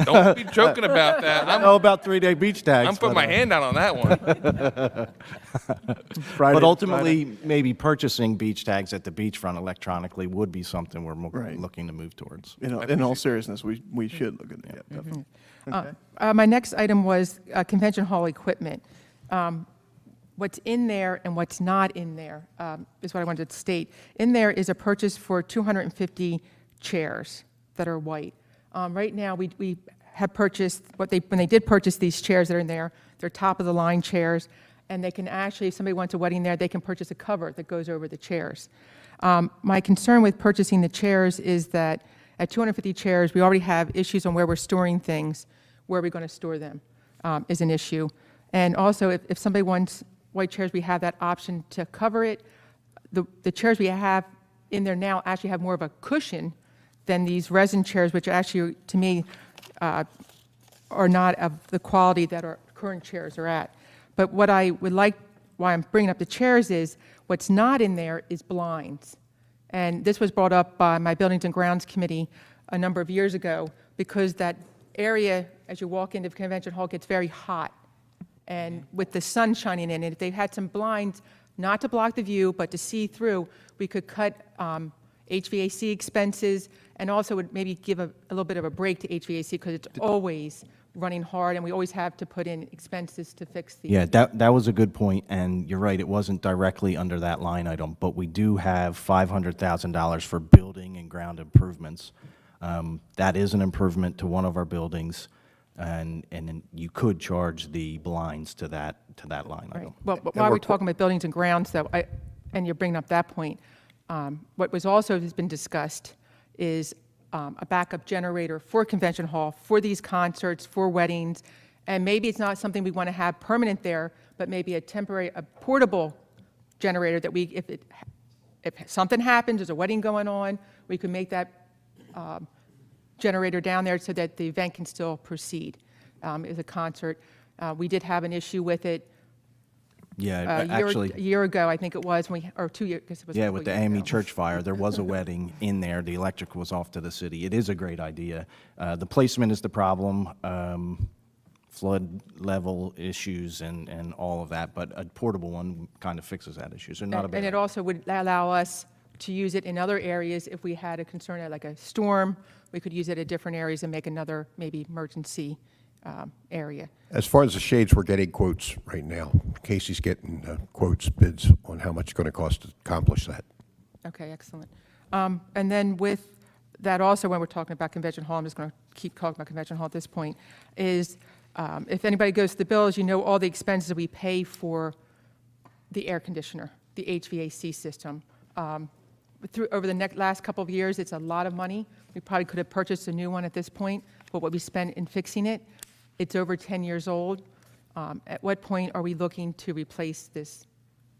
Speaker 4: Don't be joking about that.
Speaker 14: I know about 3-day beach tags.
Speaker 4: I'm putting my hand out on that one.
Speaker 14: But ultimately, maybe purchasing beach tags at the beachfront electronically would be something we're
Speaker 1: Right.
Speaker 14: looking to move towards.
Speaker 1: In all seriousness, we should look at that, definitely. Okay.
Speaker 11: My next item was convention hall equipment. What's in there and what's not in there is what I wanted to state. In there is a purchase for 250 chairs that are white. Right now, we have purchased, when they did purchase these chairs that are in there, they're top-of-the-line chairs, and they can actually, if somebody wants a wedding there, they can purchase a cover that goes over the chairs. My concern with purchasing the chairs is that at 250 chairs, we already have issues on where we're storing things. Where are we going to store them is an issue. And also, if somebody wants white chairs, we have that option to cover it. The chairs we have in there now actually have more of a cushion than these resin chairs, which actually, to me, are not of the quality that our current chairs are at. But what I would like, why I'm bringing up the chairs is, what's not in there is blinds. And this was brought up by my Buildings and Grounds Committee a number of years ago, because that area, as you walk into the convention hall, gets very hot. And with the sun shining in it, if they had some blinds, not to block the view, but to see through, we could cut HVAC expenses, and also would maybe give a little bit of a break to HVAC, because it's always running hard, and we always have to put in expenses to fix the.
Speaker 14: Yeah, that was a good point, and you're right, it wasn't directly under that line item, but we do have $500,000 for building and ground improvements. That is an improvement to one of our buildings. And then you could charge the blinds to that line item.
Speaker 11: Right. Well, but while we're talking about buildings and grounds, though, and you're bringing up that point, what was also has been discussed is a backup generator for convention hall, for these concerts, for weddings, and maybe it's not something we want to have permanent there, but maybe a temporary, a portable generator that if something happens, there's a wedding going on, we could make that generator down there so that the event can still proceed as a concert. We did have an issue with it
Speaker 14: Yeah,
Speaker 11: a
Speaker 14: actually,
Speaker 11: year ago, I think it was, or 2 years, I guess it was a
Speaker 14: yeah,
Speaker 11: couple
Speaker 14: with the
Speaker 11: years
Speaker 14: AME
Speaker 11: ago.
Speaker 14: church fire, there was a wedding in there. The electric was off to the city. It is a great idea. The placement is the problem, flood level issues and all of that, but a portable one kind of fixes that issue, so not a
Speaker 11: And
Speaker 14: bad
Speaker 11: it also would allow us to use it in other areas if we had a concern, like a storm, we could use it at different areas and make another maybe emergency area.
Speaker 8: As far as the shades, we're getting quotes right now. Casey's getting quotes, bids on how much it's going to cost to accomplish that.
Speaker 11: Okay, excellent. And then with that also, when we're talking about convention hall, I'm just going to keep talking about convention hall at this point, is if anybody goes to the bills, you know all the expenses we pay for the air conditioner, the HVAC system. Over the last couple of years, it's a lot of money. We probably could have purchased a new one at this point, but what we spent in fixing it, it's over 10 years old. At what point are we looking to replace this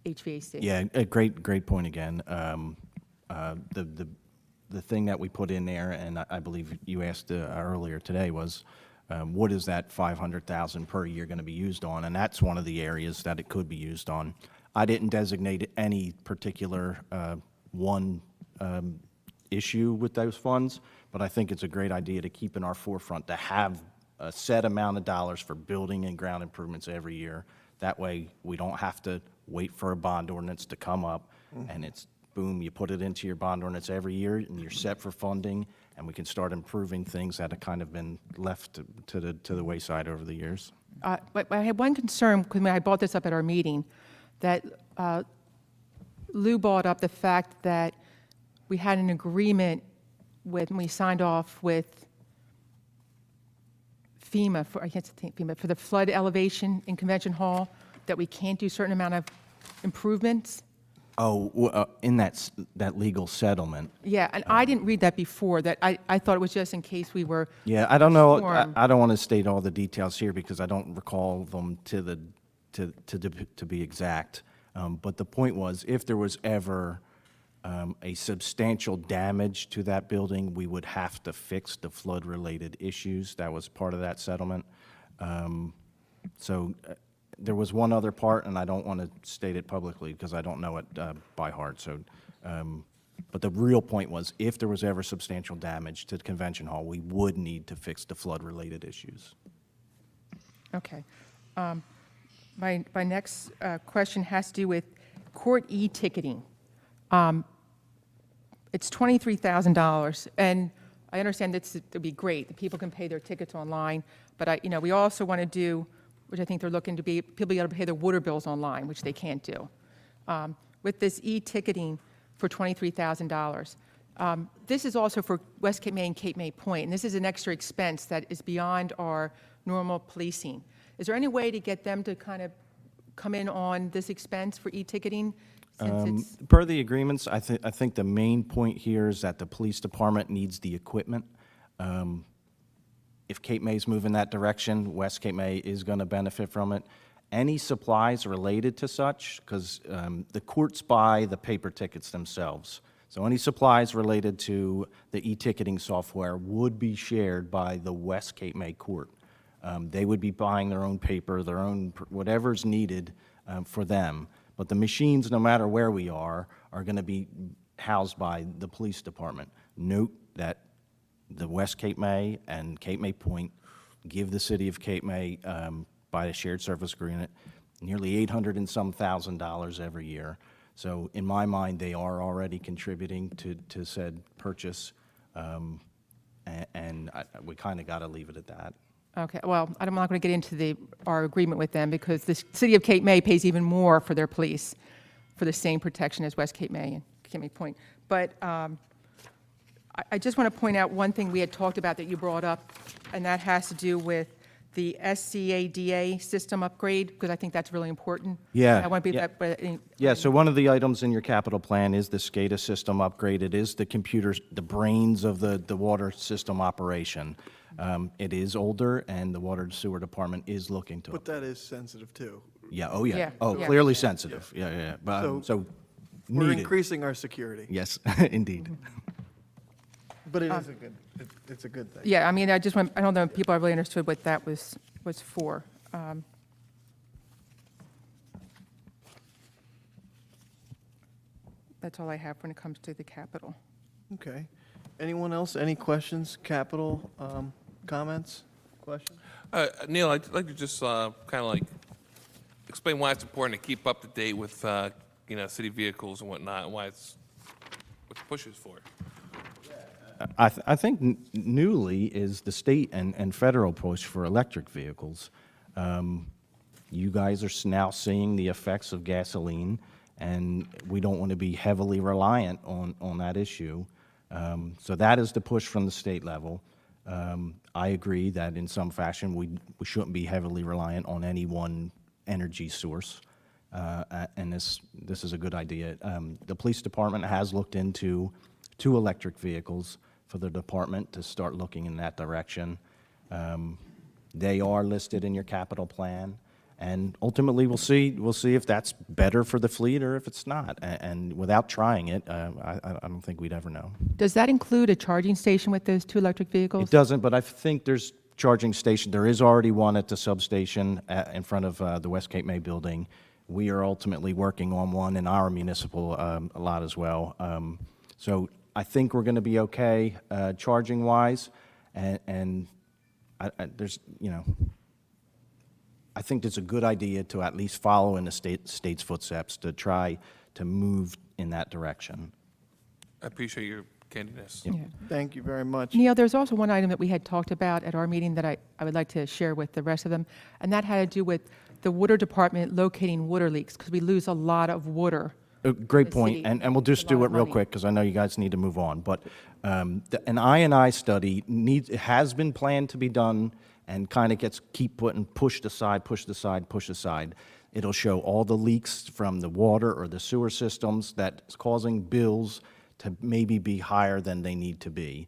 Speaker 11: HVAC?
Speaker 14: Yeah, a great point again. The thing that we put in there, and I believe you asked earlier today, was What is that 500,000 per year going to be used on? And that's one of the areas that it could be used on. I didn't designate any particular one issue with those funds, but I think it's a great idea to keep in our forefront to have a set amount of dollars for building and ground improvements every year. That way, we don't have to wait for a bond ordinance to come up, and it's, boom, you put it into your bond ordinance every year, and you're set for funding, and we can start improving things that have kind of been left to the wayside over the years.
Speaker 11: But I had one concern, because I brought this up at our meeting, that Lou brought up the fact that we had an agreement when we signed off with FEMA, I can't say FEMA, for the flood elevation in Convention Hall, that we can't do a certain amount of improvements.
Speaker 14: Oh, in that legal settlement.
Speaker 11: Yeah, and I didn't read that before, that I thought it was just in case we were.
Speaker 14: Yeah, I don't know,
Speaker 11: Storm.
Speaker 14: I don't want to state all the details here because I don't recall them to be exact. But the point was, if there was ever a substantial damage to that building, we would have to fix the flood-related issues. That was part of that settlement. So there was one other part, and I don't want to state it publicly because I don't know it by heart. So, but the real point was, if there was ever substantial damage to the convention hall, we would need to fix the flood-related issues.
Speaker 11: Okay. My next question has to do with court e-ticketing. It's $23,000, and I understand that it would be great that people can pay their tickets online, but we also want to do, which I think they're looking to be, people be able to pay their water bills online, which they can't do. With this e-ticketing for $23,000, this is also for West Cape May and Cape May Point, and this is an extra expense that is beyond our normal policing. Is there any way to get them to kind of come in on this expense for e-ticketing? Since it's
Speaker 14: Per the agreements, I think the main point here is that the police department needs the equipment. If Cape May's moving that direction, West Cape May is going to benefit from it. Any supplies related to such, because the courts buy the paper tickets themselves. So any supplies related to the e-ticketing software would be shared by the West Cape May court. They would be buying their own paper, their own, whatever's needed for them. But the machines, no matter where we are going to be housed by the police department. Note that the West Cape May and Cape May Point give the city of Cape May, by a shared service agreement, nearly $800 and some thousand every year. So in my mind, they are already contributing to said purchase, and we kind of got to leave it at that.
Speaker 11: Okay, well, I'm not going to get into our agreement with them because the city of Cape May pays even more for their police for the same protection as West Cape May and Cape May Point. But I just want to point out one thing we had talked about that you brought up, and that has to do with the SCADA system upgrade, because I think that's really important.
Speaker 14: Yeah.
Speaker 11: I want to be
Speaker 14: yeah.
Speaker 11: that, but
Speaker 14: Yeah, so one of the items in your capital plan is the Scada system upgrade. It is the computers, the brains of the water system operation. It is older, and the water and sewer department is looking to it.
Speaker 1: But that is sensitive too.
Speaker 14: Yeah, oh, yeah.
Speaker 11: Yeah,
Speaker 14: Oh,
Speaker 11: yeah.
Speaker 14: clearly sensitive. Yeah. But, so
Speaker 1: We're
Speaker 14: needed.
Speaker 1: increasing our security.
Speaker 14: Yes, indeed.
Speaker 1: But it is a good, it's a good thing.
Speaker 11: yeah, I mean, I don't know if people have really understood what that was for. That's all I have when it comes to the capital.
Speaker 1: Okay. Anyone else? Any questions? Capital comments? Questions?
Speaker 4: Neil, I'd like to just kind of like explain why it's important to keep up to date with city vehicles and whatnot, and why what the push is for.
Speaker 14: I think newly is the state and federal push for electric vehicles. You guys are now seeing the effects of gasoline, and we don't want to be heavily reliant on that issue. So that is the push from the state level. I agree that in some fashion we shouldn't be heavily reliant on any one energy source, and this is a good idea. The police department has looked into 2 electric vehicles for the department to start looking in that direction. They are listed in your capital plan, and ultimately we'll see if that's better for the fleet or if it's not. And without trying it, I don't think we'd ever know.
Speaker 11: Does that include a charging station with those 2 electric vehicles?
Speaker 14: It doesn't, but I think there's charging station, there is already one at the substation in front of the West Cape May building. We are ultimately working on one in our municipal lot as well. So I think we're going to be okay charging-wise, and there's, you know, I think it's a good idea to at least follow in the state's footsteps to try to move in that direction.
Speaker 4: I appreciate your candidness.
Speaker 11: Yeah.
Speaker 1: Thank you very much.
Speaker 11: Neil, there's also one item that we had talked about at our meeting that I would like to share with the rest of them, and that had to do with the water department locating water leaks, because we lose a lot of water.
Speaker 14: Great
Speaker 11: the
Speaker 14: point,
Speaker 11: city.
Speaker 14: and we'll just
Speaker 11: It's a lot
Speaker 14: do it
Speaker 11: of
Speaker 14: real
Speaker 11: money.
Speaker 14: quick, because I know you guys need to move on. But an I&I study has been planned to be done, and kind of keep putting pushed aside, pushed aside, pushed aside. It'll show all the leaks from the water or the sewer systems that's causing bills to maybe be higher than they need to be.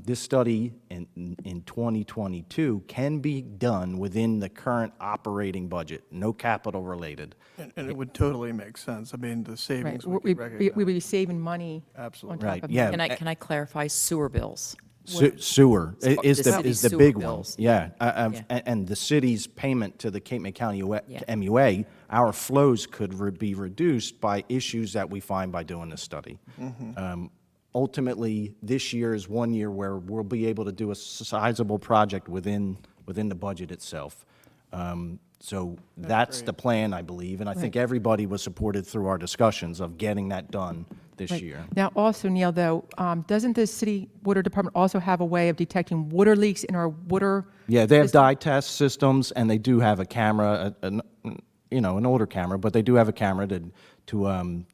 Speaker 14: This study in 2022 can be done within the current operating budget, no capital related.
Speaker 1: And it would totally make sense. I mean, the
Speaker 11: Right.
Speaker 1: savings
Speaker 11: We
Speaker 1: would be
Speaker 11: we
Speaker 1: recognized.
Speaker 11: would be saving money
Speaker 1: Absolutely.
Speaker 11: on top
Speaker 14: Right,
Speaker 11: of
Speaker 14: yeah.
Speaker 11: that.
Speaker 6: Can I clarify sewer bills?
Speaker 14: Sewer
Speaker 6: The
Speaker 14: is
Speaker 6: city's
Speaker 14: the
Speaker 6: sewer
Speaker 14: big one.
Speaker 6: bills.
Speaker 14: Yeah,
Speaker 6: Yeah.
Speaker 14: and the city's payment to the Cape May County
Speaker 6: Yeah.
Speaker 14: MUA, our flows could be reduced by issues that we find by doing this study. Ultimately, this year is one year where we'll be able to do a sizable project within the budget itself. So that's the plan, I believe, and I think
Speaker 11: Right.
Speaker 14: everybody was supported through our discussions of getting that done this
Speaker 11: Right.
Speaker 14: year.
Speaker 11: Now, also, Neil, though, doesn't the city water department also have a way of detecting water leaks in our water?
Speaker 14: Yeah, they have
Speaker 11: system?
Speaker 14: dye test systems, and they do have a camera, you know, an older camera, but they do have a camera to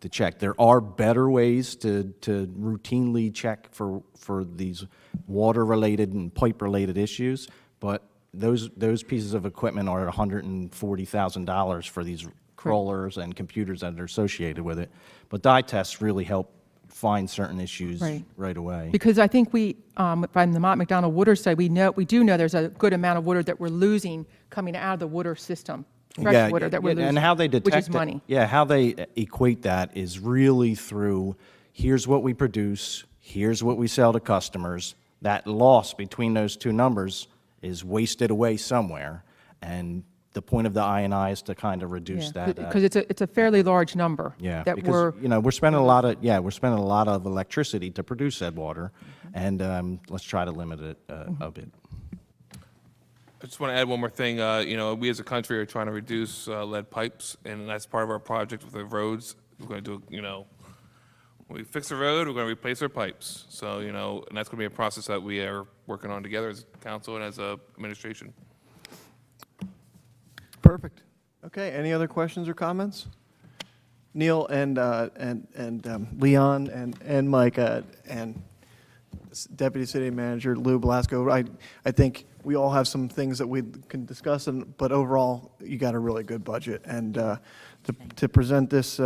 Speaker 14: check. There are better ways to routinely check for these water-related and pipe-related issues, but those pieces of equipment are $140,000 for these crawlers and computers that are associated with it. But dye tests really help find certain issues
Speaker 11: Right.
Speaker 14: right away.
Speaker 11: Because I think from the Mott McDonald water study, we do know there's a good amount of water that we're losing coming out of the water system, fresh water that we're losing.
Speaker 14: And how they detect
Speaker 11: which is
Speaker 14: it-
Speaker 11: money.
Speaker 14: Yeah, how they equate that is really through, here's what we produce, here's what we sell to customers. That loss between those two numbers is wasted away somewhere, and the point of the I&I is to kind of reduce that.
Speaker 11: Because it's a fairly large number.
Speaker 14: Yeah,
Speaker 11: That
Speaker 14: because, you know, we're spending a lot of electricity to produce that water, and let's try to limit it a bit.
Speaker 4: I just want to add one more thing. You know, we as a country are trying to reduce lead pipes, and that's part of our project with the roads. We're going to do, you know, when we fix a road, we're going to replace our pipes. So, you know, and that's going to be a process that we are working on together as council and as a administration.
Speaker 1: Perfect. Okay, any other questions or comments? Neil and Leon and Mike and Deputy City Manager Lou Blasco, I think we all have some things that we can discuss, but overall, you got a really good budget. And to present this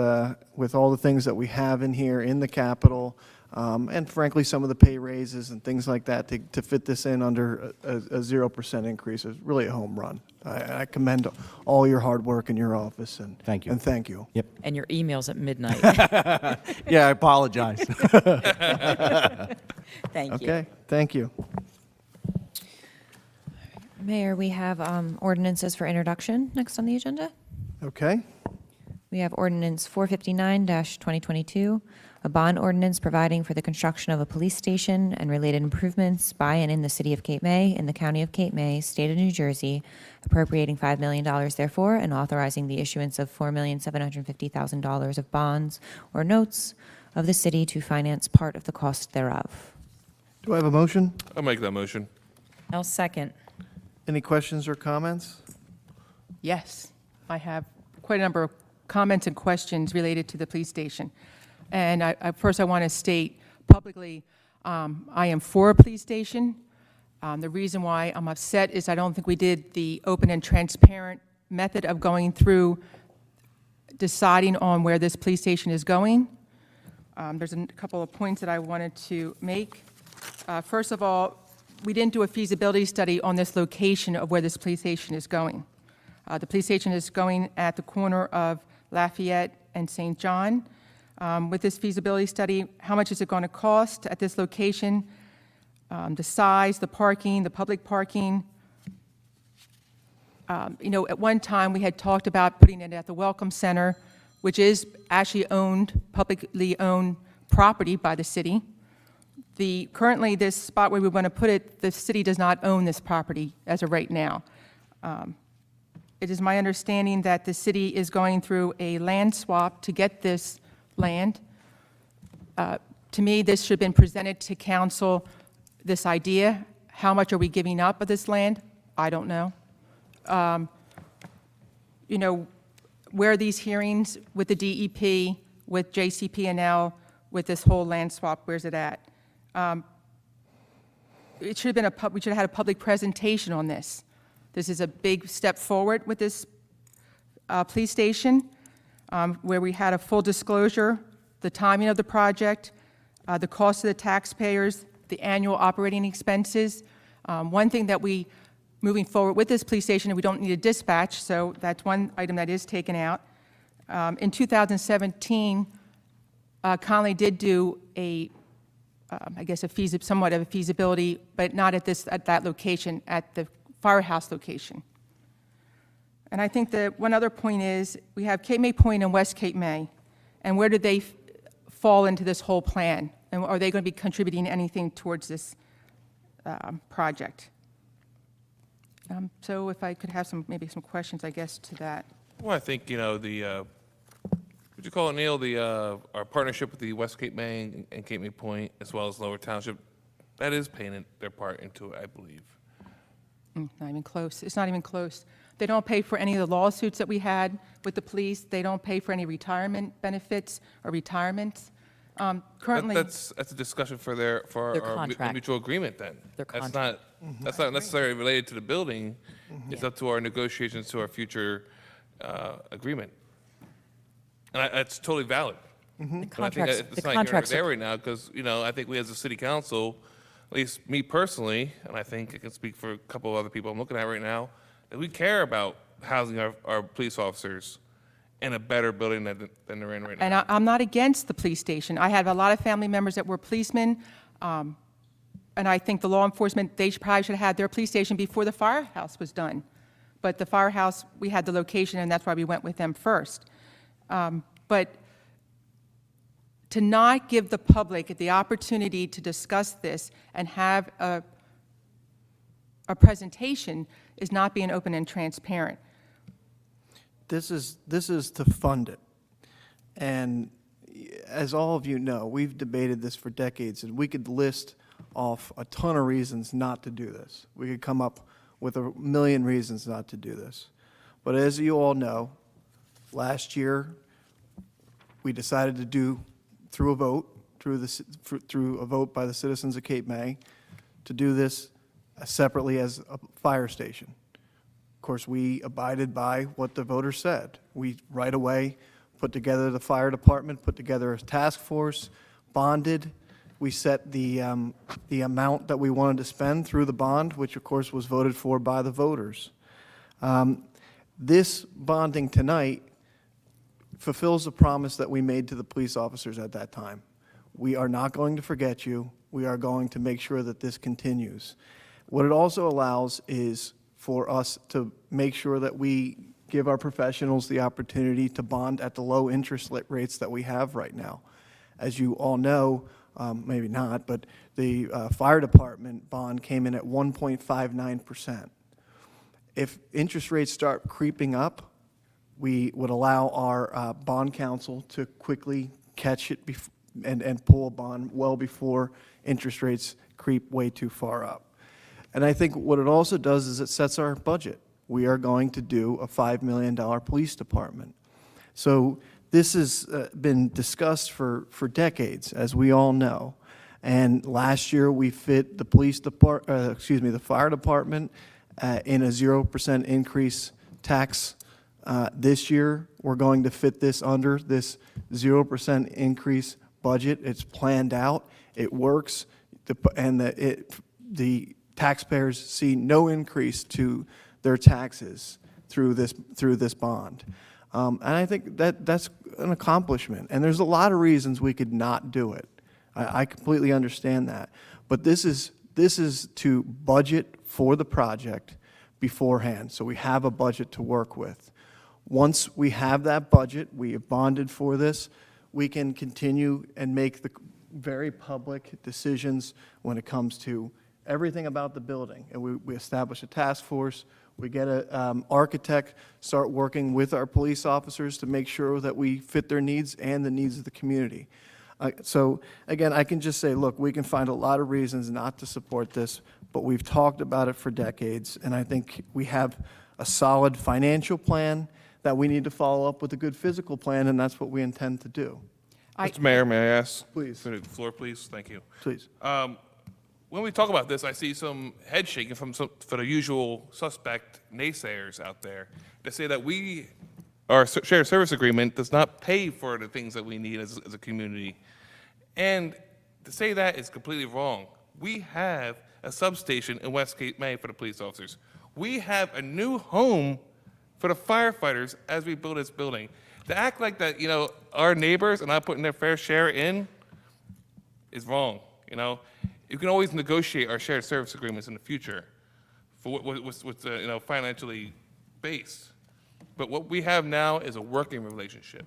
Speaker 1: with all the things that we have in here in the capital, and frankly, some of the pay raises and things like that, to fit this in under a 0% increase is really a home run. I commend all your hard work in your office, and
Speaker 14: Thank you.
Speaker 1: And thank you.
Speaker 14: Yep.
Speaker 6: And your emails at midnight.
Speaker 14: Yeah, I apologize.
Speaker 6: Thank you.
Speaker 1: Okay, thank you.
Speaker 3: Mayor, we have ordinances for introduction next on the agenda.
Speaker 1: Okay.
Speaker 3: We have ordinance 459-2022, a bond ordinance providing for the construction of a police station and related improvements by and in the city of Cape May, in the county of Cape May, state of New Jersey, appropriating $5 million therefore, and authorizing the issuance of $4,750,000 of bonds or notes of the city to finance part of the cost thereof.
Speaker 1: Do I have a motion?
Speaker 4: I'll make that motion.
Speaker 6: I'll second.
Speaker 1: Any questions or comments?
Speaker 11: Yes, I have quite a number of comments and questions related to the police station. And first, I want to state publicly, I am for a police station. The reason why I'm upset is I don't think we did the open and transparent method of going through deciding on where this police station is going. There's a couple of points that I wanted to make. First of all, we didn't do a feasibility study on this location of where this police station is going. The police station is going at the corner of Lafayette and St. John. With this feasibility study, how much is it going to cost at this location? the size, the parking, the public parking. At one time, we had talked about putting it at the Welcome Center, which is actually publicly owned property by the city. Currently, this spot where we want to put it, the city does not own this property as of right now. It is my understanding that the city is going through a land swap to get this land. To me, this should have been presented to council, this idea. How much are we giving up of this land? I don't know. Where are these hearings with the DEP, with JCP&L, with this whole land swap, where's it at? It should have been we should have had a public presentation on this. This is a big step forward with this police station, where we had a full disclosure, the timing of the project, the cost of the taxpayers, the annual operating expenses. One thing that moving forward with this police station, we don't need a dispatch, so that's one item that is taken out. In 2017, Conley did do somewhat of a feasibility, but not at that location, at the firehouse location. And I think that one other point is, we have Cape May Point and West Cape May, and where do they fall into this whole plan? And are they going to be contributing anything towards this project? So if I could have maybe some questions, I guess, to that.
Speaker 4: Well, I think, would you call it, Neil, our partnership with the West Cape May and Cape May Point, as well as Lower Township, that is paying their part into it, I believe.
Speaker 11: Not even close. It's not even close. They don't pay for any of the lawsuits that we had with the police. They don't pay for any retirement benefits or retirements. Currently,
Speaker 4: That's a discussion for
Speaker 6: Their
Speaker 4: our
Speaker 6: contract.
Speaker 4: mutual agreement then.
Speaker 6: Their
Speaker 4: That's not necessarily related to the building. It's up to our negotiations to our future agreement. And that's totally valid.
Speaker 6: The
Speaker 4: But I think
Speaker 6: contracts,
Speaker 4: it's
Speaker 6: the
Speaker 4: not
Speaker 6: contracts
Speaker 4: there
Speaker 6: are,
Speaker 4: right now because, I think we as a city council, at least me personally, and I think I can speak for a couple of other people I'm looking at right now, that we care about housing our police officers in a better building than they're in right now.
Speaker 11: and I'm not against the police station. I have a lot of family members that were policemen, and I think the law enforcement, they probably should have had their police station before the firehouse was done. But the firehouse, we had the location, and that's why we went with them first. But to not give the public the opportunity to discuss this and have a presentation is not being open and transparent.
Speaker 1: This is to fund it. And as all of you know, we've debated this for decades, and we could list off a ton of reasons not to do this. We could come up with a million reasons not to do this. But as you all know, last year, we decided to do, through a vote by the citizens of Cape May, to do this separately as a fire station. Of course, we abided by what the voters said. We right away put together the fire department, put together a task force, bonded. We set the amount that we wanted to spend through the bond, which of course was voted for by the voters. This bonding tonight fulfills the promise that we made to the police officers at that time. We are not going to forget you. We are going to make sure that this continues. What it also allows is for us to make sure that we give our professionals the opportunity to bond at the low interest rates that we have right now. As you all know, maybe not, but the fire department bond came in at 1.59%. If interest rates start creeping up, we would allow our bond counsel to quickly catch it and pull a bond well before interest rates creep way too far up. And I think what it also does is it sets our budget. We are going to do a $5 million police department. So this has been discussed for decades, as we all know. And last year we fit the the fire department in a 0% increase tax. This year we're going to fit this under this 0% increase budget. It's planned out. It works, and the taxpayers see no increase to their taxes through this bond. And I think that's an accomplishment. And there's a lot of reasons we could not do it. I completely understand that. But this is This is to budget for the project beforehand, so we have a budget to work with. Once we have that budget, we have bonded for this, we can continue and make the very public decisions when it comes to everything about the building. And we establish a task force, we get an architect, start working with our police officers to make sure that we fit their needs and the needs of the community. So again, I can just say, look, we can find a lot of reasons not to support this, but we've talked about it for decades, and I think we have a solid financial plan that we need to follow up with a good physical plan, and that's what we intend to do.
Speaker 4: Mr. Mayor, may I ask?
Speaker 1: Please.
Speaker 4: To the floor, please. Thank you.
Speaker 1: Please.
Speaker 4: When we talk about this, I see some head shaking for the usual suspect naysayers out there to say that our shared service agreement does not pay for the things that we need as a community. And to say that is completely wrong. We have a substation in West Cape May for the police officers. We have a new home for the firefighters as we build this building. To act like that, our neighbors are not putting their fair share in is wrong, You can always negotiate our shared service agreements in the future for what's financially based. But what we have now is a working relationship,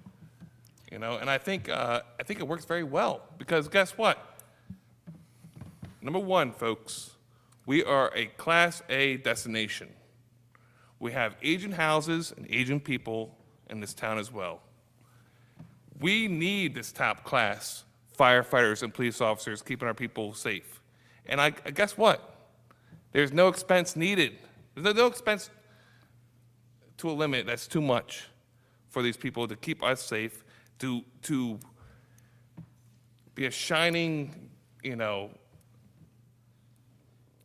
Speaker 4: and I think it works very well because guess what? Number one, folks, we are a Class A destination. We have aging houses and aging people in this town as well. We need this top class firefighters and police officers keeping our people safe. And I guess what? There's no expense needed. There's no expense to a limit that's too much for these people to keep us safe, to be a shining,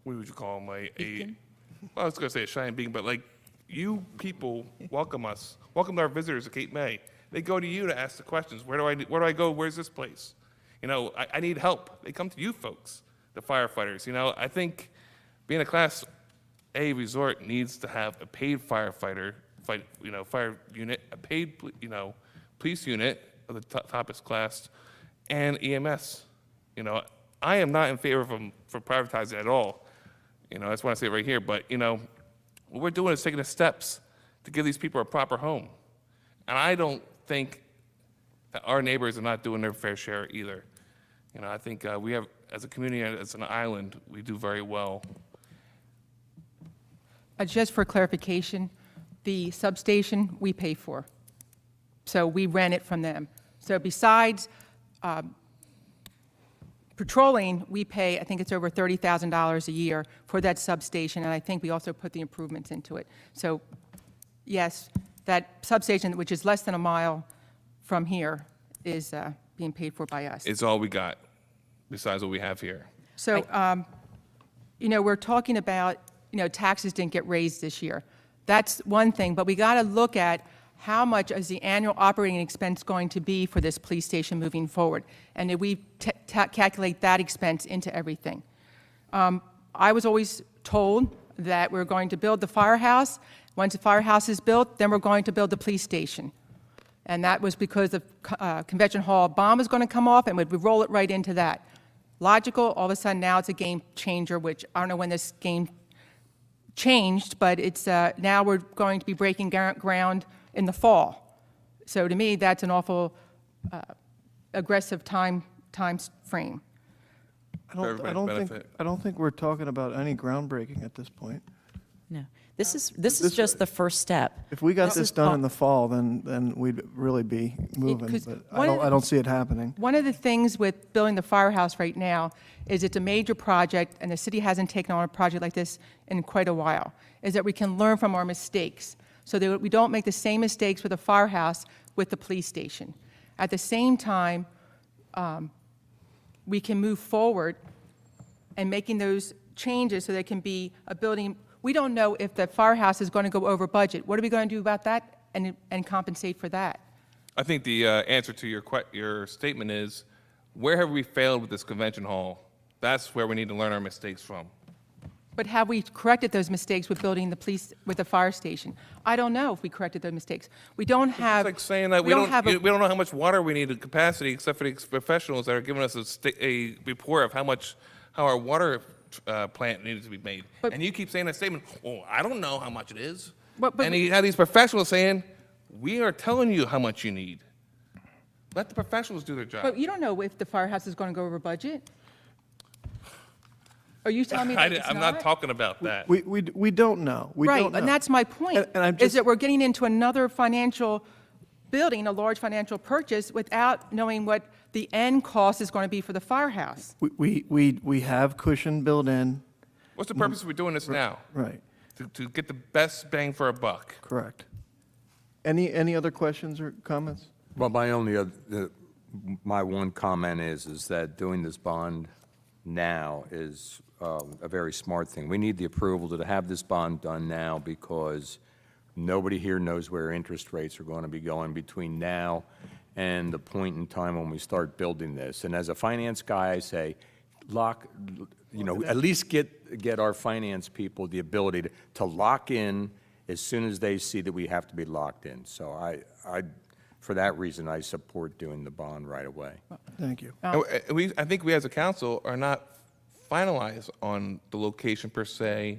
Speaker 4: what would you call them? I was going to say a shining beacon, but you people welcome us. Welcome to our visitors at Cape May. They go to you to ask the questions. Where do I go? Where's this place? I need help. They come to you folks, the firefighters. I think being a Class A resort needs to have a paid firefighter, fire unit, a paid, police unit of the toppest class, and EMS. I am not in favor for privatizing at all. I just want to say it right here. But what we're doing is taking the steps to give these people a proper home, and I don't think that our neighbors are not doing their fair share either. I think we have, as a community, as an island, we do very well.
Speaker 11: Just for clarification, the substation we pay for. So we rent it from them. So besides patrolling, we pay, I think it's over $30,000 a year for that substation, and I think we also put the improvements into it. So yes, that substation, which is less than a mile from here, is being paid for by us.
Speaker 4: It's all we got, besides what we have here.
Speaker 11: So, we're talking about, taxes didn't get raised this year. That's one thing, but we got to look at how much is the annual operating expense going to be for this police station moving forward? And did we calculate that expense into everything? I was always told that we're going to build the firehouse. Once the firehouse is built, then we're going to build the police station. And that was because the Convention Hall bond was going to come off, and we'd roll it right into that. Logical, all of a sudden now it's a game changer, which I don't know when this game changed, but it's now we're going to be breaking ground in the fall. So to me, that's an awful aggressive time frame.
Speaker 1: I don't think we're talking about any groundbreaking at this point.
Speaker 6: No, this is just the first step.
Speaker 1: If we got this done in the fall, then we'd really be moving,
Speaker 11: 'cause
Speaker 1: but
Speaker 11: one of
Speaker 1: I don't see it happening.
Speaker 11: One of the things with building the firehouse right now is it's a major project, and the city hasn't taken on a project like this in quite a while, is that we can learn from our mistakes so that we don't make the same mistakes with the firehouse with the police station. At the same time, we can move forward and making those changes so there can be a building. We don't know if the firehouse is going to go over budget. What are we going to do about that and compensate for that?
Speaker 4: I think the answer to your statement is, where have we failed with this convention hall? That's where we need to learn our mistakes from.
Speaker 11: But have we corrected those mistakes with building the police, with the fire station? I don't know if we corrected those mistakes. We don't have.
Speaker 4: It's like saying that we don't know how much water we need in capacity, except for the professionals that are giving us a report of how our water plant needed to be made.
Speaker 11: But-
Speaker 4: And you keep saying that statement, oh, I don't know how much it is.
Speaker 11: But-
Speaker 4: And you have these professionals saying, we are telling you how much you need. Let the professionals do their job.
Speaker 11: But you don't know if the firehouse is going to go over budget? Are you telling me that it's
Speaker 4: I'm not talking about that.
Speaker 1: We don't know. We
Speaker 11: Right,
Speaker 1: don't know.
Speaker 11: and that's my point,
Speaker 1: And I'm
Speaker 11: is
Speaker 1: just-
Speaker 11: that we're getting into another financial building, a large financial purchase, without knowing what the end cost is going to be for the firehouse.
Speaker 1: We have cushion built in,
Speaker 4: What's the purpose of we doing this now?
Speaker 1: right,
Speaker 4: To get the best bang for a buck.
Speaker 1: correct. Any other questions or comments?
Speaker 5: Well, my one comment is that doing this bond now is a very smart thing. We need the approval to have this bond done now because nobody here knows where interest rates are going to be going between now and the point in time when we start building this. And as a finance guy, I say, at least get our finance people the ability to lock in as soon as they see that we have to be locked in. So for that reason, I support doing the bond right away.
Speaker 1: Thank you.
Speaker 4: I think we as a council are not finalized on the location per se,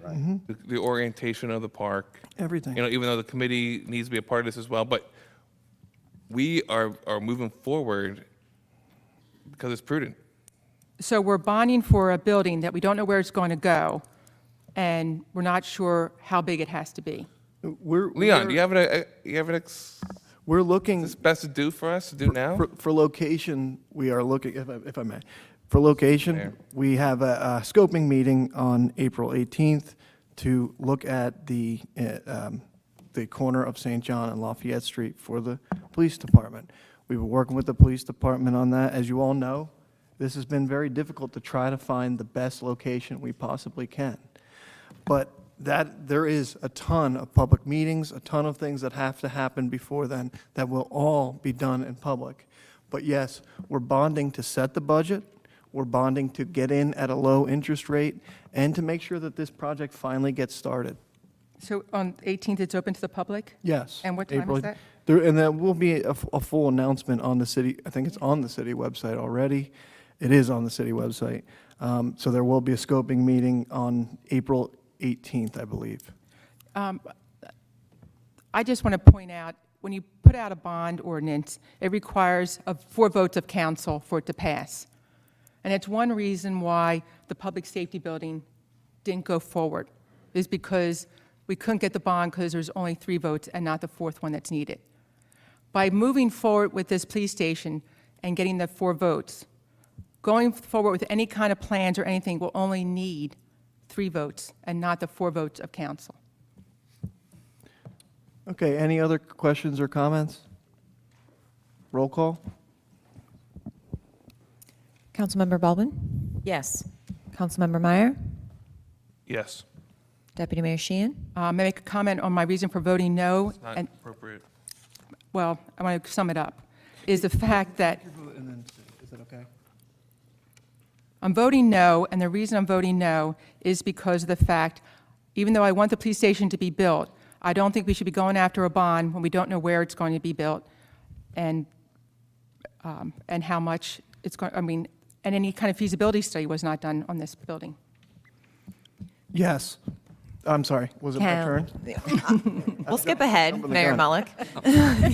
Speaker 4: the orientation of the park.
Speaker 1: Everything.
Speaker 4: Even though the committee needs to be a part of this as well, but we are moving forward because it's prudent.
Speaker 11: So we're bonding for a building that we don't know where it's going to go, and we're not sure how big it has to be.
Speaker 4: Leon, do you have
Speaker 1: We're looking.
Speaker 4: this best to do for us to do now?
Speaker 1: For location, we are looking, if I may, for location,
Speaker 4: Fair.
Speaker 1: we have a scoping meeting on April 18th to look at the corner of St. John and Lafayette Street for the police department. We've been working with the police department on that. As you all know, this has been very difficult to try to find the best location we possibly can. But there is a ton of public meetings, a ton of things that have to happen before then that will all be done in public. But yes, we're bonding to set the budget, we're bonding to get in at a low interest rate, and to make sure that this project finally gets started.
Speaker 11: So on 18th, it's open to the public?
Speaker 1: Yes.
Speaker 11: And what time
Speaker 1: April-
Speaker 11: is that?
Speaker 1: And there will be a full announcement on the city, I think it's on the city website already. It is on the city website. So there will be a scoping meeting on April 18th, I believe.
Speaker 11: I just want to point out, when you put out a bond ordinance, it requires 4 votes of council for it to pass. And it's one reason why the public safety building didn't go forward, is because we couldn't get the bond because there's only 3 votes and not the 4th one that's needed. By moving forward with this police station and getting the 4 votes, going forward with any kind of plans or anything will only need 3 votes and not the 4 votes of council.
Speaker 1: Okay, any other questions or comments? Roll call?
Speaker 3: Councilmember Baldwin?
Speaker 6: Yes.
Speaker 3: Councilmember Meyer?
Speaker 4: Yes.
Speaker 3: Deputy Mayor Sheehan?
Speaker 11: May I make a comment on my reason for voting no?
Speaker 4: It's not
Speaker 11: And,
Speaker 4: appropriate.
Speaker 11: well, I want to sum it up, is the fact that
Speaker 1: Is that okay?
Speaker 11: I'm voting no, and the reason I'm voting no is because of the fact, even though I want the police station to be built, I don't think we should be going after a bond when we don't know where it's going to be built and how much it's going, and any kind of feasibility study was not done on this building.
Speaker 1: Yes. I'm sorry, was it my turn?
Speaker 3: We'll skip ahead,
Speaker 1: Jump on the
Speaker 3: Mayor
Speaker 1: gun.
Speaker 3: Mullick.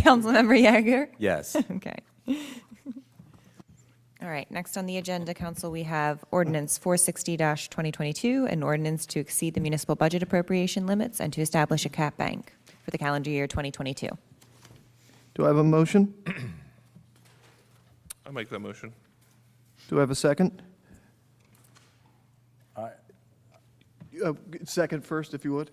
Speaker 3: Councilmember Yeager?
Speaker 5: Yes.
Speaker 3: Okay. All right, next on the agenda, Council, we have Ordinance 460-2022, an ordinance to exceed the municipal budget appropriation limits and to establish a cap bank for the calendar year 2022.
Speaker 1: Do I have a motion?
Speaker 4: I'll make that motion.
Speaker 1: Do I have a second? Second first, if you would.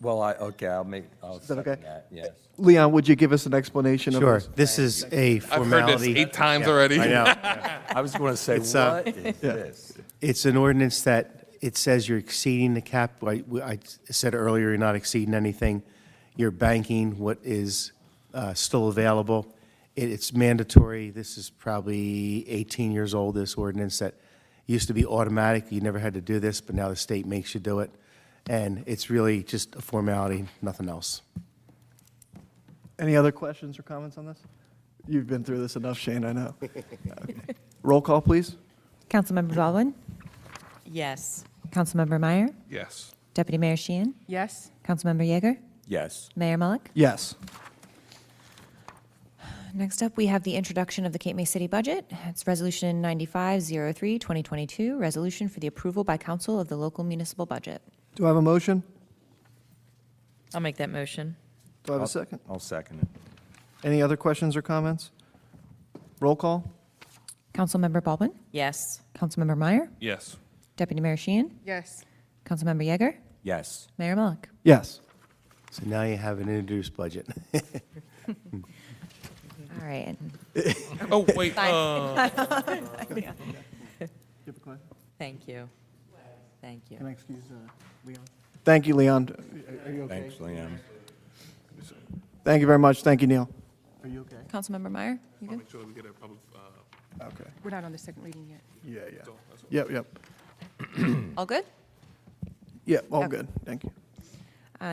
Speaker 5: Well, I'll
Speaker 1: that
Speaker 5: second
Speaker 1: okay?
Speaker 5: that, yes.
Speaker 1: Leon, would you give us an explanation of
Speaker 13: Sure,
Speaker 1: this?
Speaker 13: this is a
Speaker 4: I've heard this
Speaker 13: formality.
Speaker 4: 8 times already.
Speaker 13: I know.
Speaker 5: I was going to say,
Speaker 13: It's,
Speaker 5: what is this?
Speaker 13: It's an ordinance that it says you're exceeding the cap. I said earlier, you're not exceeding anything. You're banking what is still available. It's mandatory. This is probably 18 years old, this ordinance that used to be automatic. You never had to do this, but now the state makes you do it. And it's really just a formality, nothing else.
Speaker 1: Any other questions or comments on this? You've been through this enough, Shane, I know. Okay. Roll call, please.
Speaker 3: Councilmember Baldwin?
Speaker 6: Yes.
Speaker 3: Councilmember Meyer,
Speaker 4: Yes.
Speaker 3: Deputy Mayor Sheehan,
Speaker 11: Yes?
Speaker 3: Councilmember Yeager,
Speaker 5: Yes.
Speaker 3: Mayor Mullick.
Speaker 1: Yes.
Speaker 3: Next up, we have the introduction of the Cape May City budget. It's Resolution 9503, 2022, resolution for the approval by council of the local municipal budget.
Speaker 1: Do I have a motion?
Speaker 6: I'll make that motion.
Speaker 1: Do I have a second?
Speaker 5: I'll second it.
Speaker 1: Any other questions or comments? Roll call?
Speaker 3: Councilmember Baldwin,
Speaker 6: Yes.
Speaker 3: Councilmember Meyer,
Speaker 4: Yes.
Speaker 3: Deputy Mayor Sheehan,
Speaker 11: Yes.
Speaker 3: Councilmember Yeager,
Speaker 5: Yes.
Speaker 3: Mayor Mullick.
Speaker 1: Yes.
Speaker 13: So now you have an introduced budget.
Speaker 3: All right.
Speaker 4: Oh, wait,
Speaker 6: Thank you. Thank you.
Speaker 1: Can I excuse Leon? Thank you, Leon. Are you okay?
Speaker 5: Thanks, Leanne.
Speaker 1: Thank you very much. Thank you, Neil. Are you okay?
Speaker 3: Councilmember Meyer, you good?
Speaker 4: make sure we get a public,
Speaker 1: Okay.
Speaker 11: We're not on the second reading yet.
Speaker 1: Yeah. Yep.
Speaker 3: All good?
Speaker 1: Yeah, all
Speaker 3: Okay.
Speaker 1: good. Thank you.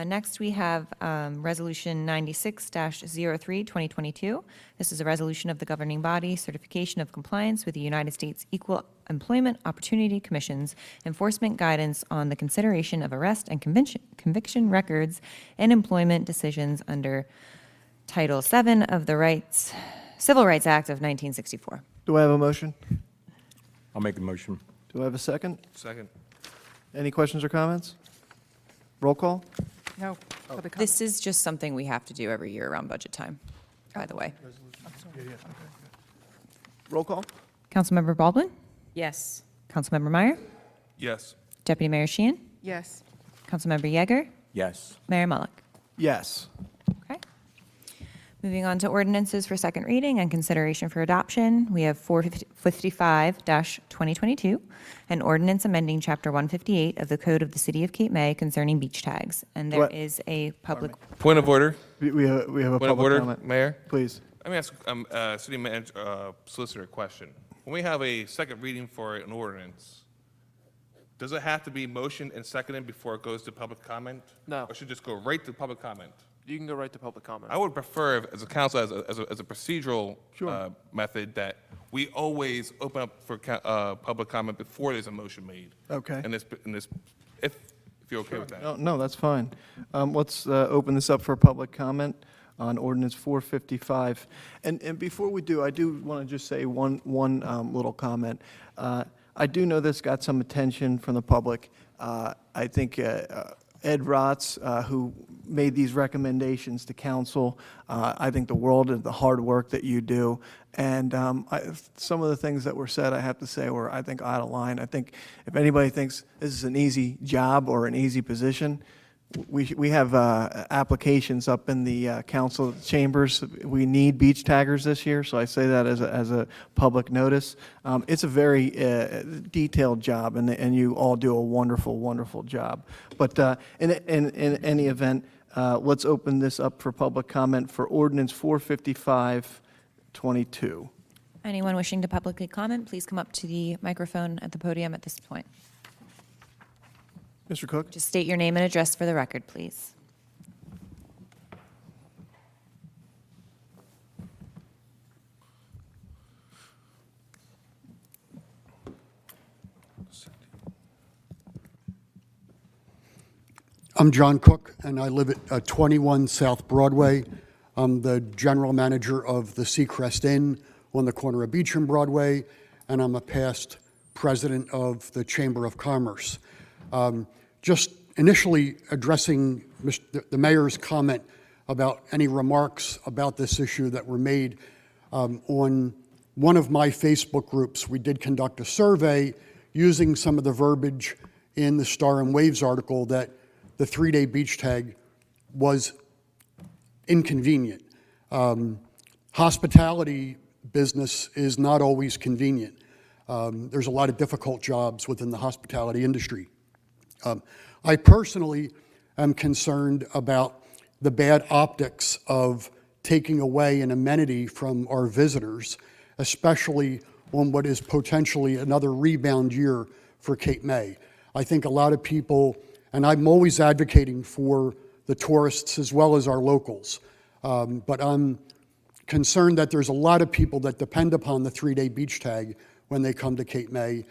Speaker 3: Next, we have Resolution 96-03, 2022. This is a resolution of the governing body, certification of compliance with the United States Equal Employment Opportunity Commission's enforcement guidance on the consideration of arrest and conviction records and employment decisions under Title VII of the Civil Rights Act of 1964.
Speaker 1: Do I have a motion?
Speaker 5: I'll make a motion.
Speaker 1: Do I have a second?
Speaker 4: second.
Speaker 1: Any questions or comments? Roll call?
Speaker 11: No. Public comment.
Speaker 3: This is just something we have to do every year around budget time, by the way.
Speaker 1: Roll call?
Speaker 3: Councilmember Baldwin,
Speaker 6: Yes.
Speaker 3: Councilmember Meyer,
Speaker 4: Yes.
Speaker 3: Deputy Mayor Sheehan,
Speaker 11: Yes.
Speaker 3: Councilmember Yeager,
Speaker 5: Yes.
Speaker 3: Mayor Mullick.
Speaker 1: Yes.
Speaker 3: Okay. Moving on to ordinances for second reading and consideration for adoption, we have 455-2022, an ordinance amending Chapter 158 of the Code of the City of Cape May concerning beach tags. And there
Speaker 1: What?
Speaker 3: is a public,
Speaker 4: Point of order.
Speaker 1: We have a
Speaker 4: Point of
Speaker 1: public
Speaker 4: order,
Speaker 1: comment.
Speaker 4: Mayor.
Speaker 1: Please.
Speaker 4: Let me ask city manager, solicitor a question. When we have a second reading for an ordinance, does it have to be motioned and seconded before it goes to public comment?
Speaker 9: No.
Speaker 4: Or should it just go right to public comment?
Speaker 9: You can go right to public comment.
Speaker 4: I would prefer, as a council, as a procedural method, that we always open up for public comment before there's a motion made.
Speaker 1: Okay.
Speaker 4: In this, if you're okay with that.
Speaker 1: No, that's fine. Let's open this up for public comment on ordinance 455. And before we do, I do want to just say one little comment. I do know this got some attention from the public. I think Ed Rotz, who made these recommendations to council, I think the world of the hard work that you do. And some of the things that were said, I have to say, were, I think, out of line. I think if anybody thinks this is an easy job or an easy position, we have applications up in the council chambers. We need beach taggers this year, so I say that as a public notice. It's a very detailed job, and you all do a wonderful, wonderful job. But in any event, let's open this up for public comment for ordinance 455-22.
Speaker 3: anyone wishing to publicly comment, please come up to the microphone at the podium at this point.
Speaker 1: Mr. Cook?
Speaker 3: Just state your name and address for the record, please.
Speaker 15: I'm John Cook, and I live at 21 South Broadway. I'm the general manager of the Seacrest Inn on the corner of Beach and Broadway, and I'm a past president of the Chamber of Commerce. Just initially addressing the mayor's comment about any remarks about this issue that were made, on one of my Facebook groups, we did conduct a survey using some of the verbiage in the Star and Waves article that the 3-day beach tag was inconvenient. Hospitality business is not always convenient. There's a lot of difficult jobs within the hospitality industry. I personally am concerned about the bad optics of taking away an amenity from our visitors, especially on what is potentially another rebound year for Cape May. I think a lot of people, and I'm always advocating for the tourists as well as our locals, but I'm concerned that there's a lot of people that depend upon the 3-day beach tag when they come to Cape May.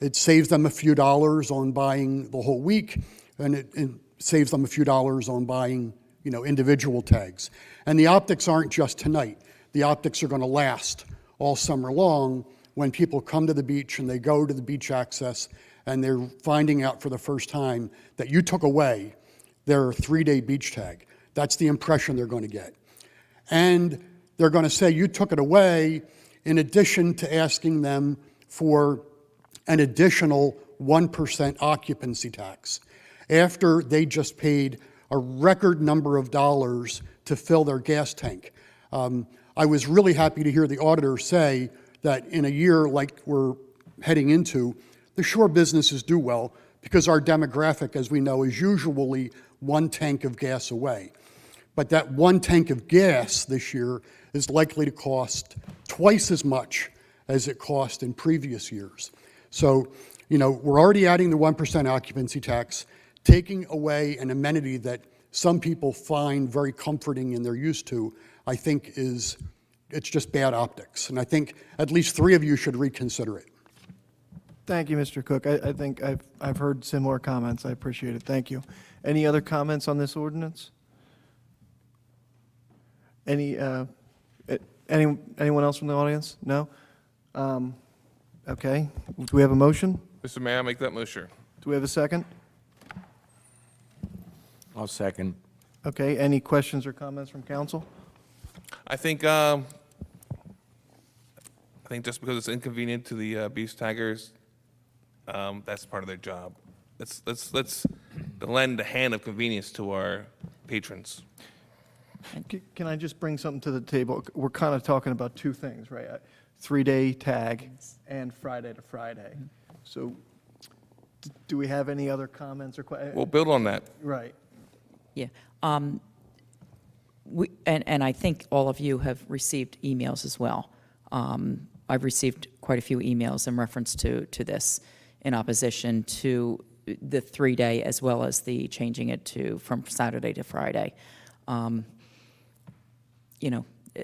Speaker 15: It saves them a few dollars on buying the whole week, and it saves them a few dollars on buying, individual tags. And the optics aren't just tonight. The optics are going to last all summer long when people come to the beach and they go to the beach access and they're finding out for the first time that you took away their 3-day beach tag. That's the impression they're going to get. And they're going to say you took it away in addition to asking them for an additional 1% occupancy tax after they just paid a record number of dollars to fill their gas tank. I was really happy to hear the auditor say that in a year like we're heading into, the shore businesses do well because our demographic, as we know, is usually 1 tank of gas away. But that 1 tank of gas this year is likely to cost twice as much as it cost in previous years. So, we're already adding the 1% occupancy tax, taking away an amenity that some people find very comforting and they're used to, I think it's just bad optics. And I think at least 3 of you should reconsider it.
Speaker 1: Thank you, Mr. Cook. I think I've heard similar comments. I appreciate it. Thank you. Any other comments on this ordinance? Anyone else from the audience? No? Okay. Do we have a motion?
Speaker 4: Mr. Mayor, I make that motion.
Speaker 1: Do we have a second?
Speaker 5: I'll second.
Speaker 1: Okay. Any questions or comments from council?
Speaker 4: I think just because it's inconvenient to the beach taggers, that's part of their job. Let's lend a hand of convenience to our patrons.
Speaker 1: Can I just bring something to the table? We're kind of talking about 2 things, right? 3-day tag and Friday to Friday. So do we have any other comments or questions?
Speaker 4: We'll build on that.
Speaker 1: Right.
Speaker 6: Yeah. And I think all of you have received emails as well. I've received quite a few emails in reference to this in opposition to the 3-day as well as the changing it from Saturday to Friday.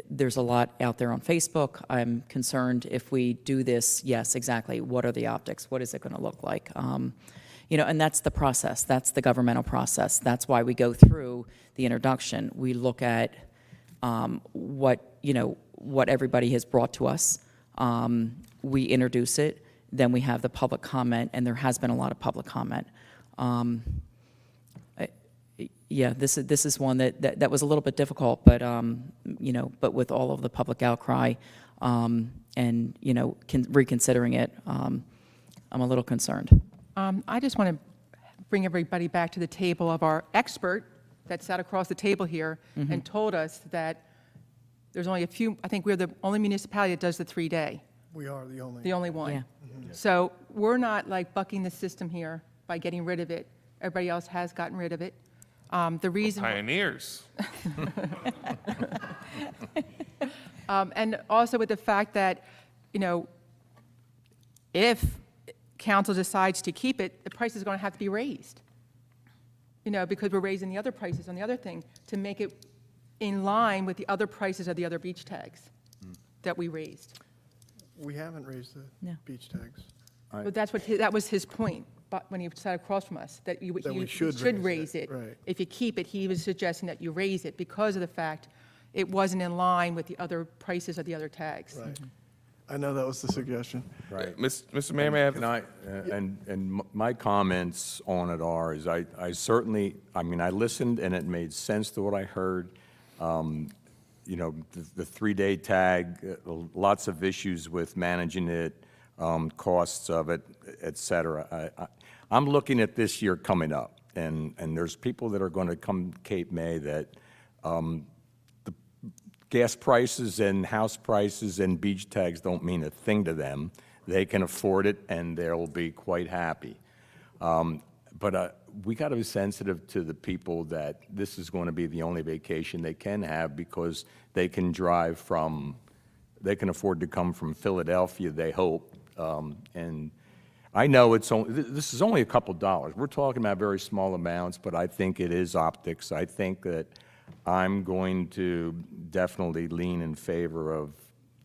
Speaker 6: There's a lot out there on Facebook. I'm concerned if we do this, yes, exactly, what are the optics? What is it going to look like? And that's the process. That's the governmental process. That's why we go through the introduction. We look at what everybody has brought to us. We introduce it. Then we have the public comment, and there has been a lot of public comment. Yeah, this is one that was a little bit difficult, but but with all of the public outcry, and reconsidering it, I'm a little concerned.
Speaker 11: I just want to bring everybody back to the table of our expert that sat across the table here and told us that there's only a few. I think we're the only municipality that does the 3-day.
Speaker 1: We are the only.
Speaker 11: The only one.
Speaker 6: Yeah.
Speaker 11: So we're not like bucking the system here by getting rid of it. Everybody else has gotten rid of it. The reason.
Speaker 4: Pioneers.
Speaker 11: And also with the fact that, if council decides to keep it, the price is going to have to be raised. Because we're raising the other prices on the other thing to make it in line with the other prices of the other beach tags that we raised.
Speaker 1: We haven't raised the beach tags.
Speaker 11: But that was his point, but when he sat across from us, that you
Speaker 1: That we
Speaker 11: should
Speaker 1: should
Speaker 11: raise it.
Speaker 1: right.
Speaker 11: If you keep it, he was suggesting that you raise it because of the fact it wasn't in line with the other prices of the other tags.
Speaker 1: Right. I know that was the suggestion.
Speaker 5: Right.
Speaker 4: Mr. Mayor, may I have
Speaker 5: Can I, and my comments on it are, is I certainly, I listened and it made sense to what I heard. The 3-day tag, lots of issues with managing it, costs of it, et cetera. I'm looking at this year coming up, and there's people that are going to come Cape May that the gas prices and house prices and beach tags don't mean a thing to them. They can afford it, and they'll be quite happy. But we got to be sensitive to the people that this is going to be the only vacation they can have because they can they can afford to come from Philadelphia, they hope. And I know this is only a couple dollars. We're talking about very small amounts, but I think it is optics. I think that I'm going to definitely lean in favor of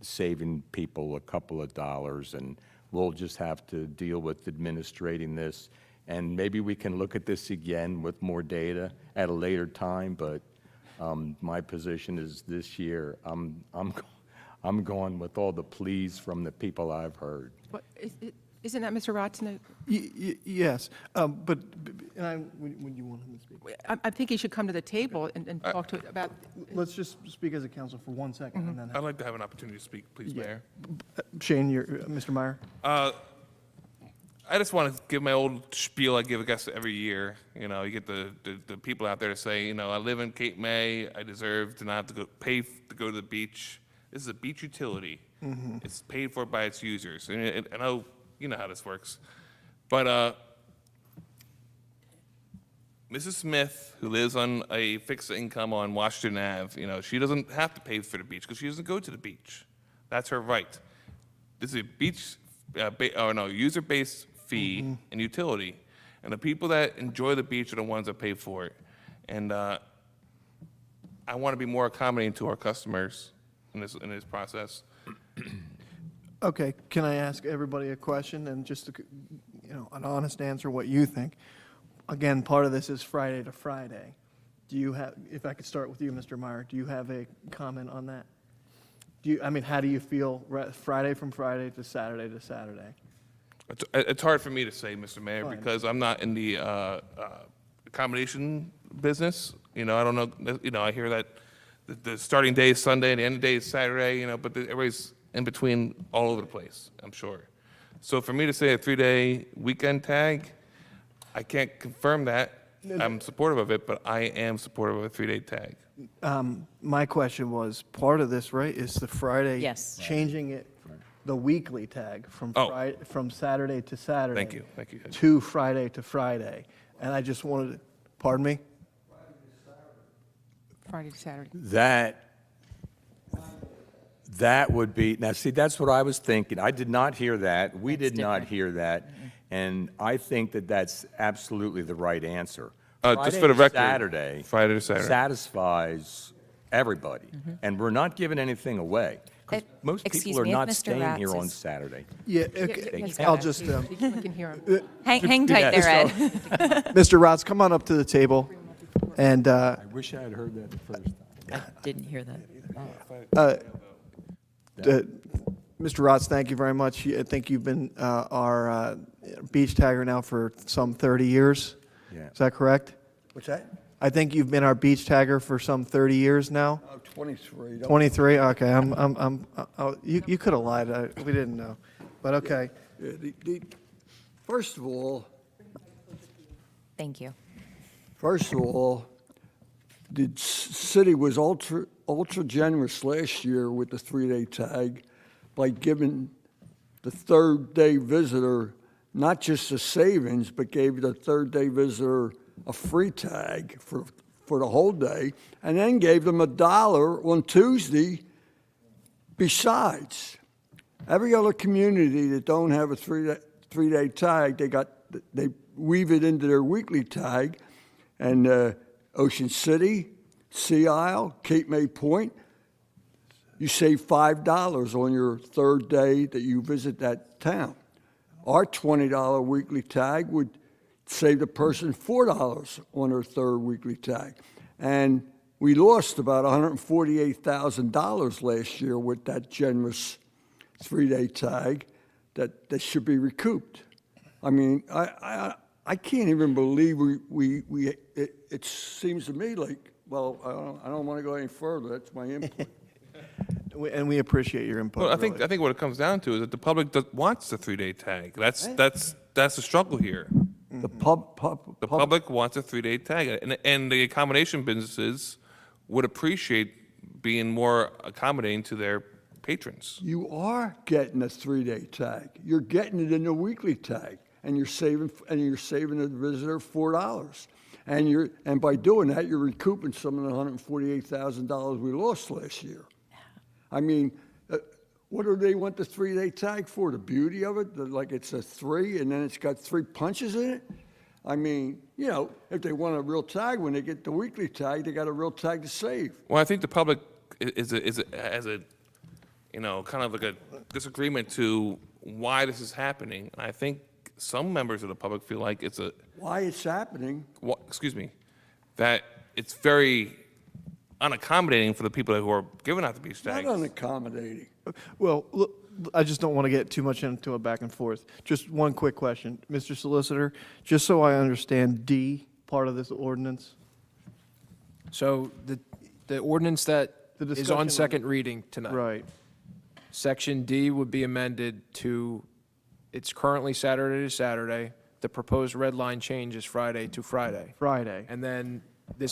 Speaker 5: saving people a couple of dollars and we'll just have to deal with administrating this. And maybe we can look at this again with more data at a later time, but my position is this year, I'm going with all the pleas from the people I've heard.
Speaker 11: But isn't that Mr. Watson?
Speaker 1: Yes, but, when you want him to speak?
Speaker 11: I think he should come to the table and talk to about.
Speaker 1: Let's just speak as a council for 1 second, and then.
Speaker 4: I'd like to have an opportunity to speak, please, Mayor.
Speaker 1: Shane, Mr. Meyer?
Speaker 4: I just want to give my old spiel I give, I guess, every year. You know, you get the people out there to say, you know, I live in Cape May, I deserve to not have to pay to go to the beach. This is a beach utility. It's paid for by its users. And I know, you know how this works. But Mrs. Smith, who lives on a fixed income on Washington Ave, you know, she doesn't have to pay for the beach because she doesn't go to the beach. That's her right. This is a beach, user-based fee and utility. And the people that enjoy the beach are the ones that pay for it. And I want to be more accommodating to our customers in this process.
Speaker 1: Okay, can I ask everybody a question and just, an honest answer, what you think? Again, part of this is Friday to Friday. Do you have, if I could start with you, Mr. Meyer, do you have a comment on that? How do you feel Friday from Friday to Saturday to Saturday?
Speaker 4: It's hard for me to say, Mr. Mayor,
Speaker 1: Fine.
Speaker 4: because I'm not in the accommodation business. You know, I don't know, you know, I hear that the starting day is Sunday and the end of the day is Saturday, you know, but everybody's in between all over the place, I'm sure. So for me to say a 3-day weekend tag, I can't confirm that. I'm supportive of it, but I am supportive of a 3-day tag.
Speaker 1: My question was, part of this, right, is the Friday.
Speaker 6: Yes.
Speaker 1: Changing it, the weekly tag from
Speaker 4: Oh.
Speaker 1: from Saturday to Saturday.
Speaker 4: Thank you.
Speaker 1: To Friday to Friday. And I just wanted to, pardon me?
Speaker 11: Friday to Saturday.
Speaker 5: That would be, now see, that's what I was thinking. I did not hear that. We did not
Speaker 6: different.
Speaker 5: hear that. And I think that that's absolutely the right answer.
Speaker 4: Just for the record,
Speaker 5: Saturday.
Speaker 4: Friday to Saturday.
Speaker 5: Satisfies everybody. And we're not giving anything away. 'Cause most
Speaker 3: excuse
Speaker 5: people are
Speaker 3: me, if
Speaker 5: not
Speaker 3: Mr.
Speaker 5: staying
Speaker 3: Ratz
Speaker 5: here on
Speaker 3: is-
Speaker 5: Saturday.
Speaker 1: Yeah,
Speaker 11: He's
Speaker 1: I'll
Speaker 11: got
Speaker 1: just,
Speaker 11: it. We can hear him.
Speaker 3: Hang tight there, Ed.
Speaker 1: Mr. Rotz, come on up to the table. And
Speaker 5: I wish I had heard that the first time.
Speaker 6: I didn't hear that.
Speaker 1: Mr. Rotz, thank you very much. I think you've been our beach tagger now for some 30 years.
Speaker 5: Yeah.
Speaker 1: Is that correct?
Speaker 15: What's that?
Speaker 1: I think you've been our beach tagger for some 30 years now.
Speaker 15: 23.
Speaker 1: 23. Okay, you could have lied. We didn't know, but okay.
Speaker 15: First of all,
Speaker 3: Thank you.
Speaker 15: the city was ultra generous last year with the 3-day tag by giving the third-day visitor not just a savings, but gave the third-day visitor a free tag for the whole day, and then gave them $1 on Tuesday besides. Every other community that don't have a three-day tag, they weave it into their weekly tag, and Ocean City, Sea Isle, Cape May Point, you save $5 on your third day that you visit that town. Our $20 weekly tag would save the person $4 on their third weekly tag. And we lost about $148,000 last year with that generous 3-day tag that should be recouped. I mean, I can't even believe it seems to me like, well, I don't want to go any further. That's my input.
Speaker 1: And we appreciate your input.
Speaker 4: Well, I
Speaker 1: really.
Speaker 4: think what it comes down to is that the public wants the 3-day tag. That's the struggle here.
Speaker 15: The
Speaker 4: The public wants a 3-day tag, and the accommodation businesses would appreciate being more accommodating to their patrons.
Speaker 15: You are getting a 3-day tag. You're getting it in the weekly tag, and you're saving the visitor $4. And by doing that, you're recouping some of the $148,000 we lost last year. I mean, what do they want the 3-day tag for? The beauty of it, like it's a 3 and then it's got 3 punches in it. I mean, you know, if they want a real tag, when they get the weekly tag, they got a real tag to save.
Speaker 4: Well, I think the public has a, you know, kind of like a disagreement to why this is happening. And I think some members of the public feel like it's a,
Speaker 16: Why it's happening?
Speaker 4: that it's very unaccommodating for the people who are giving out the beach
Speaker 16: Not
Speaker 4: tags.
Speaker 16: unaccommodating.
Speaker 1: Well, look, I just don't want to get too much into a back and forth. Just one quick question. Mr. Solicitor, just so I understand D, part of this ordinance?
Speaker 9: So the ordinance that
Speaker 1: The
Speaker 9: is
Speaker 1: discussion
Speaker 9: on
Speaker 1: of-
Speaker 9: second reading tonight.
Speaker 1: Right.
Speaker 9: Section D would be amended to, it's currently Saturday to Saturday. The proposed red line change is Friday to Friday.
Speaker 1: Friday.
Speaker 9: And then the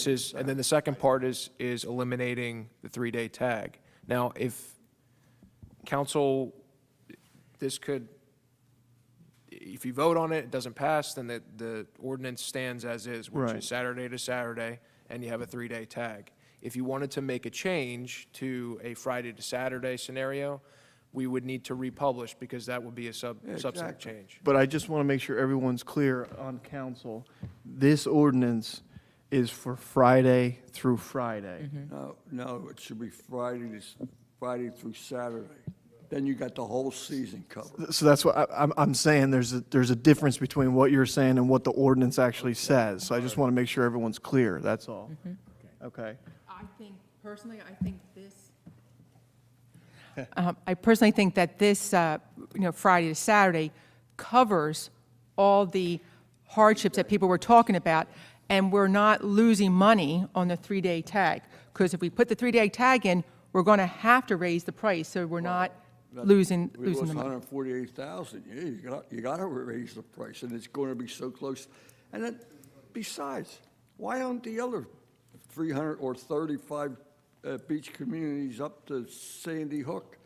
Speaker 9: second part is eliminating the 3-day tag. Now, if council, if you vote on it, it doesn't pass, then the ordinance stands as is, which
Speaker 1: Right.
Speaker 9: is Saturday to Saturday, and you have a 3-day tag. If you wanted to make a change to a Friday to Saturday scenario, we would need to republish, because that would be a substantive
Speaker 16: exactly.
Speaker 9: change.
Speaker 1: But I just want to make sure everyone's clear on council. This ordinance is for Friday through Friday.
Speaker 16: No, it should be Friday through Saturday. Then you got the whole season covered.
Speaker 1: So that's what I'm saying, there's a difference between what you're saying and what the ordinance actually says. So I just want to make sure everyone's clear, that's all. Okay.
Speaker 11: I think, personally, I personally think that this, Friday to Saturday covers all the hardships that people were talking about, and we're not losing money on the 3-day tag. Because if we put the 3-day tag in, we're going to have to raise the price, so we're not losing
Speaker 16: We lost
Speaker 11: the money.
Speaker 16: 148,000. Yeah, you got to raise the price, and it's going to be so close. And then, besides, why aren't the other 300 or 35 beach communities up to Sandy Hook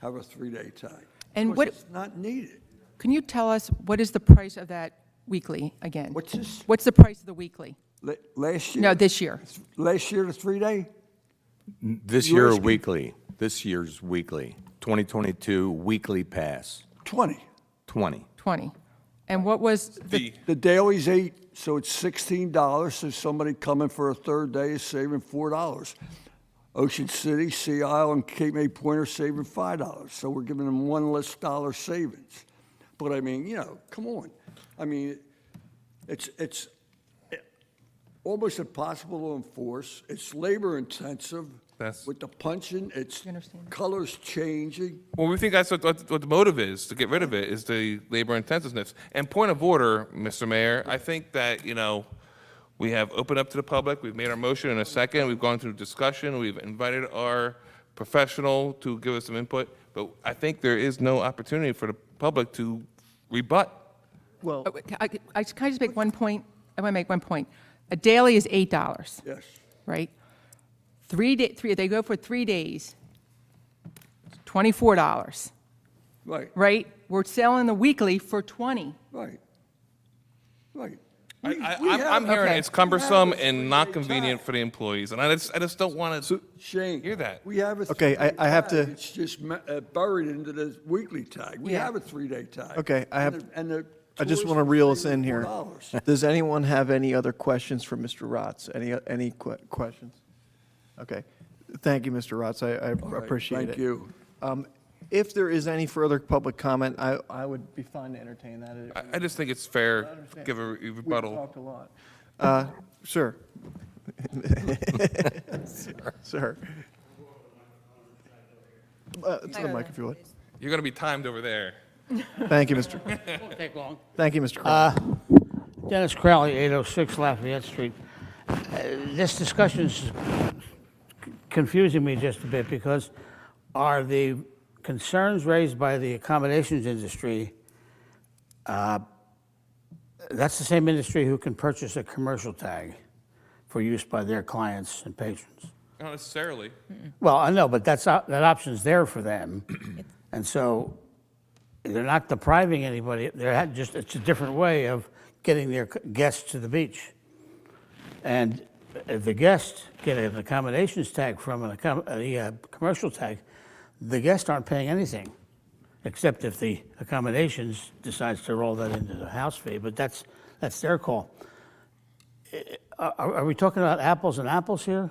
Speaker 16: have a 3-day tag?
Speaker 11: And
Speaker 16: Because
Speaker 11: what-
Speaker 16: it's not needed.
Speaker 11: Can you tell us what is the price of that weekly again?
Speaker 16: What's this?
Speaker 11: What's the price of the weekly?
Speaker 16: Last year?
Speaker 11: No, this year.
Speaker 16: Last year, the 3-day?
Speaker 5: This
Speaker 16: You
Speaker 5: year,
Speaker 16: asking-
Speaker 5: weekly. This year's weekly. 2022 weekly pass,
Speaker 16: 20.
Speaker 5: 20.
Speaker 11: 20. And what was the,
Speaker 16: The daily's $8, so it's $16. So somebody coming for a third day is saving $4. Ocean City, Sea Isle, and Cape May Point are saving $5. So we're giving them one less dollar savings. But I mean, come on. I mean, it's almost impossible to enforce. It's labor intensive. With the punching, it's colors changing.
Speaker 4: Well, we think that's what the motive is, to get rid of it, is the labor intensiveness. And point of order, Mr. Mayor, I think that, we have opened up to the public, we've made our motion in a second, we've gone through discussion, we've invited our professional to give us some input, but I think there is no opportunity for the public to rebut.
Speaker 1: Well,
Speaker 11: can I just make one point? I want to make one point. A daily is $8,
Speaker 16: Yes.
Speaker 11: right? They go for 3 days, $24,
Speaker 16: Right,
Speaker 11: right? We're selling the weekly for 20.
Speaker 16: right. Right.
Speaker 4: I'm hearing
Speaker 11: Okay.
Speaker 4: it's cumbersome
Speaker 16: we have a
Speaker 4: and not
Speaker 16: 3-day
Speaker 4: convenient
Speaker 16: tag.
Speaker 4: for the employees, and I just don't want to
Speaker 16: Shane.
Speaker 4: hear that.
Speaker 16: We have a
Speaker 1: Okay,
Speaker 16: 3-day
Speaker 1: I have
Speaker 16: tag.
Speaker 1: to-
Speaker 16: It's just buried into the weekly tag. We
Speaker 11: Yeah.
Speaker 16: have a 3-day tag.
Speaker 1: Okay, I just want to
Speaker 16: tourists
Speaker 1: reel
Speaker 16: are
Speaker 1: us in
Speaker 16: saving
Speaker 1: here.
Speaker 16: $4.
Speaker 1: Does anyone have any other questions for Mr. Rotz? Any questions? Okay. Thank you, Mr. Rotz. I
Speaker 16: right,
Speaker 1: appreciate it.
Speaker 16: thank you.
Speaker 1: If there is any further public comment, I would be fine to entertain that.
Speaker 4: I just think it's fair,
Speaker 1: understand.
Speaker 4: give a
Speaker 1: We've
Speaker 4: rebuttal.
Speaker 1: talked a lot. Sir. Sir. To the mic, if you would.
Speaker 4: You're going to be timed over there.
Speaker 1: Thank you, Mr.
Speaker 17: Won't take long.
Speaker 1: Thank you, Mr. Crowley.
Speaker 17: Dennis Crowley, 806 Lafayette Street. This discussion is confusing me just a bit, because are the concerns raised by the accommodations industry, that's the same industry who can purchase a commercial tag for use by their clients and patrons?
Speaker 4: Not necessarily.
Speaker 17: Well, I know, but that option's there for them. And so they're not depriving anybody. It's a different way of getting their guests to the beach. And if the guests get an accommodations tag from a commercial tag, the guests aren't paying anything, except if the accommodations decides to roll that into the house fee, but that's their call. Are we talking about apples and apples here?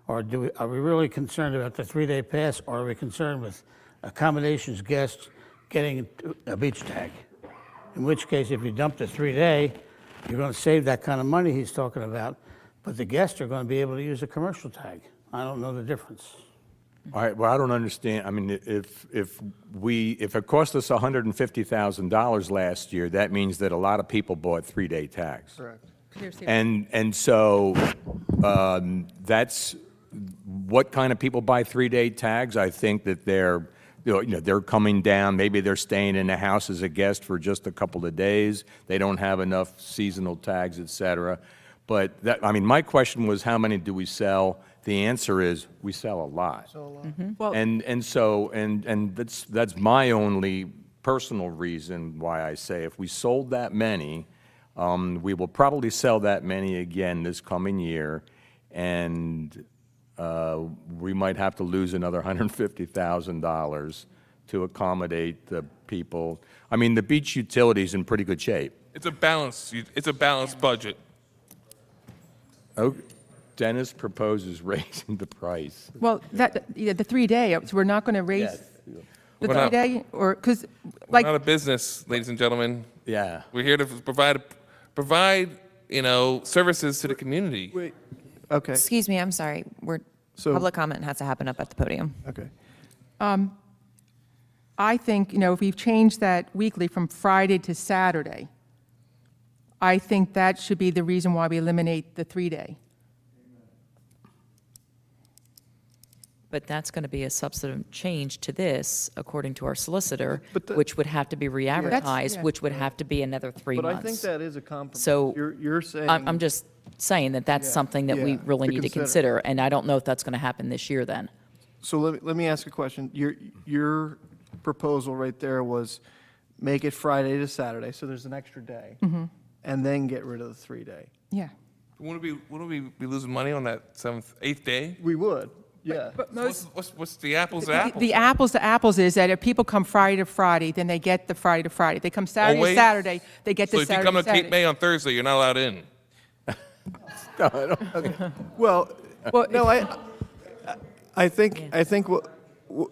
Speaker 17: Or are we really concerned about the 3-day pass, or are we concerned with accommodations guests getting a beach tag. In which case, if you dump the 3-day, you're going to save that kind of money he's talking about, but the guests are going to be able to use a commercial tag. I don't know the difference.
Speaker 5: All right, well, I don't understand. I mean, if it cost us $150,000 last year, that means that a lot of people bought 3-day tags.
Speaker 1: Correct.
Speaker 5: And so that's what kind of people buy 3-day tags. I think that they're coming down. Maybe they're staying in a house as a guest for just a couple of days. They don't have enough seasonal tags, et cetera. But my question was, how many do we sell? The answer is we sell a lot.
Speaker 11: Well,
Speaker 5: And that's my only personal reason why I say if we sold that many, we will probably sell that many again this coming year, and we might have to lose another $150,000 to accommodate the people. I mean, the beach utility's in pretty good shape.
Speaker 4: It's a balanced budget.
Speaker 5: Oh, Dennis proposes raising the price.
Speaker 11: well, the 3-day, so we're not going to raise the
Speaker 4: We're not-
Speaker 11: 3-day, or, because,
Speaker 4: We're
Speaker 11: like,
Speaker 4: not a business, ladies and gentlemen.
Speaker 5: Yeah.
Speaker 4: We're here to provide services to the community.
Speaker 1: Wait, okay,
Speaker 3: Excuse me, I'm sorry. Public comment has to happen up at the podium.
Speaker 1: okay.
Speaker 11: I think, if we've changed that weekly from Friday to Saturday, I think that should be the reason why we eliminate the 3-day.
Speaker 6: But that's going to be a substantive change to this, according to our solicitor, which would have to be re-advertised,
Speaker 11: yeah.
Speaker 6: which would have to be another 3
Speaker 1: But
Speaker 6: months.
Speaker 1: I think that is a compromise.
Speaker 6: So
Speaker 1: You're saying.
Speaker 6: I'm just saying that that's something that we
Speaker 1: yeah,
Speaker 6: really
Speaker 1: to
Speaker 6: need to
Speaker 1: consider.
Speaker 6: consider, and I don't know if that's going to happen this year then.
Speaker 1: So let me ask a question. Your proposal right there was make it Friday to Saturday, so there's an extra day, and then get rid of the 3-day.
Speaker 11: Yeah.
Speaker 4: Wouldn't we be losing money on that 8th day?
Speaker 1: We would, yeah.
Speaker 11: But most,
Speaker 4: What's the apples to apples?
Speaker 11: the apples to apples is that if people come Friday to Friday, then they get the Friday to Friday. They come Saturday to
Speaker 4: Always?
Speaker 11: Saturday, they get
Speaker 4: So
Speaker 11: the
Speaker 4: if you
Speaker 11: Saturday
Speaker 4: come
Speaker 11: to
Speaker 4: to Cape
Speaker 11: Saturday.
Speaker 4: May on Thursday, you're not allowed in.
Speaker 1: Well,
Speaker 11: Well,
Speaker 1: no, I think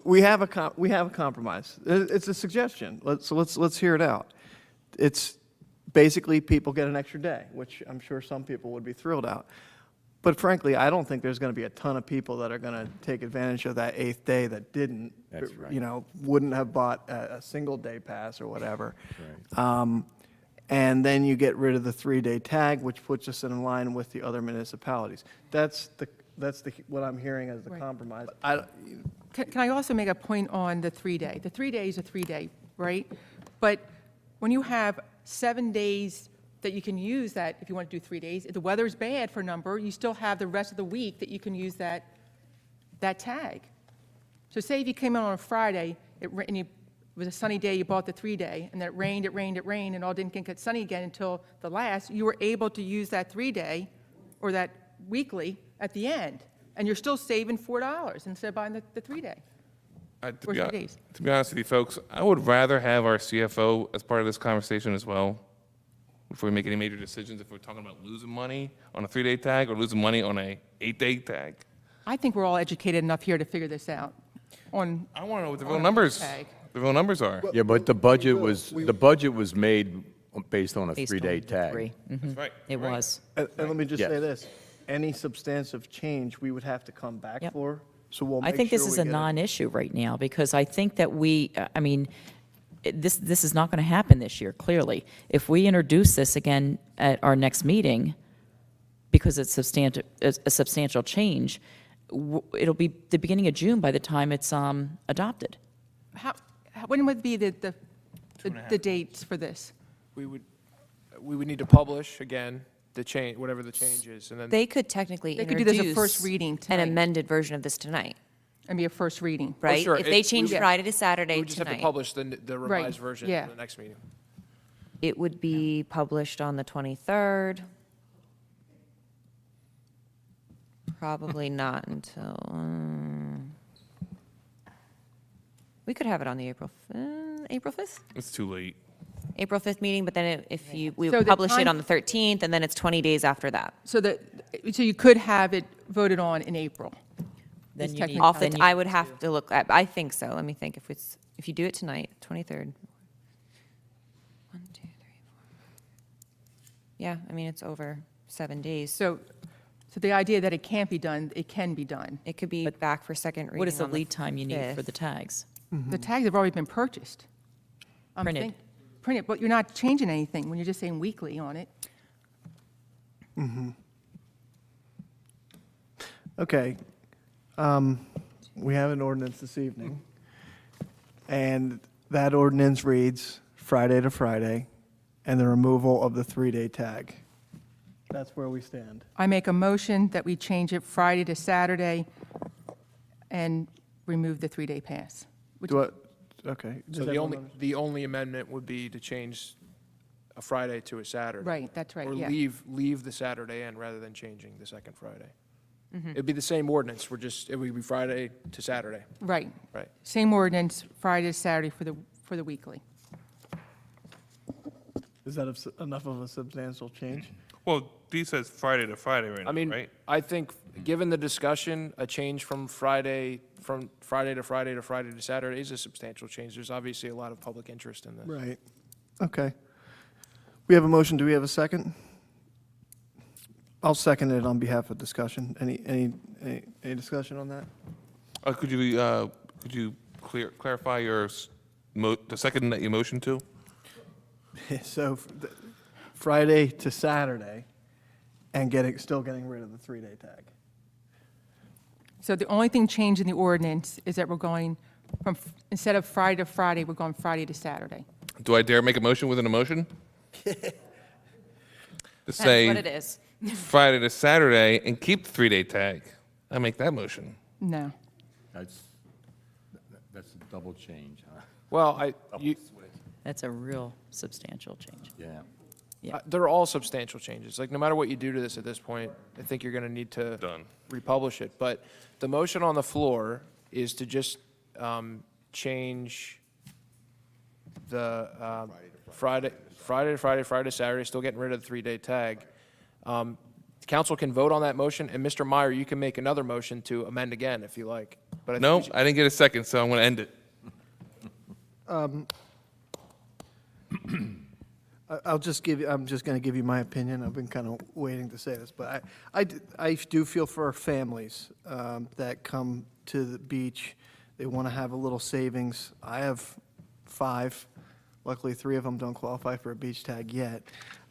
Speaker 1: we have a compromise. It's a suggestion. Let's hear it out. It's basically people get an extra day, which I'm sure some people would be thrilled out. But frankly, I don't think there's going to be a ton of people that are going to take advantage of that 8th day that didn't,
Speaker 5: That's right.
Speaker 1: wouldn't have bought a single day pass or whatever. And then you get rid of the 3-day tag, which puts us in line with the other municipalities. That's what I'm hearing as the compromise.
Speaker 11: Can I also make a point on the 3-day? The 3-day is a 3-day, right? But when you have 7 days that you can use that, if you want to do 3 days, if the weather's bad for a number, you still have the rest of the week that you can use that tag. So say if you came in on a Friday, and it was a sunny day, you bought the 3-day, and then it rained, and all didn't get sunny again until the last, you were able to use that 3-day or that weekly at the end, and you're still saving $4 instead of buying the 3-day.
Speaker 4: To
Speaker 11: Or
Speaker 4: be
Speaker 11: 3 days.
Speaker 4: to be honest with you folks, I would rather have our CFO as part of this conversation as well, before we make any major decisions, if we're talking about losing money on a 3-day tag or losing money on a 8-day tag.
Speaker 11: I think we're all educated enough here to figure this out on.
Speaker 4: I want to know what the real numbers,
Speaker 11: tag.
Speaker 4: the real numbers are.
Speaker 5: Yeah, but the budget was made based on a
Speaker 6: Based on
Speaker 5: 3-day
Speaker 6: the
Speaker 5: tag.
Speaker 6: 3.
Speaker 4: That's right.
Speaker 6: It
Speaker 4: Right.
Speaker 6: was.
Speaker 1: And let me just
Speaker 5: Yes.
Speaker 1: say this, any substantive change we would have to come back
Speaker 6: Yep.
Speaker 1: for, so we'll
Speaker 6: I
Speaker 1: make
Speaker 6: think this
Speaker 1: sure
Speaker 6: is
Speaker 1: we
Speaker 6: a
Speaker 1: get it.
Speaker 6: non-issue right now, because I think that this is not going to happen this year, clearly. If we introduce this again at our next meeting, because it's a substantial change, it'll be the beginning of June by the time it's adopted.
Speaker 11: When would be the dates for this?
Speaker 9: We would need to publish again the change, whatever the change is, and then.
Speaker 3: They could technically
Speaker 11: They could do this
Speaker 3: introduce
Speaker 11: a first reading
Speaker 3: an
Speaker 11: tonight.
Speaker 3: amended version of this tonight,
Speaker 11: And be a first reading.
Speaker 3: right?
Speaker 9: sure.
Speaker 3: If they
Speaker 9: It-
Speaker 3: change
Speaker 9: we-
Speaker 3: Friday to Saturday
Speaker 9: We would just have to
Speaker 3: tonight,
Speaker 9: publish the revised version
Speaker 11: yeah.
Speaker 9: in the next meeting.
Speaker 3: it would be published on the 23rd. Probably not until, we could have it on the April 5th?
Speaker 4: It's too late.
Speaker 3: April 5th meeting, but then we
Speaker 11: So
Speaker 3: would
Speaker 11: the
Speaker 3: publish it
Speaker 11: time-
Speaker 3: on the 13th, and then it's 20 days after that.
Speaker 11: So you could have it voted on in April.
Speaker 6: Then
Speaker 11: It's
Speaker 6: you need,
Speaker 11: technically-
Speaker 3: Off the,
Speaker 6: then you-
Speaker 3: I would have to look, I think so. Let me think if if you do it tonight, 23rd. 1, 2, 3, 4. Yeah, I mean, it's over 7 days.
Speaker 11: So the idea that it can't be done, it can be done.
Speaker 3: It could be back for second reading
Speaker 6: What is the
Speaker 3: on
Speaker 6: lead time you need for
Speaker 3: 5th.
Speaker 6: the tags?
Speaker 11: The tags have already been purchased.
Speaker 6: Printed.
Speaker 11: Printed, but you're not changing anything when you're just saying weekly on it.
Speaker 1: Okay. We have an ordinance this evening, and that ordinance reads Friday to Friday, and the removal of the 3-day tag. That's where we stand.
Speaker 11: I make a motion that we change it Friday to Saturday and remove the 3-day pass.
Speaker 1: Okay.
Speaker 9: So the only amendment would be to change a Friday to a Saturday.
Speaker 11: Right, that's right,
Speaker 9: Or
Speaker 11: yeah.
Speaker 9: leave the Saturday in rather than changing the second Friday. It'd be the same ordinance, it would be Friday to Saturday.
Speaker 11: Right.
Speaker 9: Right.
Speaker 11: Same ordinance, Friday to Saturday for the weekly.
Speaker 1: Is that enough of a substantial change?
Speaker 4: Well, D says Friday to Friday right now,
Speaker 9: I mean,
Speaker 4: right?
Speaker 9: I think, given the discussion, a change from Friday to Friday to Friday to Saturday is a substantial change. There's obviously a lot of public interest in this.
Speaker 1: Right. Okay. We have a motion. Do we have a second? I'll second it on behalf of discussion. Any discussion on that?
Speaker 4: Could you clarify the second that you motioned to?
Speaker 1: So Friday to Saturday, and still getting rid of the 3-day tag.
Speaker 11: So the only thing changed in the ordinance is that we're going from, instead of Friday to Friday, we're going Friday to Saturday.
Speaker 4: Do I dare make a motion within a motion? To
Speaker 3: That's
Speaker 4: say
Speaker 3: what it is.
Speaker 4: Friday to Saturday and keep the 3-day tag. I make that motion.
Speaker 11: No.
Speaker 5: That's a double change, huh?
Speaker 9: Well,
Speaker 6: That's a real substantial change.
Speaker 5: Yeah.
Speaker 6: Yeah.
Speaker 9: they're all substantial changes. Like, no matter what you do to this at this point, I think you're going to need to republish it. But the motion on the floor is to just change the Friday to Saturday, still getting rid of the 3-day tag. Council can vote on that motion, and Mr. Meyer, you can make another motion to amend again if you like. But I think
Speaker 4: No,
Speaker 9: we should-
Speaker 4: I didn't get a second, so I'm going to end it.
Speaker 1: I'm just going to give you my opinion. I've been kind of waiting to say this, but I do feel for our families that come to the beach. They want to have a little savings. I have 5. Luckily, 3 of them don't qualify for a beach tag yet.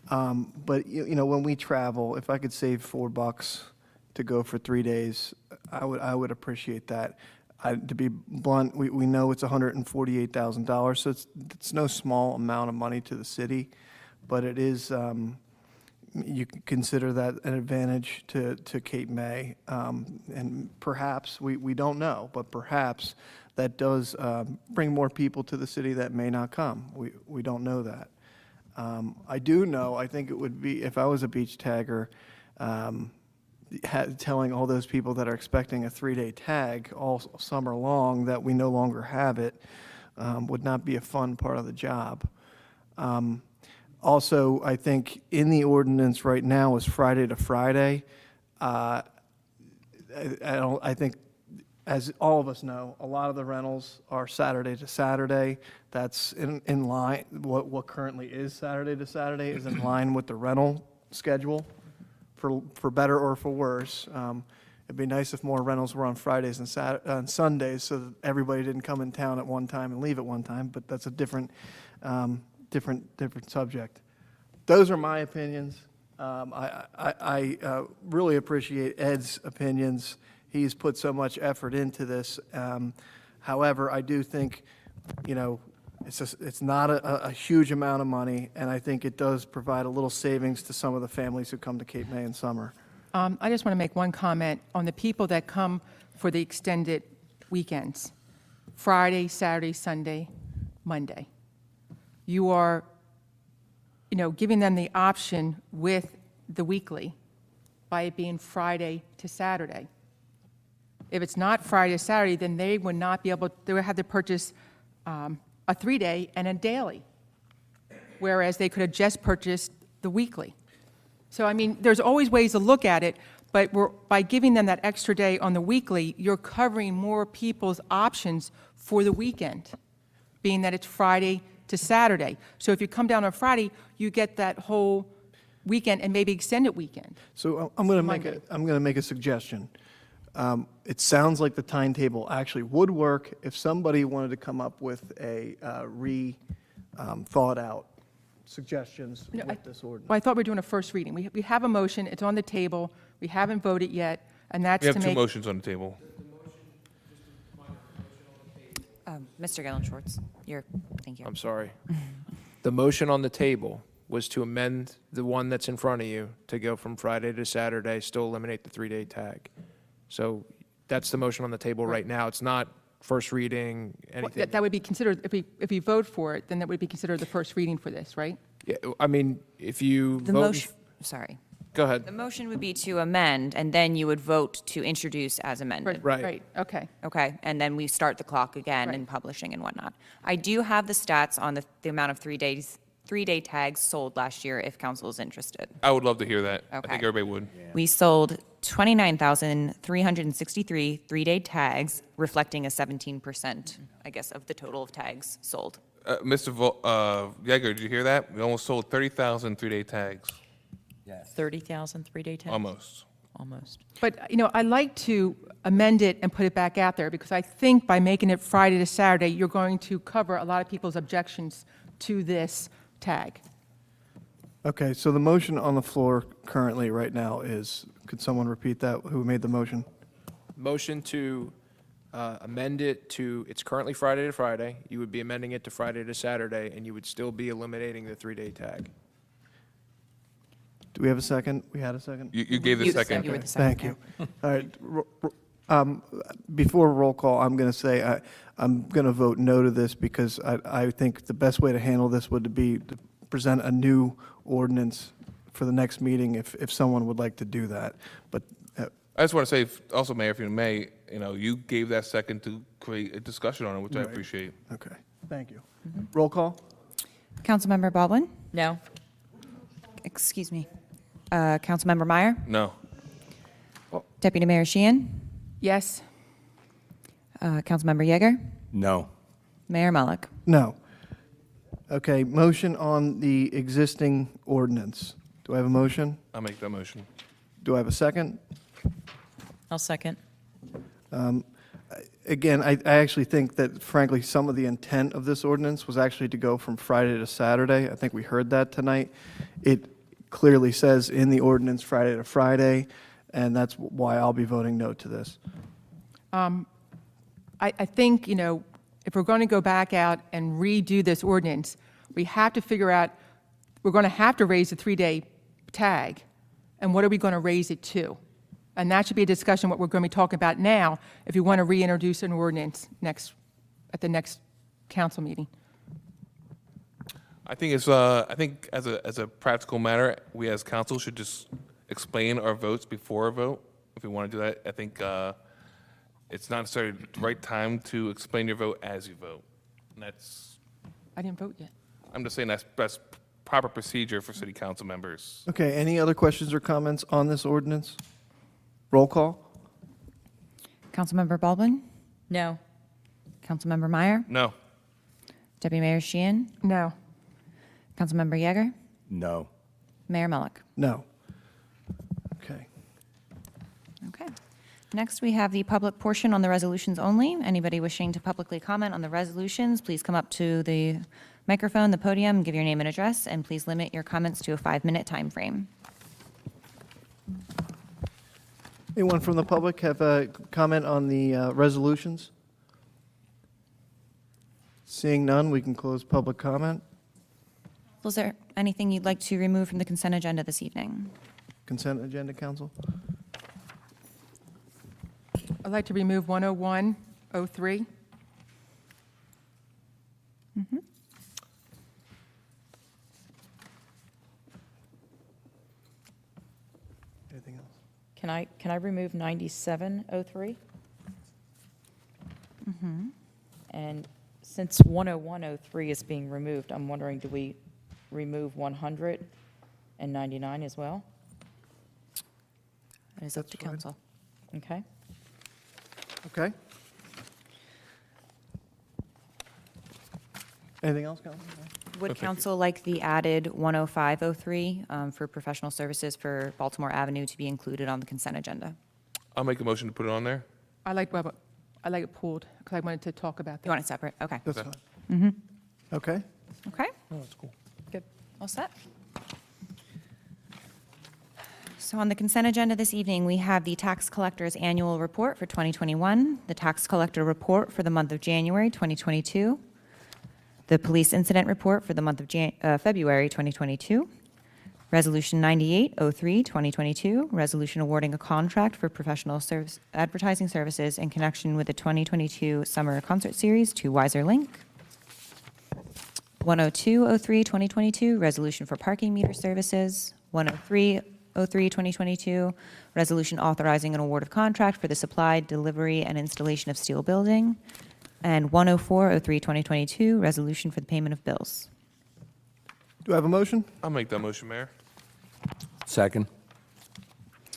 Speaker 1: But when we travel, if I could save $4 to go for 3 days, I would appreciate that. To be blunt, we know it's $148,000, so it's no small amount of money to the city, but it is, you can consider that an advantage to Cape May. And perhaps, we don't know, but perhaps that does bring more people to the city that may not come. We don't know that. I do know, I think it would be, if I was a beach tagger, telling all those people that are expecting a 3-day tag all summer long that we no longer have it would not be a fun part of the job. Also, I think in the ordinance right now is Friday to Friday. I think, as all of us know, a lot of the rentals are Saturday to Saturday. That's in line, what currently is Saturday to Saturday is in line with the rental schedule, for better or for worse. It'd be nice if more rentals were on Fridays and Sundays so that everybody didn't come in town at one time and leave at one time, but that's a different subject. Those are my opinions. I really appreciate Ed's opinions. He's put so much effort into this. However, I do think, it's not a huge amount of money, and I think it does provide a little savings to some of the families who come to Cape May in summer.
Speaker 11: I just want to make one comment on the people that come for the extended weekends, Friday, Saturday, Sunday, Monday. You are, giving them the option with the weekly by it being Friday to Saturday. If it's not Friday to Saturday, then they would not be able, they would have to purchase a 3-day and a daily, whereas they could have just purchased the weekly. So, there's always ways to look at it, but by giving them that extra day on the weekly, you're covering more people's options for the weekend. being that it's Friday to Saturday. So if you come down on Friday, you get that whole weekend and maybe extended weekend.
Speaker 1: So I'm going to make
Speaker 11: Monday.
Speaker 1: I'm going to make a suggestion. It sounds like the timetable actually would work if somebody wanted to come up with a thought out suggestions
Speaker 11: No,
Speaker 1: with this ordinance.
Speaker 11: Well, I thought we were doing a first reading. We have a motion, it's on the table, we haven't voted yet, and that's
Speaker 4: We
Speaker 11: to
Speaker 4: have
Speaker 11: make...
Speaker 4: two motions on the table.
Speaker 3: Mr. Gillen-Schwartz, thank you.
Speaker 9: I'm sorry. The motion on the table was to amend the one that's in front of you to go from Friday to Saturday, still eliminate the 3-day tag. So that's the motion on the table right now. It's not first reading,
Speaker 11: Well,
Speaker 9: anything.
Speaker 11: that would be considered, if we vote for it, then that would be considered the first reading for this, right?
Speaker 9: Yeah, I mean, if you
Speaker 3: The
Speaker 9: vote,
Speaker 3: motion, sorry.
Speaker 9: go ahead.
Speaker 3: The motion would be to amend, and then you would vote to introduce as amended.
Speaker 9: Right.
Speaker 11: Okay.
Speaker 3: Okay, and then we start the clock again
Speaker 11: Right.
Speaker 3: and publishing and whatnot. I do have the stats on the amount of 3-day tags sold last year, if council is interested.
Speaker 4: I would love to hear that. I
Speaker 3: Okay.
Speaker 4: think everybody would.
Speaker 3: We sold 29,363 3-day tags, reflecting a 17%, I guess, of the total of tags sold.
Speaker 4: Mr. Yeager, did you hear that? We almost sold 30,000 3-day tags.
Speaker 6: 30,000 3-day tags?
Speaker 4: Almost.
Speaker 6: Almost.
Speaker 11: But, I'd like to amend it and put it back out there, because I think by making it Friday to Saturday, you're going to cover a lot of people's objections to this tag.
Speaker 1: Okay, so the motion on the floor currently right now is, could someone repeat that? Who made the motion?
Speaker 9: Motion to amend it to, it's currently Friday to Friday. You would be amending it to Friday to Saturday, and you would still be eliminating the 3-day tag.
Speaker 1: Do we have a second? We had a second?
Speaker 4: You gave the second.
Speaker 3: You were the second.
Speaker 1: Thank you. All right. Before roll call, I'm going to say I'm going to vote no to this because I think the best way to handle this would be to present a new ordinance for the next meeting if someone would like to do that. But
Speaker 4: I just want to say, also, Mayor, if you may, you gave that second to create a discussion on it, which I appreciate.
Speaker 1: okay, thank you. Roll call?
Speaker 3: Councilmember Baldwin?
Speaker 6: No?
Speaker 3: Excuse me. Councilmember Meyer?
Speaker 4: No.
Speaker 3: Deputy Mayor Sheehan?
Speaker 11: Yes?
Speaker 3: Councilmember Yeager?
Speaker 5: No.
Speaker 3: Mayor Mullick?
Speaker 1: No. Okay, motion on the existing ordinance. Do I have a motion?
Speaker 4: I'll make that motion.
Speaker 1: Do I have a second?
Speaker 6: I'll second.
Speaker 1: Again, I actually think that frankly, some of the intent of this ordinance was actually to go from Friday to Saturday. I think we heard that tonight. It clearly says in the ordinance Friday to Friday, and that's why I'll be voting no to this.
Speaker 11: I think, if we're going to go back out and redo this ordinance, we have to figure out, we're going to have to raise the 3-day tag, and what are we going to raise it to? And that should be a discussion, what we're going to be talking about now, if you want to reintroduce an ordinance at the next council meeting.
Speaker 4: I think as a practical matter, we as council should just explain our votes before a vote. If we want to do that, I think it's not necessarily the right time to explain your vote as you vote. And
Speaker 11: I didn't vote yet.
Speaker 4: I'm just saying that's proper procedure for city council members.
Speaker 1: Okay, any other questions or comments on this ordinance? Roll call?
Speaker 3: Councilmember Baldwin?
Speaker 6: No?
Speaker 3: Councilmember Meyer?
Speaker 4: No.
Speaker 3: Deputy Mayor Sheehan?
Speaker 11: No.
Speaker 3: Councilmember Yeager?
Speaker 5: No.
Speaker 3: Mayor Mullick?
Speaker 1: No. Okay.
Speaker 3: Okay. Next, we have the public portion on the resolutions only. Anybody wishing to publicly comment on the resolutions, please come up to the microphone, the podium, give your name and address, and please limit your comments to a 5-minute time frame.
Speaker 1: Anyone from the public have a comment on the resolutions? Seeing none, we can close public comment.
Speaker 3: Was there anything you'd like to remove from the consent agenda this evening?
Speaker 1: Consent agenda, council?
Speaker 11: I'd like to remove 10103.
Speaker 1: Anything else?
Speaker 6: Can I remove 9703? And since 10103 is being removed, I'm wondering, do we remove 100 and 99 as well?
Speaker 3: It is up to council.
Speaker 6: Okay.
Speaker 1: Okay. Anything else, Councilman?
Speaker 3: Would council like the added 10503 for professional services for Baltimore Avenue to be included on the consent agenda?
Speaker 4: I'll make a motion to put it on there.
Speaker 11: I like it pulled, because I wanted to talk about that.
Speaker 3: You want it separate? Okay.
Speaker 1: That's fine. Okay.
Speaker 3: Okay,
Speaker 4: Oh, that's cool.
Speaker 3: good. All set? So on the consent agenda this evening, we have the tax collector's annual report for 2021, the tax collector report for the month of January 2022, the police incident report for the month of February 2022, Resolution 9803, 2022, resolution awarding a contract for professional service advertising services in connection with the 2022 Summer Concert Series to Wiser Link. 10203, 2022, resolution for parking meter services. 10303, 2022, resolution authorizing an award of contract for the supply, delivery, and installation of steel building. And 10403, 2022, resolution for the payment of bills.
Speaker 1: Do I have a motion?
Speaker 4: I'll make that motion, Mayor.
Speaker 5: Second?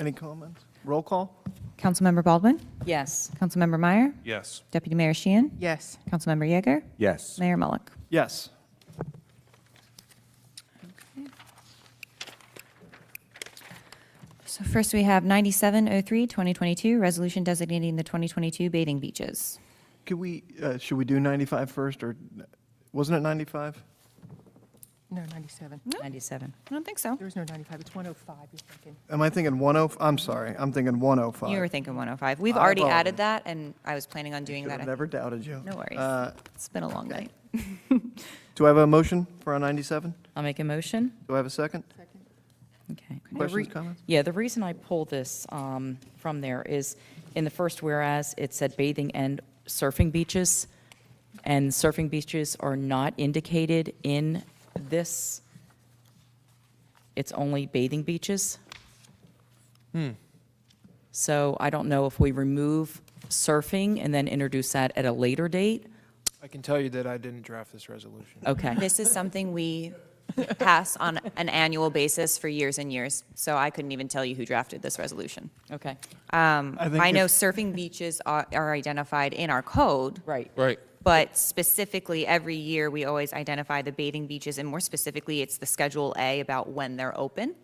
Speaker 1: Any comments? Roll call?
Speaker 3: Councilmember Baldwin?
Speaker 6: Yes.
Speaker 3: Councilmember Meyer?
Speaker 4: Yes.
Speaker 3: Deputy Mayor Sheehan?
Speaker 11: Yes.
Speaker 3: Councilmember Yeager?
Speaker 5: Yes.
Speaker 3: Mayor Mullick?
Speaker 1: Yes.
Speaker 3: So first we have 9703, 2022, resolution designating the 2022 bathing beaches.
Speaker 1: Could we, should we do 95 first, or wasn't it 95?
Speaker 11: No, 97.
Speaker 6: 97.
Speaker 3: I don't think so.
Speaker 11: There is no 95, it's 105, you're thinking.
Speaker 1: Am I thinking 10? I'm sorry, I'm thinking 105.
Speaker 3: You were thinking 105. We've
Speaker 1: I
Speaker 3: already
Speaker 1: apologize.
Speaker 3: added that, and I was planning on doing that.
Speaker 1: I've never doubted you.
Speaker 3: No worries. It's been a long night.
Speaker 1: Do I have a motion for a 97?
Speaker 6: I'll make a motion.
Speaker 1: Do I have a second?
Speaker 6: Okay.
Speaker 1: Questions, comments?
Speaker 6: Yeah, the reason I pulled this from there is, in the first whereas, it said bathing and surfing beaches, and surfing beaches are not indicated in this. It's only bathing beaches. So I don't know if we remove surfing and then introduce that at a later date.
Speaker 9: I can tell you that I didn't draft this resolution.
Speaker 6: Okay.
Speaker 3: This is something we pass on an annual basis for years and years, so I couldn't even tell you who drafted this resolution.
Speaker 6: Okay.
Speaker 3: I know surfing beaches are identified in our code.
Speaker 6: Right.
Speaker 4: Right.
Speaker 3: But specifically, every year, we always identify the bathing beaches, and more specifically, it's the Schedule A about when they're open.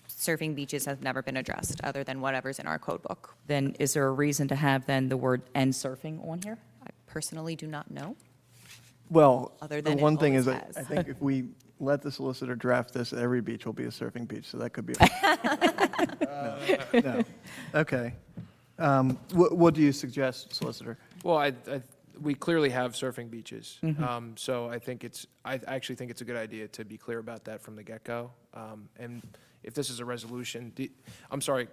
Speaker 3: Surfing beaches have never been addressed, other than whatever's in our code book.
Speaker 6: Then is there a reason to have then the word "and surfing" on here?
Speaker 3: I personally do not know.
Speaker 1: Well,
Speaker 3: Other
Speaker 1: the
Speaker 3: than it
Speaker 1: one thing is,
Speaker 3: always
Speaker 1: I
Speaker 3: has.
Speaker 1: think if we let the solicitor draft this, every beach will be a surfing beach, so that could be. No. Okay. What do you suggest, solicitor?
Speaker 9: Well, we clearly have surfing beaches. So I actually think it's a good idea to be clear about that from the get-go. And if this is a resolution, I'm sorry,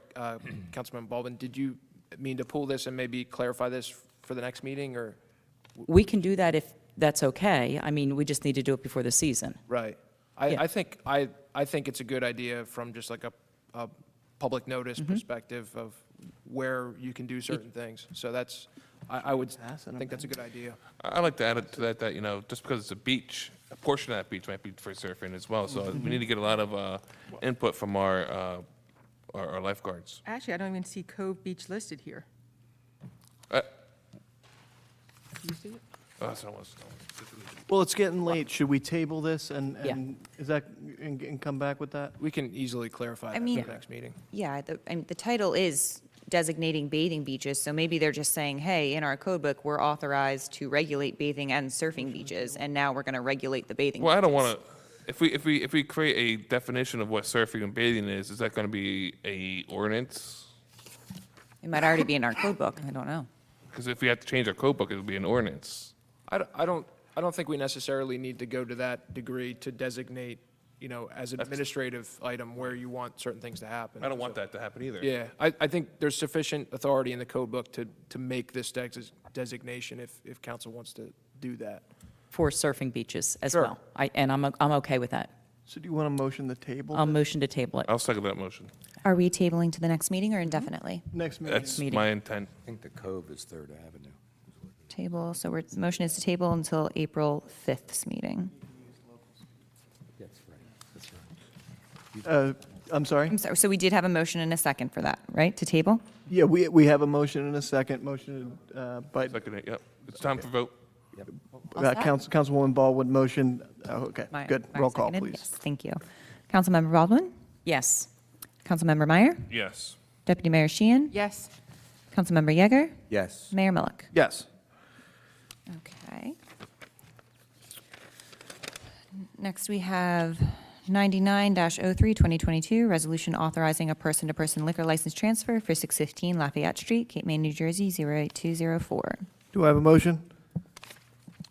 Speaker 9: Councilman Baldwin, did you mean to pull this and maybe clarify this for the next meeting, or?
Speaker 6: We can do that if that's okay. I mean, we just need to do it before the season.
Speaker 9: Right.
Speaker 6: Yeah.
Speaker 9: I think it's a good idea from just like a public notice perspective of where you can do certain things. So I would think that's a good idea.
Speaker 4: I'd like to add it to that, just because it's a beach, a portion of that beach might be for surfing as well. So we need to get a lot of input from our lifeguards.
Speaker 11: Actually, I don't even see Cove Beach listed here.
Speaker 4: Uh,
Speaker 11: Do you see it?
Speaker 4: Oh, that's not what's-
Speaker 1: Well, it's getting late. Should we table this and
Speaker 6: Yeah.
Speaker 1: and come back with that?
Speaker 9: We can easily clarify that
Speaker 3: mean-
Speaker 9: for the next meeting.
Speaker 3: Yeah, the title is designating bathing beaches, so maybe they're just saying, hey, in our code book, we're authorized to regulate bathing and surfing beaches, and now we're going to regulate the bathing
Speaker 4: Well, I don't
Speaker 3: beaches.
Speaker 4: want to, if we create a definition of what surfing and bathing is that going to be a ordinance?
Speaker 3: It might already be in our code book, I don't know.
Speaker 4: Because if we have to change our code book, it would be an ordinance.
Speaker 9: I don't think we necessarily need to go to that degree to designate, as an administrative item where you want certain things to happen.
Speaker 4: I don't want that to happen either.
Speaker 9: Yeah, I think there's sufficient authority in the code book to make this designation if council wants to do that.
Speaker 6: For surfing beaches as
Speaker 9: Sure.
Speaker 6: well. And I'm okay with that.
Speaker 1: So do you want a motion to table?
Speaker 6: I'll
Speaker 1: this?
Speaker 6: motion to table it.
Speaker 4: I'll second that motion.
Speaker 3: Are we tabling to the next meeting or indefinitely?
Speaker 1: Next meeting.
Speaker 4: That's my intent.
Speaker 5: I think the Cove is Third Avenue.
Speaker 3: Table, so the motion is to table until April 5th's meeting.
Speaker 5: That's right.
Speaker 1: I'm sorry?
Speaker 3: I'm sorry, so we did have a motion and a second for that, right, to table?
Speaker 1: Yeah, we have a motion and a second. Motion, by,
Speaker 4: Second it, yep. It's time for vote.
Speaker 1: Councilwoman Baldwin motion. Oh, okay,
Speaker 3: Meyer-
Speaker 1: good.
Speaker 3: Meyer
Speaker 1: Roll call,
Speaker 3: seconded.
Speaker 1: please.
Speaker 3: Yes, thank you. Councilmember Baldwin?
Speaker 6: Yes.
Speaker 3: Councilmember Meyer?
Speaker 4: Yes.
Speaker 3: Deputy Mayor Sheehan?
Speaker 11: Yes.
Speaker 3: Councilmember Yeager?
Speaker 5: Yes.
Speaker 3: Mayor Millick?
Speaker 1: Yes.
Speaker 3: Okay. Next, we have 99-03, 2022, resolution authorizing a person-to-person liquor license transfer for 615 Lafayette Street, Cape May, New Jersey, 08204.
Speaker 1: Do I have a motion?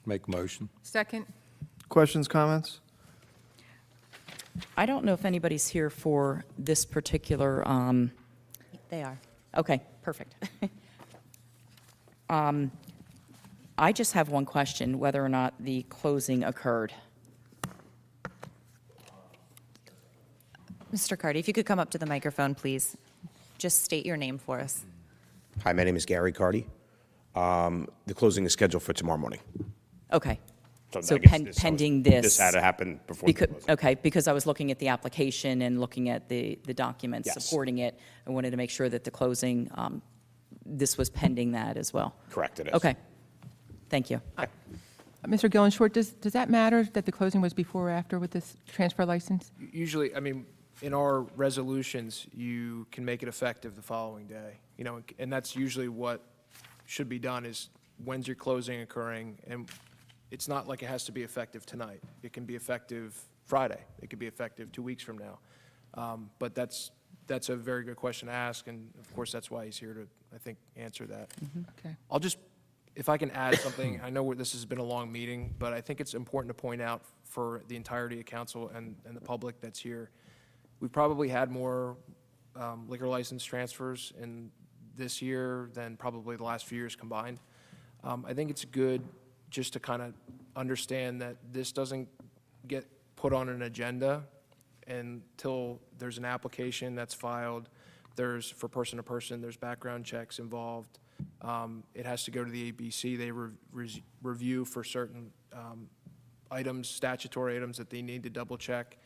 Speaker 5: Make a motion.
Speaker 11: Second.
Speaker 1: Questions, comments?
Speaker 6: I don't know if anybody's here for this particular,
Speaker 3: They are.
Speaker 6: okay, perfect. I just have one question, whether or not the closing occurred.
Speaker 3: Mr. Cardy, if you could come up to the microphone, please. Just state your name for us.
Speaker 18: Hi, my name is Gary Cardy. The closing is scheduled for tomorrow morning.
Speaker 6: Okay. So
Speaker 18: I guess
Speaker 6: pending this.
Speaker 18: This had to happen before the
Speaker 6: Because,
Speaker 18: closing.
Speaker 6: okay, because I was looking at the application and looking at the documents
Speaker 18: Yes.
Speaker 6: supporting it. I wanted to make sure that the closing, this was pending that as well.
Speaker 18: Correct, it is.
Speaker 6: Okay. Thank you.
Speaker 11: Mr. Gillenshort, does that matter that the closing was before or after with this transfer license?
Speaker 9: Usually, I mean, in our resolutions, you can make it effective the following day, you know, and that's usually what should be done is when's your closing occurring? And it's not like it has to be effective tonight. It can be effective Friday. It could be effective 2 weeks from now. But that's a very good question to ask, and of course, that's why he's here to, I think, answer that.
Speaker 11: Okay.
Speaker 9: I'll just, if I can add something, I know this has been a long meeting, but I think it's important to point out for the entirety of council and the public that's here, we've probably had more liquor license transfers in this year than probably the last few years combined. I think it's good just to kind of understand that this doesn't get put on an agenda until there's an application that's filed. There's, for person-to-person, there's background checks involved. It has to go to the ABC. They review for certain items, statutory items that they need to double-check.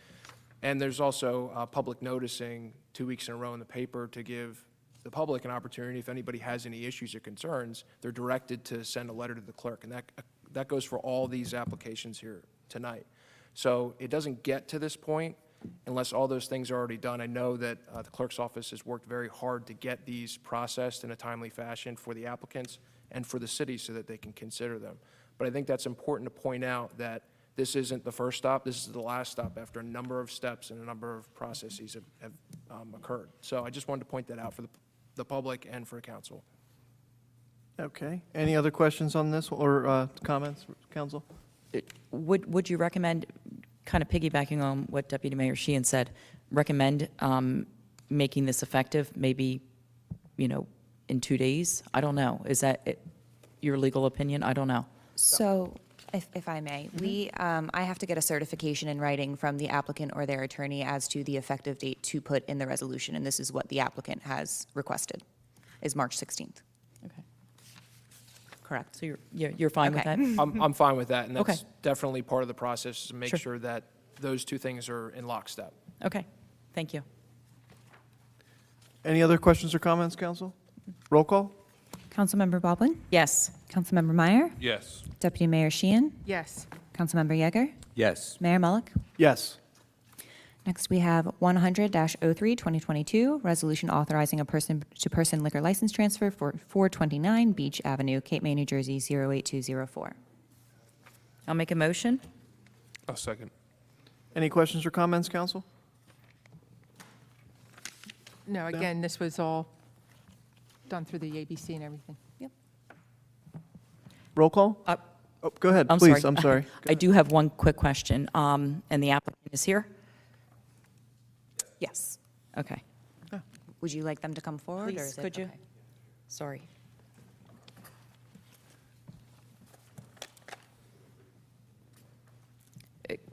Speaker 9: And there's also public noticing 2 weeks in a row in the paper to give the public an opportunity. If anybody has any issues or concerns, they're directed to send a letter to the clerk. And that goes for all these applications here tonight. So it doesn't get to this point unless all those things are already done. I know that the clerk's office has worked very hard to get these processed in a timely fashion for the applicants and for the city so that they can consider them. But I think that's important to point out that this isn't the first stop. This is the last stop after a number of steps and a number of processes have occurred. So I just wanted to point that out for the public and for council.
Speaker 1: Okay. Any other questions on this or comments, council?
Speaker 6: Would you recommend, kind of piggybacking on what Deputy Mayor Sheehan said, recommend making this effective maybe, in 2 days? I don't know. Is that your legal opinion? I don't know.
Speaker 3: So, if I may, I have to get a certification in writing from the applicant or their attorney as to the effective date to put in the resolution, and this is what the applicant has requested, is March 16th.
Speaker 6: Okay. Correct. So you're fine with
Speaker 3: Okay.
Speaker 6: that?
Speaker 9: I'm fine with that, and that's
Speaker 6: Okay.
Speaker 9: definitely part of the process to make
Speaker 6: Sure.
Speaker 9: sure that those two things are in lockstep.
Speaker 6: Okay. Thank you.
Speaker 1: Any other questions or comments, council? Roll call?
Speaker 3: Councilmember Baldwin?
Speaker 6: Yes.
Speaker 3: Councilmember Meyer?
Speaker 4: Yes.
Speaker 3: Deputy Mayor Sheehan?
Speaker 11: Yes.
Speaker 3: Councilmember Yeager?
Speaker 5: Yes.
Speaker 3: Mayor Mullick?
Speaker 1: Yes.
Speaker 3: Next, we have 100-03, 2022, resolution authorizing a person-to-person liquor license transfer for 429 Beach Avenue, Cape May, New Jersey, 08204.
Speaker 6: I'll make a motion.
Speaker 4: A second.
Speaker 1: Any questions or comments, council?
Speaker 11: No, again, this was all done through the ABC and everything.
Speaker 3: Yep.
Speaker 1: Roll call? Oh, go ahead,
Speaker 6: I'm
Speaker 1: please.
Speaker 6: sorry.
Speaker 1: I'm sorry.
Speaker 6: I do have one quick question. And the applicant is here?
Speaker 3: Yes.
Speaker 6: Okay.
Speaker 3: Would you like them to come forward? or
Speaker 6: Please,
Speaker 3: is it-
Speaker 6: could you?
Speaker 3: okay.
Speaker 6: Sorry.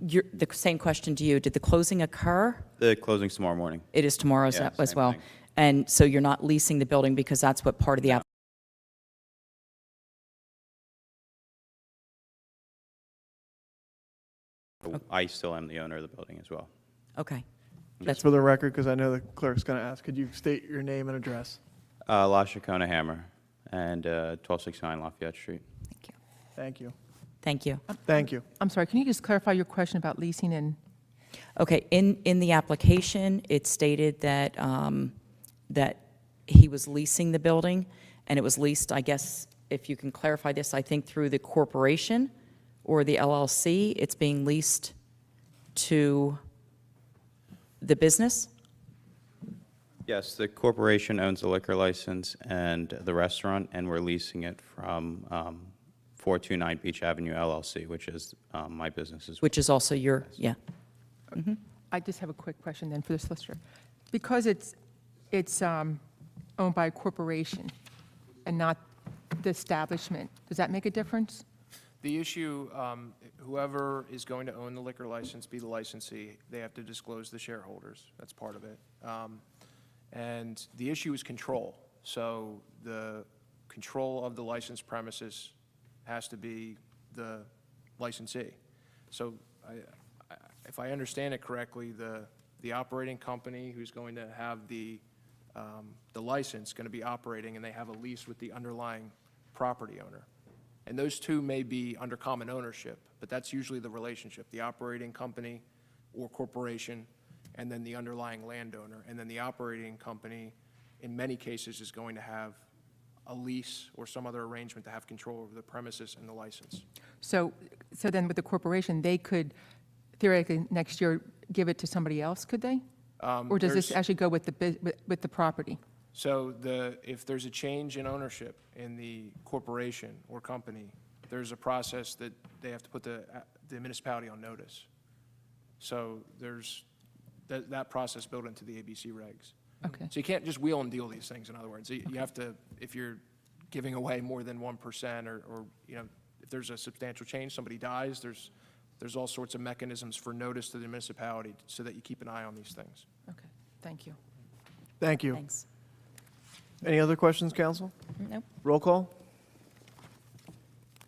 Speaker 6: The same question to you. Did the closing occur?
Speaker 19: The closing's tomorrow morning.
Speaker 6: It is tomorrow
Speaker 19: Yeah,
Speaker 6: as
Speaker 19: same
Speaker 6: well.
Speaker 19: thing.
Speaker 6: And so you're not leasing the building because that's what part of the
Speaker 19: I still am the owner of the building as well.
Speaker 6: Okay.
Speaker 1: Just for the record, because I know the clerk's going to ask, could you state your name and address?
Speaker 19: La Chacona Hammer and 1269 Lafayette Street.
Speaker 3: Thank you.
Speaker 1: Thank you.
Speaker 6: Thank you.
Speaker 1: Thank you.
Speaker 11: I'm sorry, can you just clarify your question about leasing and,
Speaker 6: Okay, in the application, it stated that, that he was leasing the building, and it was leased, I guess, if you can clarify this, I think through the corporation or the LLC, it's being leased to the business?
Speaker 19: Yes, the corporation owns the liquor license and the restaurant, and we're leasing it from 429 Beach Avenue LLC, which is my business as well.
Speaker 6: Which is also your, yeah.
Speaker 11: I just have a quick question then for the solicitor. Because it's owned by a corporation and not the establishment, does that make a difference?
Speaker 9: The issue, whoever is going to own the liquor license, be the licensee, they have to disclose the shareholders. That's part of it. And the issue is control. So the control of the licensed premises has to be the licensee. So if I understand it correctly, the operating company who's going to have the license going to be operating, and they have a lease with the underlying property owner. And those two may be under common ownership, but that's usually the relationship, the operating company or corporation, and then the underlying landowner. And then the operating company, in many cases, is going to have a lease or some other arrangement to have control over the premises and the license.
Speaker 11: So then with the corporation, they could theoretically next year give it to somebody else, could they? Or does this actually go with the property?
Speaker 9: So if there's a change in ownership in the corporation or company, there's a process that they have to put the municipality on notice. So there's that process built into the ABC regs.
Speaker 11: Okay.
Speaker 9: So you can't just wheel and deal these things, in other words. You have to, if you're giving away more than 1% or if there's a substantial change, somebody dies, there's all sorts of mechanisms for notice to the municipality so that you keep an eye on these things.
Speaker 11: Okay, thank you.
Speaker 1: Thank you.
Speaker 6: Thanks.
Speaker 1: Any other questions, council?
Speaker 6: Nope.
Speaker 1: Roll call?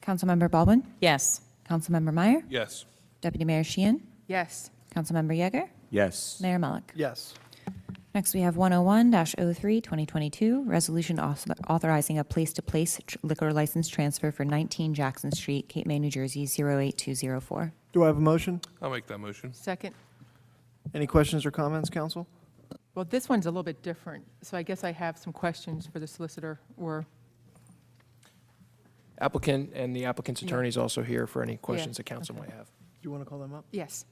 Speaker 3: Councilmember Baldwin?
Speaker 6: Yes.
Speaker 3: Councilmember Meyer?
Speaker 4: Yes.
Speaker 3: Deputy Mayor Sheehan?
Speaker 11: Yes.
Speaker 3: Councilmember Yeager?
Speaker 5: Yes.
Speaker 3: Mayor Mullick?
Speaker 1: Yes.
Speaker 3: Next, we have 101-03, 2022, resolution authorizing a place-to-place liquor license transfer for 19 Jackson Street, Cape May, New Jersey, 08204.
Speaker 1: Do I have a motion?
Speaker 4: I'll make that motion.
Speaker 11: Second.
Speaker 1: Any questions or comments, council?
Speaker 11: Well, this one's a little bit different, so I guess I have some questions for the solicitor or,
Speaker 9: Applicant and the applicant's attorney is also here for any questions the council might have.
Speaker 1: Do you want to call them up?
Speaker 11: yes.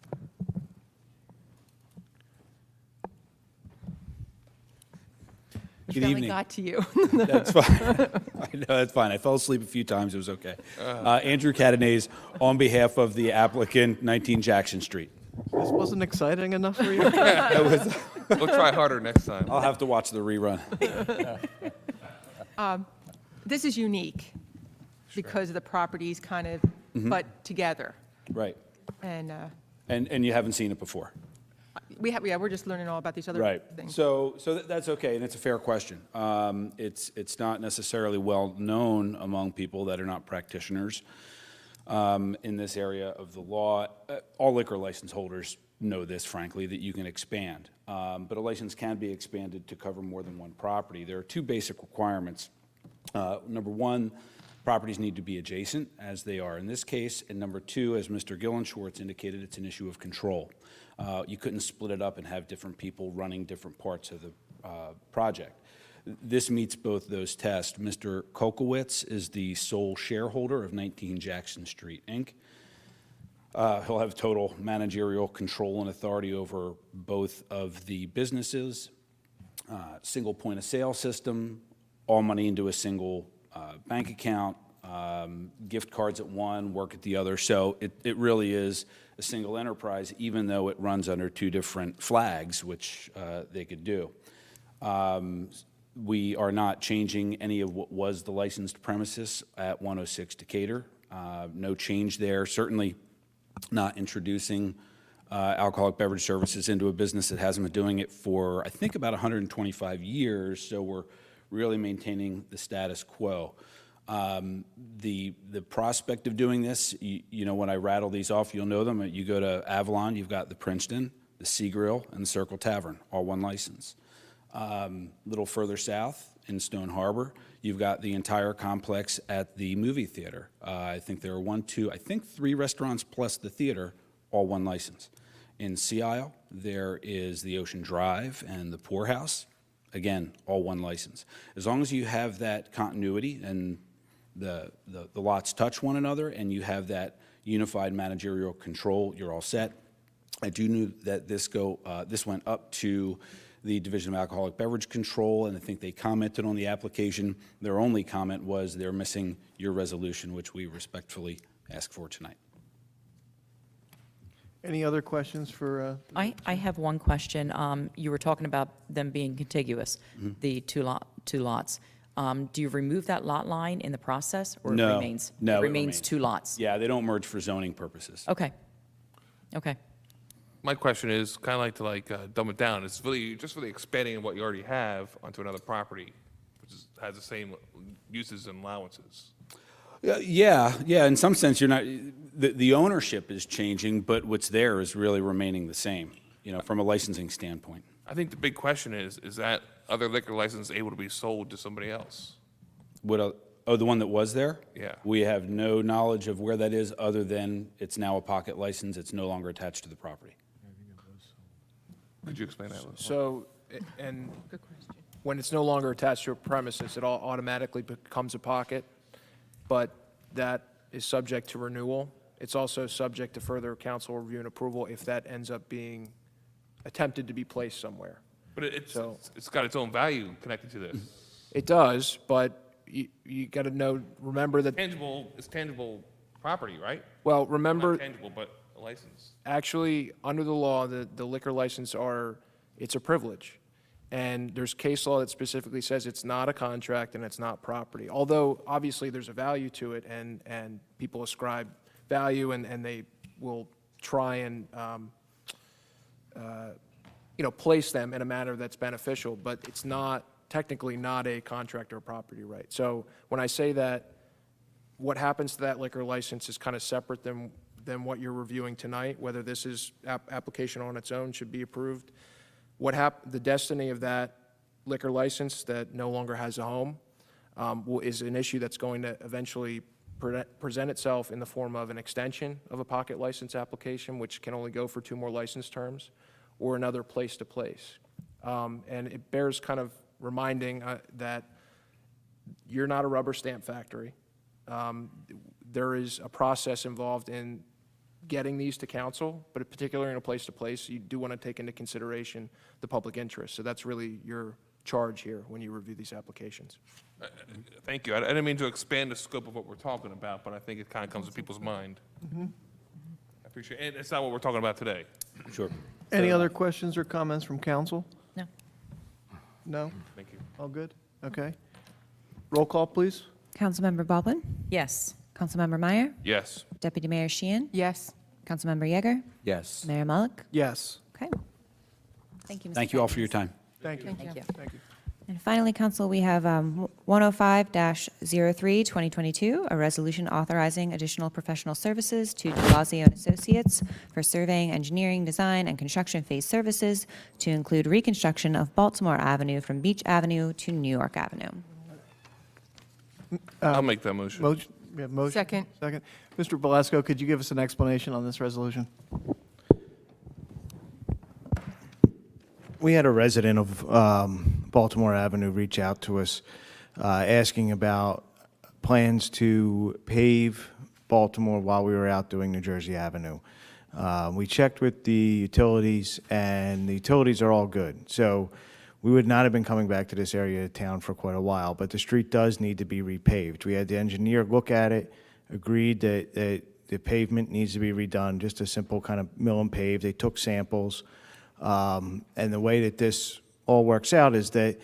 Speaker 20: Good
Speaker 11: Finally
Speaker 20: evening.
Speaker 11: got to you.
Speaker 20: That's fine. I know, that's fine. I fell asleep a few times. It was okay. Andrew Catanese on behalf of the applicant, 19 Jackson Street.
Speaker 1: This wasn't exciting enough for you?
Speaker 4: We'll try harder next time.
Speaker 20: I'll have to watch the rerun.
Speaker 11: This is unique because of the properties kind of butt together.
Speaker 20: Right.
Speaker 11: And
Speaker 20: And you haven't seen it before.
Speaker 11: we're just learning all about these other
Speaker 20: Right.
Speaker 11: things.
Speaker 20: So that's okay, and it's a fair question. It's not necessarily well known among people that are not practitioners in this area of the law. All liquor license holders know this, frankly, that you can expand. But a license can be expanded to cover more than one property. There are two basic requirements. Number one, properties need to be adjacent, as they are in this case. And number two, as Mr. Gillenschwartz indicated, it's an issue of control. You couldn't split it up and have different people running different parts of the project. This meets both those tests. Mr. Kokowitz is the sole shareholder of 19 Jackson Street, Inc. He'll have total managerial control and authority over both of the businesses, single point of sale system, all money into a single bank account, gift cards at one, work at the other. So it really is a single enterprise, even though it runs under two different flags, which they could do. We are not changing any of what was the licensed premises at 106 Decatur. No change there. Certainly not introducing alcoholic beverage services into a business that hasn't been doing it for, I think, about 125 years. So we're really maintaining the status quo. The prospect of doing this, you know, when I rattle these off, you'll know them. You go to Avalon, you've got the Princeton, the Sea Grill, and the Circle Tavern, all one license. Little further south in Stone Harbor, you've got the entire complex at the movie theater. I think there are 3 restaurants plus the theater, all one license. In Sea Isle, there is the Ocean Drive and the Poor House, again, all one license. As long as you have that continuity and the lots touch one another and you have that unified managerial control, you're all set. I do know that this went up to the Division of Alcoholic Beverage Control, and I think they commented on the application. Their only comment was they're missing your resolution, which we respectfully ask for tonight.
Speaker 1: Any other questions for?
Speaker 6: I have one question. You were talking about them being contiguous, the two lots. Do you remove that lot line in the process, or
Speaker 20: No,
Speaker 6: it remains?
Speaker 20: no,
Speaker 6: It
Speaker 20: it
Speaker 6: remains
Speaker 20: remains.
Speaker 6: 2 lots?
Speaker 20: Yeah, they don't merge for zoning purposes.
Speaker 6: Okay. Okay.
Speaker 4: My question is kind of to dumb it down. It's really just really expanding what you already have onto another property, which has the same uses and allowances.
Speaker 20: Yeah. In some sense, you're not. The ownership is changing, but what's there is really remaining the same. From a licensing standpoint.
Speaker 4: I think the big question is that other liquor license able to be sold to somebody else?
Speaker 20: The one that was there?
Speaker 4: Yeah.
Speaker 20: We have no knowledge of where that is, other than it's now a pocket license. It's no longer attached to the property.
Speaker 4: Could you explain that a little?
Speaker 9: So, and when it's no longer attached to a premises, it all automatically becomes a pocket, but that is subject to renewal. It's also subject to further council review and approval if that ends up being attempted to be placed somewhere.
Speaker 4: But it's got its own value connected to this.
Speaker 9: It does, but you got to remember that.
Speaker 4: It's tangible property, right?
Speaker 9: Well, remember.
Speaker 4: Not tangible, but a license.
Speaker 9: Actually, under the law, the liquor license it's a privilege. And there's case law that specifically says it's not a contract and it's not property. Although, obviously, there's a value to it, and people ascribe value, and they will try and place them in a manner that's beneficial, but it's technically not a contract or property right. So when I say that, what happens to that liquor license is kind of separate than what you're reviewing tonight, whether this is application on its own should be approved. The destiny of that liquor license that no longer has a home is an issue that's going to eventually present itself in the form of an extension of a pocket license application, which can only go for 2 more license terms, or another place-to-place. And it bears kind of reminding that you're not a rubber stamp factory. There is a process involved in getting these to council, but particularly in a place-to-place, you do want to take into consideration the public interest. So that's really your charge here when you review these applications.
Speaker 4: Thank you. I didn't mean to expand the scope of what we're talking about, but I think it kind of comes to people's mind. I appreciate it. And it's not what we're talking about today.
Speaker 20: Sure.
Speaker 1: Any other questions or comments from council?
Speaker 6: No.
Speaker 1: No?
Speaker 4: Thank you.
Speaker 1: All good? Okay. Roll call, please.
Speaker 3: Councilmember Baldwin?
Speaker 6: Yes.
Speaker 3: Councilmember Meyer?
Speaker 4: Yes.
Speaker 3: Deputy Mayor Sheehan?
Speaker 11: Yes.
Speaker 3: Councilmember Yeager?
Speaker 5: Yes.
Speaker 3: Mayor Mullick?
Speaker 1: Yes.
Speaker 3: Okay. Thank you, Mr.
Speaker 20: Thank you all for
Speaker 3: Kennedy.
Speaker 20: your time.
Speaker 1: Thank you.
Speaker 11: Thank you.
Speaker 1: Thank you.
Speaker 3: And finally, council, we have 105-03, 2022, a resolution authorizing additional professional services to DeBlasio and Associates for surveying, engineering, design, and construction phase services to include reconstruction of Baltimore Avenue from Beach Avenue to New York Avenue.
Speaker 4: I'll make that motion.
Speaker 1: Motion.
Speaker 11: Second.
Speaker 1: Second. Mr. Belasco, could you give us an explanation on this resolution?
Speaker 12: We had a resident of Baltimore Avenue reach out to us asking about plans to pave Baltimore while we were out doing New Jersey Avenue. We checked with the utilities, and the utilities are all good. So we would not have been coming back to this area of town for quite a while, but the street does need to be repaved. We had the engineer look at it, agreed that the pavement needs to be redone, just a simple kind of mill and pave. They took samples. And the way that this all works out is that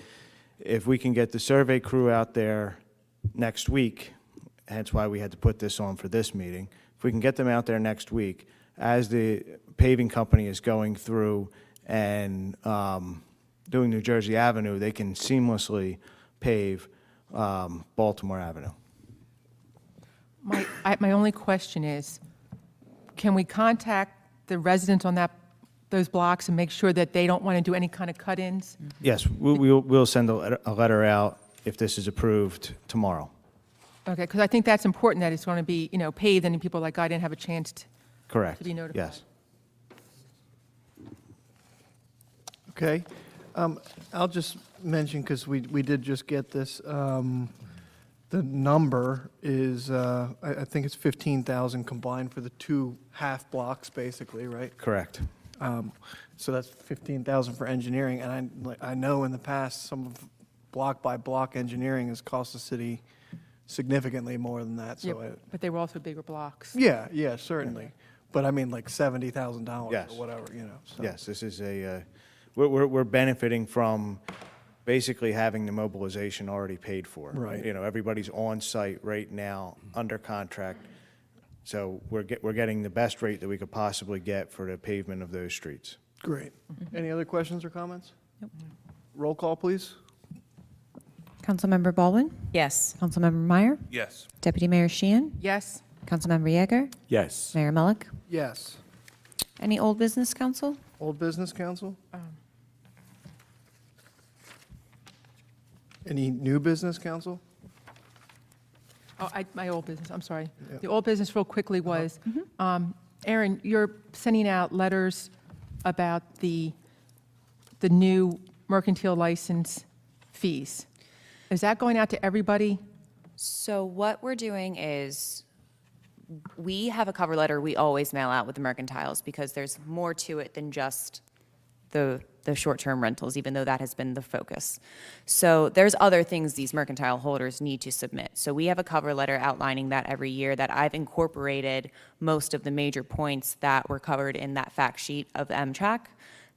Speaker 12: if we can get the survey crew out there next week, hence why we had to put this on for this meeting, if we can get them out there next week, as the paving company is going through and doing New Jersey Avenue, they can seamlessly pave Baltimore Avenue.
Speaker 11: My only question is, can we contact the residents on that those blocks and make sure that they don't want to do any kind of cut-ins?
Speaker 12: Yes, we'll send a letter out if this is approved tomorrow.
Speaker 11: Okay, because I think that's important, that it's going to be, paved, and people like I didn't have a chance
Speaker 12: Correct.
Speaker 11: to be notified.
Speaker 12: Yes.
Speaker 1: Okay. I'll just mention, because we did just get this, the number is, I think it's 15,000 combined for the 2 half blocks, basically, right?
Speaker 12: Correct.
Speaker 1: So that's 15,000 for engineering, and I know in the past, some of block by block engineering has cost the city significantly more than that, so.
Speaker 11: Yeah, but they were also bigger blocks.
Speaker 1: Yeah, certainly. But I mean, like $70,000
Speaker 12: Yes.
Speaker 1: or whatever, so.
Speaker 12: Yes, this is we're benefiting from basically having the mobilization already paid for.
Speaker 1: Right.
Speaker 12: Everybody's on site right now, under contract. So we're getting the best rate that we could possibly get for the pavement of those streets.
Speaker 1: Great. Any other questions or comments? Roll call, please.
Speaker 3: Councilmember Baldwin?
Speaker 6: Yes.
Speaker 3: Councilmember Meyer?
Speaker 4: Yes.
Speaker 3: Deputy Mayor Sheehan?
Speaker 11: Yes.
Speaker 3: Councilmember Yeager?
Speaker 5: Yes.
Speaker 3: Mayor Mullick?
Speaker 1: Yes.
Speaker 3: Any old business, council?
Speaker 1: Old business, council? Any new business, council?
Speaker 11: Oh, my old business, I'm sorry. The old business, real quickly, was, Aaron, you're sending out letters about the new mercantile license fees. Is that going out to everybody?
Speaker 3: So what we're doing is, we have a cover letter we always mail out with the mercantiles, because there's more to it than just the short-term rentals, even though that has been the focus. So there's other things these mercantile holders need to submit. So we have a cover letter outlining that every year, that I've incorporated most of the major points that were covered in that fact sheet of M-Track.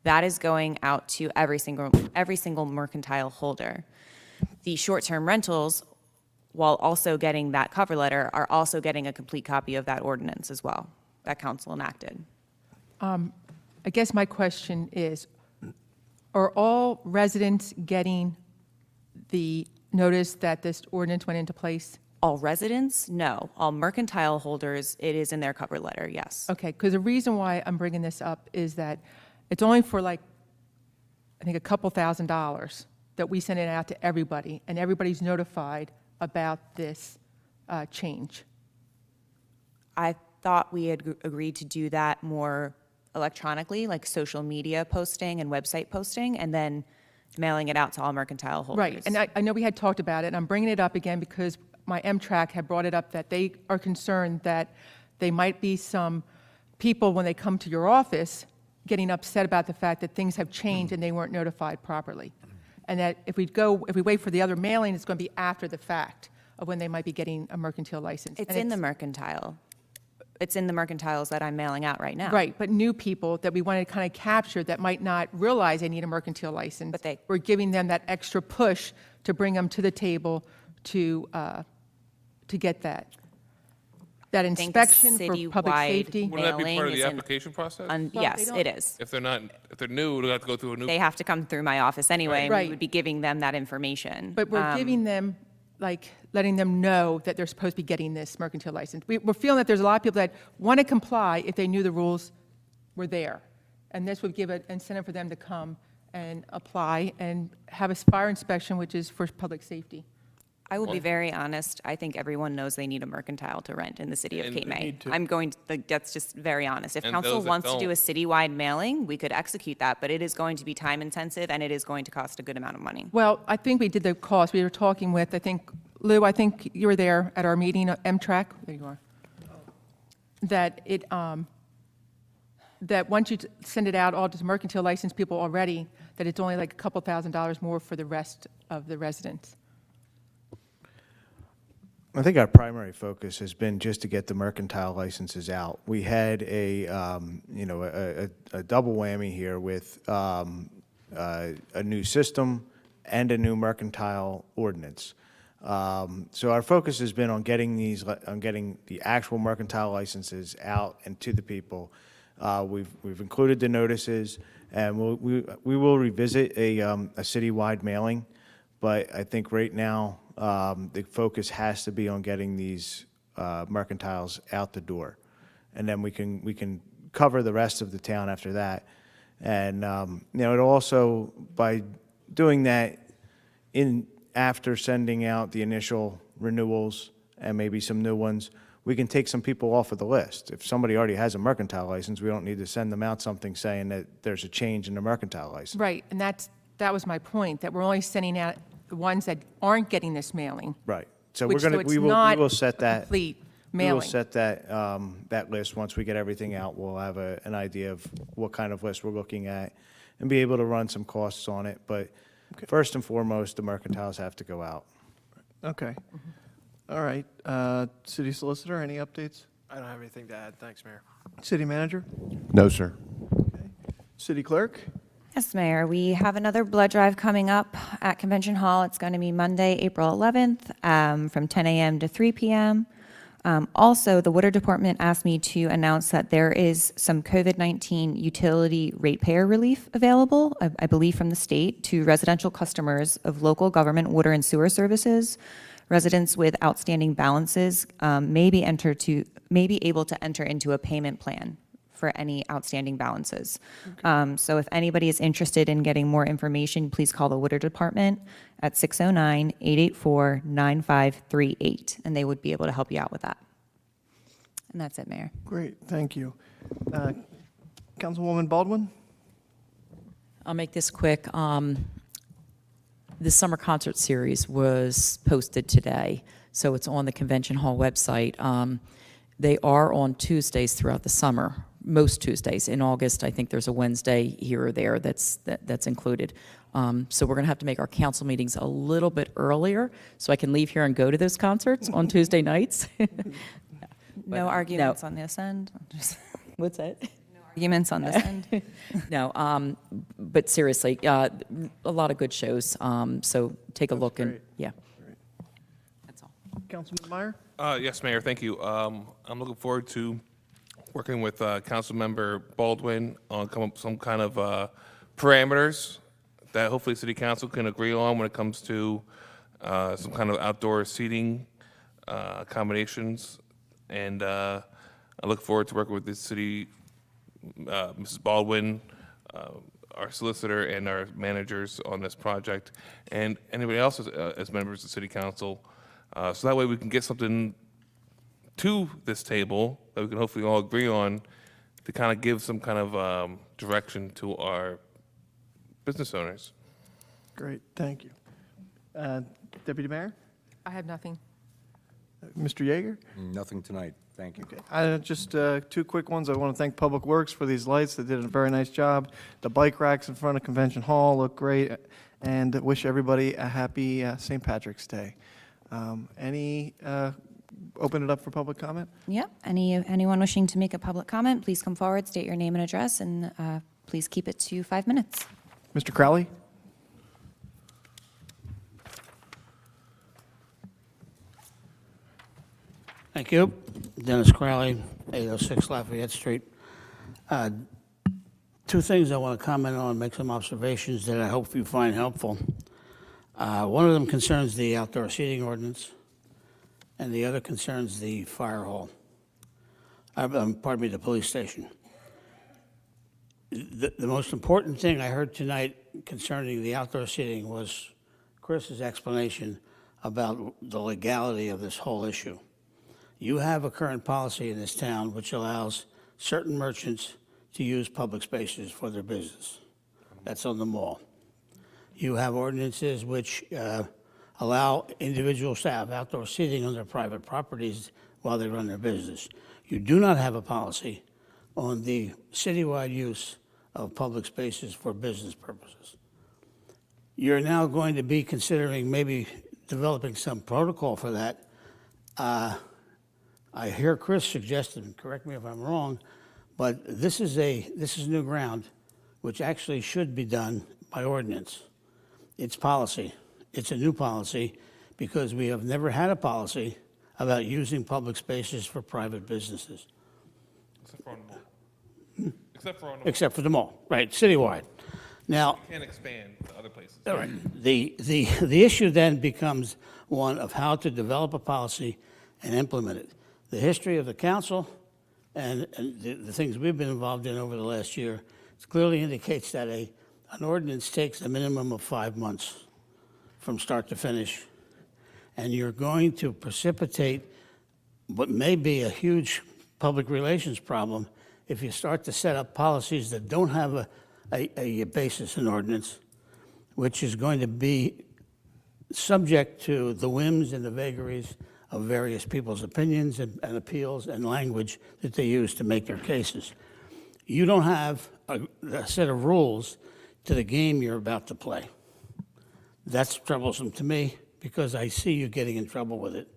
Speaker 3: That is going out to every single mercantile holder. The short-term rentals, while also getting that cover letter, are also getting a complete copy of that ordinance as well, that council enacted.
Speaker 11: I guess my question is, are all residents getting the notice that this ordinance went into place?
Speaker 3: All residents? No. All mercantile holders, it is in their cover letter, yes.
Speaker 11: Okay, because the reason why I'm bringing this up is that it's only for I think a couple $1,000s that we send it out to everybody, and everybody's notified about this change.
Speaker 3: I thought we had agreed to do that more electronically, like social media posting and website posting, and then mailing it out to all mercantile holders.
Speaker 11: Right, and I know we had talked about it, and I'm bringing it up again because my M-Track had brought it up that they are concerned that there might be some people, when they come to your office, getting upset about the fact that things have changed and they weren't notified properly. And that if we wait for the other mailing, it's going to be after the fact of when they might be getting a mercantile license.
Speaker 3: It's in the mercantile. It's in the mercantiles that I'm mailing out right now.
Speaker 11: Right, but new people that we want to kind of capture that might not realize they need a mercantile license.
Speaker 3: But
Speaker 11: we're giving them that extra push to bring them to the table to get that inspection for public safety.
Speaker 4: Wouldn't that be part of the
Speaker 3: Mailing is in-
Speaker 4: application process?
Speaker 3: Well,
Speaker 11: Yes,
Speaker 3: it is.
Speaker 4: If they're new, they'll have to go through a new.
Speaker 3: They have to come through my office anyway, and
Speaker 11: Right.
Speaker 3: we would be giving them that information.
Speaker 11: But we're giving them, letting them know that they're supposed to be getting this mercantile license. We're feeling that there's a lot of people that want to comply if they knew the rules were there. And this would give an incentive for them to come and apply and have a fire inspection, which is for public safety.
Speaker 3: I will be very honest. I think everyone knows they need a mercantile to rent in the city of
Speaker 4: And
Speaker 3: Cape
Speaker 4: they
Speaker 3: May.
Speaker 4: need to.
Speaker 3: I'm going to, that's just very honest. If
Speaker 4: And
Speaker 3: council
Speaker 4: those that
Speaker 3: wants to do a
Speaker 4: don't-
Speaker 3: citywide mailing, we could execute that, but it is going to be time intensive and it is going to cost a good amount of money.
Speaker 11: Well, I think we did the cost. We were talking with, Lou, I think you were there at our meeting, M-Track. There you are. That that once you send it out all to mercantile license people already, that it's only like a couple $1,000s more for the rest of the residents.
Speaker 12: I think our primary focus has been just to get the mercantile licenses out. We had a double whammy here with a new system and a new mercantile ordinance. So our focus has been on getting the actual mercantile licenses out and to the people. We've included the notices, and we will revisit a citywide mailing, but I think right now the focus has to be on getting these mercantiles out the door, and then we can cover the rest of the town after that. And, it also, by doing that after sending out the initial renewals and maybe some new ones, we can take some people off of the list. If somebody already has a mercantile license, we don't need to send them out something saying that there's a change in the mercantile license.
Speaker 11: Right, and that was my point, that we're only sending out the ones that aren't getting this mailing.
Speaker 12: Right. So
Speaker 11: Which- so it's
Speaker 12: we
Speaker 11: not
Speaker 12: will set
Speaker 11: a
Speaker 12: that.
Speaker 11: complete
Speaker 12: We will
Speaker 11: mailing.
Speaker 12: set that list. Once we get everything out, we'll have an idea of what kind of list we're looking at and be able to run some costs on it. But first and foremost, the mercantiles have to go out.
Speaker 1: Okay. All right. City Solicitor, any updates?
Speaker 9: I don't have anything to add. Thanks, Mayor.
Speaker 1: City Manager?
Speaker 8: No, sir.
Speaker 1: City Clerk?
Speaker 3: Yes, Mayor, we have another blood drive coming up at Convention Hall. It's going to be Monday, April 11th, from 10 a.m. to 3 p.m. Also, the Water Department asked me to announce that there is some COVID-19 utility ratepayer relief available, I believe from the state, to residential customers of local government water and sewer services. Residents with outstanding balances may be able to enter into a payment plan for any outstanding balances. So if anybody is interested in getting more information, please call the Water Department at 609-884-9538, and they would be able to help you out with that. And that's it, Mayor.
Speaker 1: Great, thank you. Councilwoman Baldwin?
Speaker 6: I'll make this quick. The summer concert series was posted today, so it's on the Convention Hall website. They are on Tuesdays throughout the summer, most Tuesdays. In August, I think there's a Wednesday here or there that's included. So we're going to have to make our council meetings a little bit earlier, so I can leave here and go to those concerts on Tuesday nights.
Speaker 3: No arguments on this end?
Speaker 6: What's that?
Speaker 3: Arguments on this end?
Speaker 6: No, but seriously, a lot of good shows, so take a look and,
Speaker 1: great.
Speaker 6: yeah. That's all.
Speaker 1: Councilman Meyer?
Speaker 4: Yes, Mayor, thank you. I'm looking forward to working with Councilmember Baldwin on come up with some kind of parameters that hopefully City Council can agree on when it comes to some kind of outdoor seating accommodations. And I look forward to working with the city, Mrs. Baldwin, our solicitor, and our managers on this project, and anybody else as members of City Council. So that way we can get something to this table that we can hopefully all agree on to kind of give some kind of direction to our business owners.
Speaker 1: Great, thank you. Deputy Mayor?
Speaker 11: I have nothing.
Speaker 1: Mr. Yeager?
Speaker 5: Nothing tonight. Thank you.
Speaker 1: Just two quick ones. I want to thank Public Works for these lights. They did a very nice job. The bike racks in front of Convention Hall look great, and wish everybody a happy St. Patrick's Day. Open it up for public comment?
Speaker 3: Yep. Anyone wishing to make a public comment, please come forward, state your name and address, and please keep it to 5 minutes.
Speaker 1: Mr. Crowley?
Speaker 17: Thank you. Dennis Crowley, 806 Lafayette Street. Two things I want to comment on, make some observations that I hope you find helpful. One of them concerns the outdoor seating ordinance, and the other concerns the fire hall. Pardon me, the police station. The most important thing I heard tonight concerning the outdoor seating was Chris's explanation about the legality of this whole issue. You have a current policy in this town which allows certain merchants to use public spaces for their business. That's on the mall. You have ordinances which allow individuals to have outdoor seating on their private properties while they run their business. You do not have a policy on the citywide use of public spaces for business purposes. You're now going to be considering maybe developing some protocol for that. I hear Chris suggested, and correct me if I'm wrong, but this is new ground, which actually should be done by ordinance. It's policy. It's a new policy because we have never had a policy about using public spaces for private businesses.
Speaker 4: Except for on the mall.
Speaker 17: Except for the mall, right, citywide. Now,
Speaker 4: You can't expand to other places.
Speaker 17: all right. The issue then becomes one of how to develop a policy and implement it. The history of the council and the things we've been involved in over the last year clearly indicates that an ordinance takes a minimum of 5 months from start to finish, and you're going to precipitate what may be a huge public relations problem if you start to set up policies that don't have a basis in ordinance, which is going to be subject to the whims and the vagaries of various people's opinions and appeals and language that they use to make their cases. You don't have a set of rules to the game you're about to play. That's troublesome to me because I see you getting in trouble with it.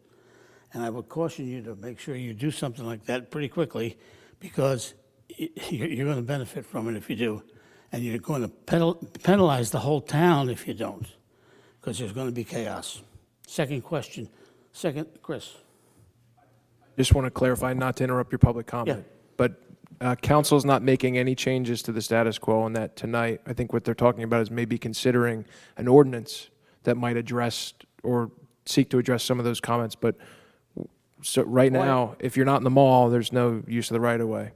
Speaker 17: And I would caution you to make sure you do something like that pretty quickly because you're going to benefit from it if you do. And you're going to penalize the whole town if you don't, because there's going to be chaos. Second question. Chris.
Speaker 9: Just want to clarify, not to interrupt your public comment, but council's not making any changes to the status quo on that tonight. I think what they're talking about is maybe considering an ordinance that might address or seek to address some of those comments. But so right now, if you're not in the mall, there's no use of the right-of-way.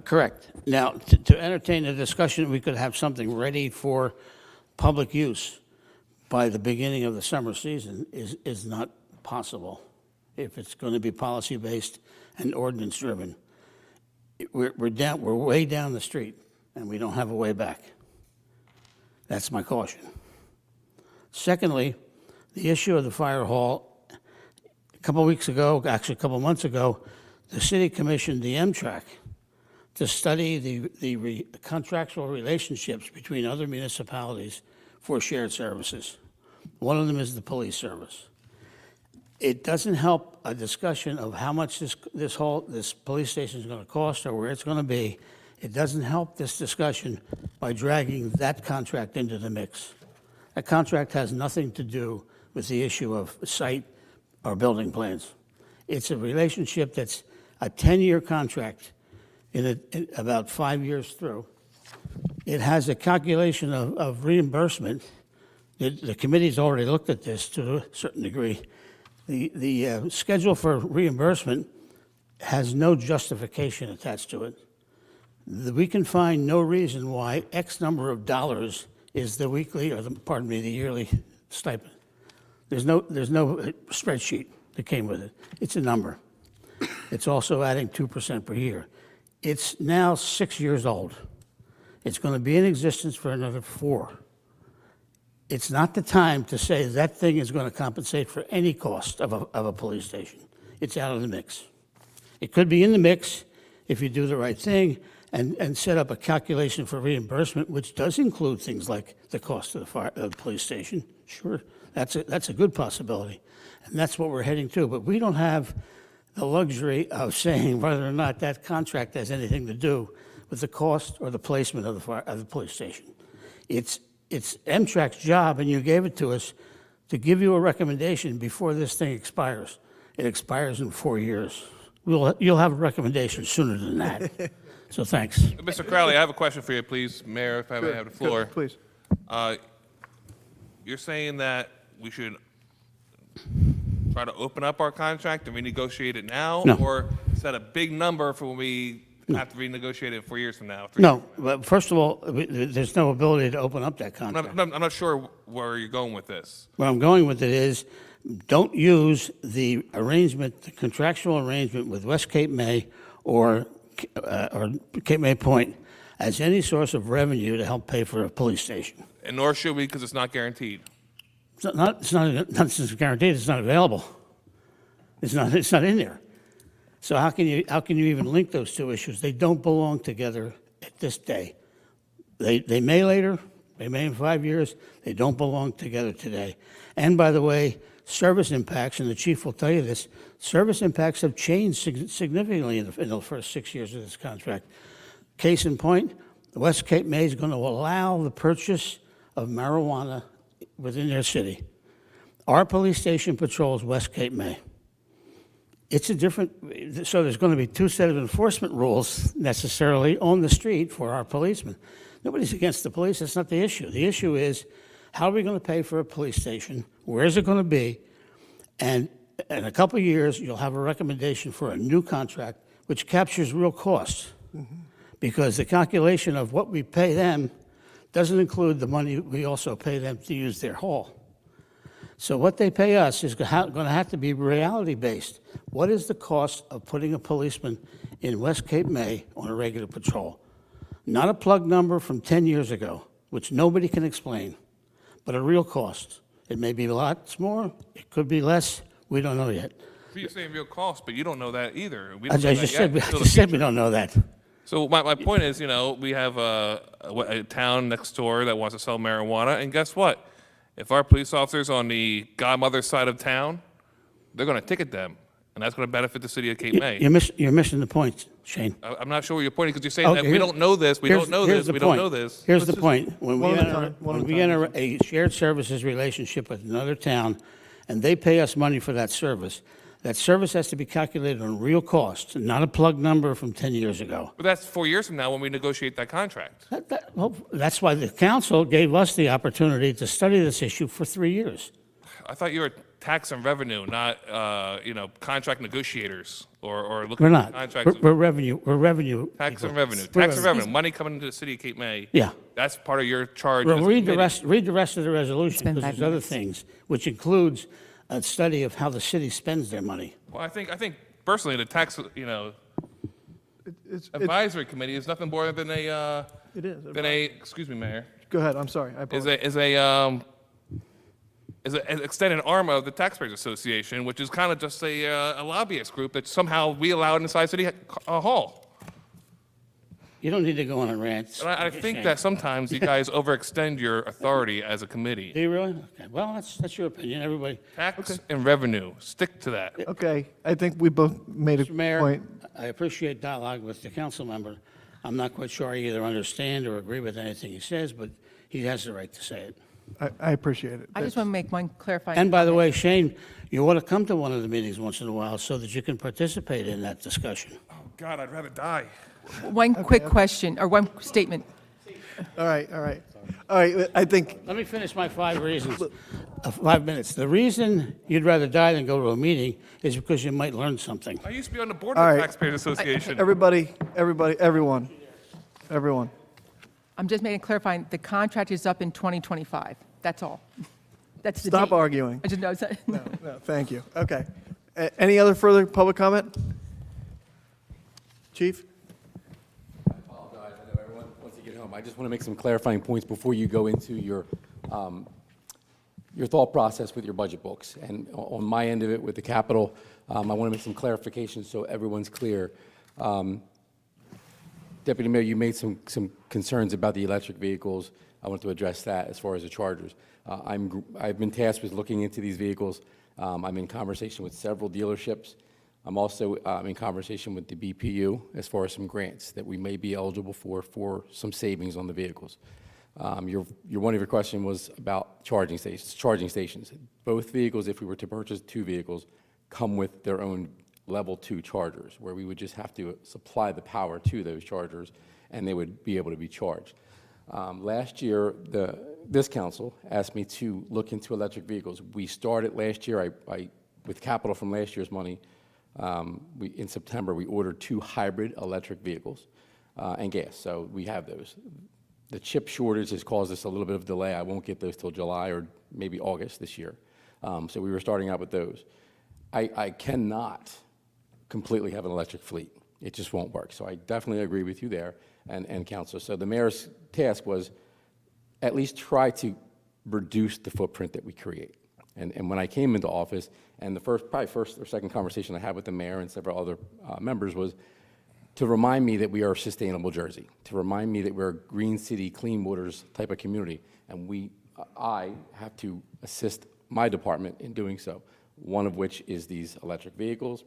Speaker 17: Correct. Now, to entertain a discussion, we could have something ready for public use by the beginning of the summer season is not possible if it's going to be policy-based and ordinance-driven. We're way down the street, and we don't have a way back. That's my caution. Secondly, the issue of the fire hall, a couple weeks ago, actually a couple months ago, the city commissioned the MTRAC to study the contractual relationships between other municipalities for shared services. One of them is the police service. It doesn't help a discussion of how much this police station is going to cost or where it's going to be. It doesn't help this discussion by dragging that contract into the mix. That contract has nothing to do with the issue of site or building plans. It's a relationship that's a 10-year contract in about 5 years through. It has a calculation of reimbursement. The committee's already looked at this to a certain degree. The schedule for reimbursement has no justification attached to it. We can find no reason why X number of dollars is the weekly, or the yearly stipend. There's no spreadsheet that came with it. It's a number. It's also adding 2% per year. It's now 6 years old. It's going to be in existence for another 4. It's not the time to say that thing is going to compensate for any cost of a police station. It's out of the mix. It could be in the mix if you do the right thing and set up a calculation for reimbursement, which does include things like the cost of the police station. Sure, that's a good possibility, and that's what we're heading to. But we don't have the luxury of saying whether or not that contract has anything to do with the cost or the placement of the police station. It's MTRAC's job, and you gave it to us, to give you a recommendation before this thing expires. It expires in 4 years. You'll have a recommendation sooner than that. So thanks.
Speaker 4: Mr. Crowley, I have a question for you, please, Mayor, if I may have the floor.
Speaker 1: Please.
Speaker 4: You're saying that we should try to open up our contract and renegotiate it now?
Speaker 17: No.
Speaker 4: Or set a big number for when we have to renegotiate it 4 years from now?
Speaker 17: No, but first of all, there's no ability to open up that contract.
Speaker 4: I'm not sure where you're going with this.
Speaker 17: Where I'm going with it is, don't use the contractual arrangement with West Cape May or Cape May Point as any source of revenue to help pay for a police station.
Speaker 4: And nor should we, because it's not guaranteed.
Speaker 17: It's not just guaranteed, it's not available. It's not in there. So how can you even link those two issues? They don't belong together at this day. They may later, they may in 5 years, they don't belong together today. And by the way, service impacts, and the chief will tell you this, service impacts have changed significantly in the first 6 years of this contract. Case in point, the West Cape May is going to allow the purchase of marijuana within their city. Our police station patrols West Cape May. It's a different, so there's going to be 2 sets of enforcement rules necessarily on the street for our policemen. Nobody's against the police, that's not the issue. The issue is, how are we going to pay for a police station? Where is it going to be? And in a couple of years, you'll have a recommendation for a new contract which captures real costs. because the calculation of what we pay them doesn't include the money we also pay them to use their hall. So what they pay us is going to have to be reality-based. What is the cost of putting a policeman in West Cape May on a regular patrol? Not a plug number from 10 years ago, which nobody can explain, but a real cost. It may be lots more, it could be less, we don't know yet.
Speaker 4: So you're saying real cost, but you don't know that either. We
Speaker 17: I
Speaker 4: don't know that
Speaker 17: just
Speaker 4: yet
Speaker 17: said,
Speaker 4: until the
Speaker 17: I said we
Speaker 4: future.
Speaker 17: don't know that.
Speaker 4: So my point is, we have a town next door that wants to sell marijuana, and guess what? If our police officers on the godmother side of town, they're going to ticket them, and that's going to benefit the city of Cape May.
Speaker 17: You're missing the point, Shane.
Speaker 4: I'm not sure where you're pointing because you're saying that
Speaker 17: Okay,
Speaker 4: we don't know this, we don't know
Speaker 17: here's
Speaker 4: this,
Speaker 17: the
Speaker 4: we don't
Speaker 17: point.
Speaker 4: know this.
Speaker 17: Here's the point. When
Speaker 1: one at a time, one at a
Speaker 17: we
Speaker 1: time.
Speaker 17: enter a shared services relationship with another town, and they pay us money for that service has to be calculated on real cost, not a plug number from 10 years ago.
Speaker 4: But that's 4 years from now when we negotiate that contract.
Speaker 17: Well, that's why the council gave us the opportunity to study this issue for 3 years.
Speaker 4: I thought you were tax and revenue, not, contract negotiators or looking
Speaker 17: We're
Speaker 4: at
Speaker 17: not.
Speaker 4: contracts.
Speaker 17: We're revenue.
Speaker 4: Tax
Speaker 17: people.
Speaker 4: and revenue,
Speaker 17: We're
Speaker 4: tax and revenue, money coming into the city of Cape May.
Speaker 17: Yeah.
Speaker 4: That's part of your charge.
Speaker 17: Well,
Speaker 4: as a
Speaker 17: read the
Speaker 4: committee.
Speaker 17: rest of the resolution,
Speaker 3: been
Speaker 17: because
Speaker 3: 5
Speaker 17: there's other
Speaker 3: minutes.
Speaker 17: things, which includes a study of how the city spends their money.
Speaker 4: Well, I think personally the tax,
Speaker 1: It's,
Speaker 4: advisory committee is nothing more than a,
Speaker 1: it is.
Speaker 4: excuse me, Mayor,
Speaker 1: Go ahead, I'm sorry. I apologize.
Speaker 4: is an extended arm of the Taxpayers Association, which is kind of just a lobbyist group that somehow we allowed inside City Hall.
Speaker 17: You don't need to go on a rant.
Speaker 4: And I think that sometimes you guys overextend your authority as a
Speaker 17: Do
Speaker 4: committee.
Speaker 17: you really? Okay. Well, that's your opinion, everybody.
Speaker 4: Tax and revenue, stick to that.
Speaker 1: Okay, I think we both made a
Speaker 17: Mr. Mayor,
Speaker 1: point.
Speaker 17: I appreciate dialogue with the council member. I'm not quite sure I either understand or agree with anything he says, but he has the right to say it.
Speaker 1: I appreciate it.
Speaker 11: I just want to make one clarifying.
Speaker 17: And by the way, Shane, you ought to come to one of the meetings once in a while so that you can participate in that discussion.
Speaker 4: Oh, God, I'd rather die.
Speaker 11: One quick question, or one statement.
Speaker 1: All right, all right. All right, I think,
Speaker 17: Let me finish my 5 reasons, 5 minutes. The reason you'd rather die than go to a meeting is because you might learn something.
Speaker 4: I used to be on the board
Speaker 1: All
Speaker 4: of the
Speaker 1: right.
Speaker 4: Taxpayers Association.
Speaker 1: everyone.
Speaker 11: I'm just making clarifying, the contract is up in 2025. That's all. That's the
Speaker 1: Stop
Speaker 11: date.
Speaker 1: arguing.
Speaker 11: I just know. it's-
Speaker 1: No, thank you. Okay. Any other further public comment? Chief?
Speaker 2: Apologize. I know everyone wants to get home. I just want to make some clarifying points before you go into your thought process with your budget books. And on my end of it with the capital, I want to make some clarifications so everyone's clear. Deputy Mayor, you made some concerns about the electric vehicles. I want to address that as far as the chargers. I've been tasked with looking into these vehicles. I'm in conversation with several dealerships. I'm also in conversation with the BPU as far as some grants that we may be eligible for some savings on the vehicles. One of your question was about charging stations. Both vehicles, if we were to purchase 2 vehicles, come with their own level 2 chargers, where we would just have to supply the power to those chargers, and they would be able to be charged. Last year, this council asked me to look into electric vehicles. We started last year, with capital from last year's money, in September, we ordered 2 hybrid electric vehicles and gas, so we have those. The chip shortage has caused us a little bit of delay. I won't get those till July or maybe August this year. So we were starting out with those. I cannot completely have an electric fleet. It just won't work. So I definitely agree with you there and council. So the mayor's task was at least try to reduce the footprint that we create. And when I came into office, and the probably first or second conversation I had with the mayor and several other members was to remind me that we are a sustainable Jersey, to remind me that we're a green city, clean waters type of community, and I have to assist my department in doing so, one of which is these electric vehicles,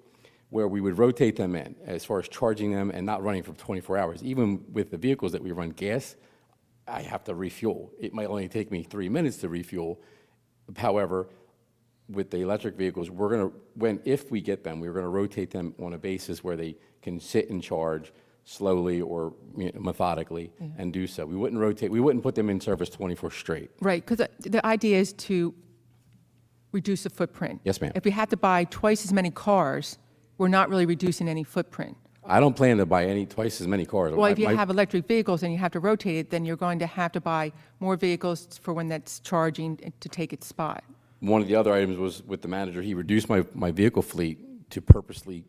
Speaker 2: where we would rotate them in as far as charging them and not running for 24 hours. Even with the vehicles that we run gas, I have to refuel. It might only take me 3 minutes to refuel. However, with the electric vehicles, if we get them, we're going to rotate them on a basis where they can sit and charge slowly or methodically and do so. We wouldn't put them in service 24 straight.
Speaker 11: Right, because the idea is to reduce the footprint.
Speaker 2: Yes, ma'am.
Speaker 11: If we have to buy twice as many cars, we're not really reducing any footprint.
Speaker 2: I don't plan to buy twice as many cars.
Speaker 11: Well, if you
Speaker 2: My-
Speaker 11: have electric vehicles and you have to rotate it, then you're going to have to buy more vehicles for when that's charging to take its spot.
Speaker 2: One of the other items was with the manager, he reduced my vehicle fleet to purposely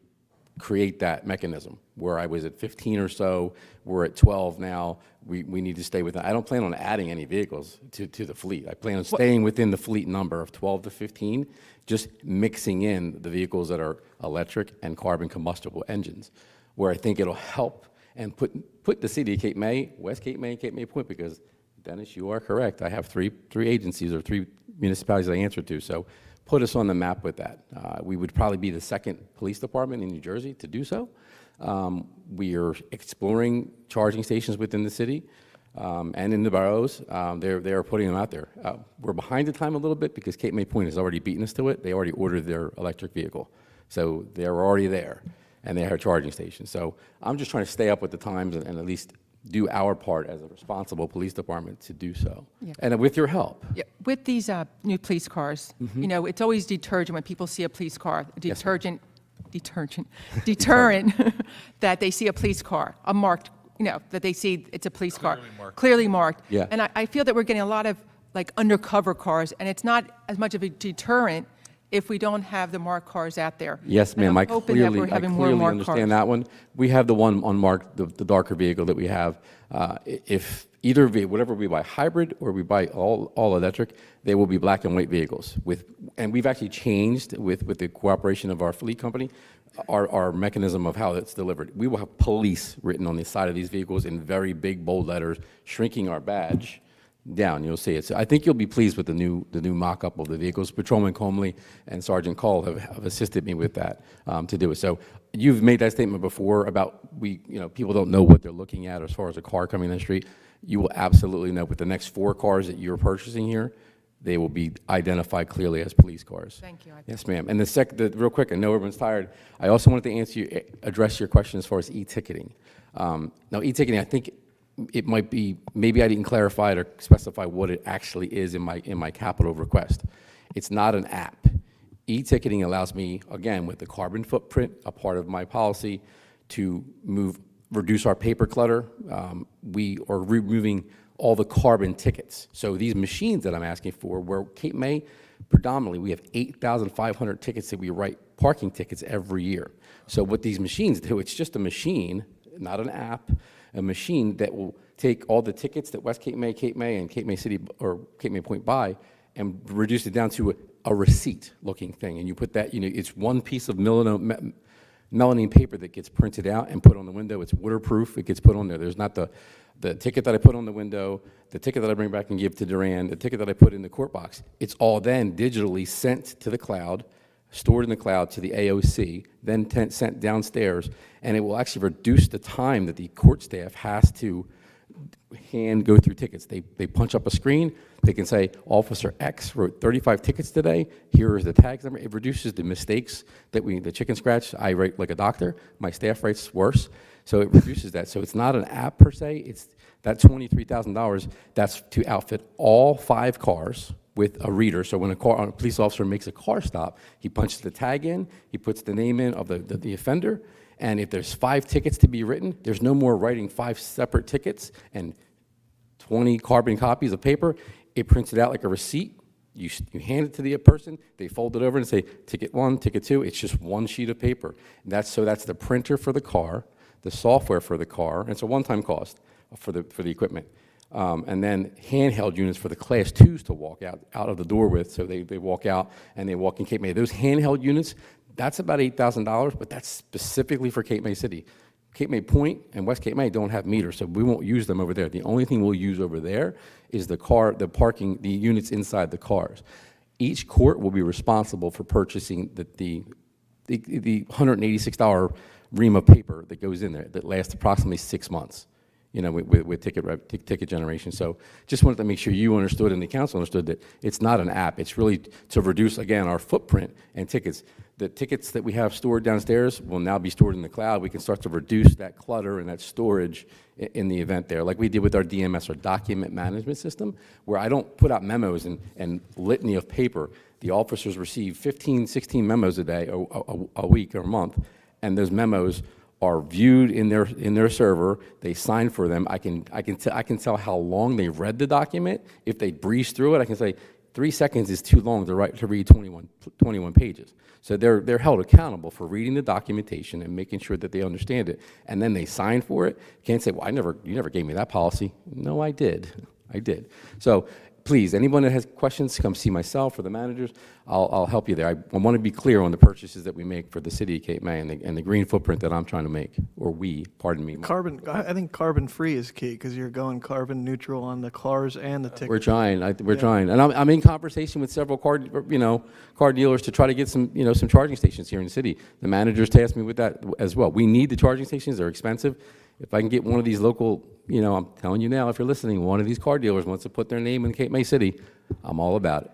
Speaker 2: create that mechanism, where I was at 15 or so, we're at 12 now, we need to stay within. I don't plan on adding any vehicles to the fleet. I plan on staying within the fleet number of 12 to 15, just mixing in the vehicles that are electric and carbon combustible engines, where I think it'll help and put the city of Cape May, West Cape May, and Cape May Point, because Dennis, you are correct. I have three agencies or 3 municipalities I answer to, so put us on the map with that. We would probably be the second police department in New Jersey to do so. We are exploring charging stations within the city and in the boroughs. They're putting them out there. We're behind the time a little bit because Cape May Point has already beaten us to it. They already ordered their electric vehicle. So they're already there, and they have charging stations. So I'm just trying to stay up with the times and at least do our part as a responsible police department to do so.
Speaker 11: Yeah.
Speaker 2: And with your help.
Speaker 11: Yeah, with these new police cars, you know, it's always detergent when people see a police car, deterrent that they see a police car, a marked, you know, that they see it's a police car, clearly marked.
Speaker 2: Yeah.
Speaker 11: And I feel that we're getting a lot of like undercover cars, and it's not as much of a deterrent if we don't have the marked cars out there.
Speaker 2: Yes,
Speaker 11: And I'm
Speaker 2: ma'am. I
Speaker 11: hoping that we're
Speaker 2: clearly
Speaker 11: having more marked
Speaker 2: understand
Speaker 11: cars.
Speaker 2: that one. We have the one unmarked, the darker vehicle that we have. If either whatever we buy, hybrid or we buy all electric, they will be black and white vehicles. And we've actually changed with the cooperation of our fleet company, our mechanism of how it's delivered. We will have police written on the side of these vehicles in very big, bold letters, shrinking our badge down. You'll see it. So I think you'll be pleased with the new mock-up of the vehicles. Patrolman Comley and Sergeant Cole have assisted me with that to do it. So you've made that statement before about people don't know what they're looking at as far as a car coming in the street. You will absolutely know with the next 4 cars that you're purchasing here, they will be identified clearly as police cars.
Speaker 11: Thank you.
Speaker 2: Yes, ma'am. And real quick, I know everyone's tired. I also wanted to address your question as far as e-ticketing. Now, e-ticketing, I think it might be, maybe I didn't clarify it or specify what it actually is in my capital request. It's not an app. E-ticketing allows me, again, with the carbon footprint, a part of my policy, to reduce our paper clutter. We are removing all the carbon tickets. So these machines that I'm asking for, where Cape May, predominantly, we have 8,500 tickets that we write, parking tickets every year. So what these machines do, it's just a machine, not an app, a machine that will take all the tickets that West Cape May, and Cape May City or Cape May Point buy and reduce it down to a receipt-looking thing. And you put that, it's one piece of melamine paper that gets printed out and put on the window. It's waterproof. It gets put on there. There's not the ticket that I put on the window, the ticket that I bring back and give to Duran, the ticket that I put in the court box. It's all then digitally sent to the cloud, stored in the cloud to the AOC, then sent downstairs, and it will actually reduce the time that the court staff has to go through tickets. They punch up a screen, they can say, Officer X wrote 35 tickets today, here is the tag number. It reduces the mistakes the chicken scratch, I write like a doctor, my staff writes worse, so it reduces that. So it's not an app per se, it's that $23,000, that's to outfit all 5 cars with a reader. So when a police officer makes a car stop, he punches the tag in, he puts the name in of the offender, and if there's 5 tickets to be written, there's no more writing 5 separate tickets and 20 carbon copies of paper. It prints it out like a receipt. You hand it to the person, they fold it over and say, ticket 1, ticket 2. It's just one sheet of paper. So that's the printer for the car, the software for the car, and it's a one-time cost for the equipment. And then handheld units for the Class 2s to walk out of the door with, so they walk out and they walk in Cape May. Those handheld units, that's about $8,000, but that's specifically for Cape May City. Cape May Point and West Cape May don't have meters, so we won't use them over there. The only thing we'll use over there is the units inside the cars. Each court will be responsible for purchasing the $186 ream of paper that goes in there that lasts approximately 6 months. With ticket generation. So just wanted to make sure you understood and the council understood that it's not an app. It's really to reduce, again, our footprint and tickets. The tickets that we have stored downstairs will now be stored in the cloud. We can start to reduce that clutter and that storage in the event there, like we did with our DMS, our document management system, where I don't put out memos and litany of paper. The officers receive 15, 16 memos a day, a week or a month, and those memos are viewed in their server. They sign for them. I can tell how long they read the document. If they breeze through it, I can say 3 seconds is too long to read 21 pages. So they're held accountable for reading the documentation and making sure that they understand it, and then they sign for it. Can't say, well, you never gave me that policy. No, I did. I did. So please, anyone that has questions, come see myself or the managers. I'll help you there. I want to be clear on the purchases that we make for the city of Cape May and the green footprint that I'm trying to make, or pardon me.
Speaker 1: I think carbon-free is key, because you're going carbon neutral on the cars and the tickets.
Speaker 2: We're trying. We're trying, and I'm in conversation with several car dealers to try to get some charging stations here in the city. The managers tasked me with that as well. We need the charging stations. They're expensive. If I can get one of these local, I'm telling you now, if you're listening, one of these car dealers wants to put their name in Cape May City, I'm all about it.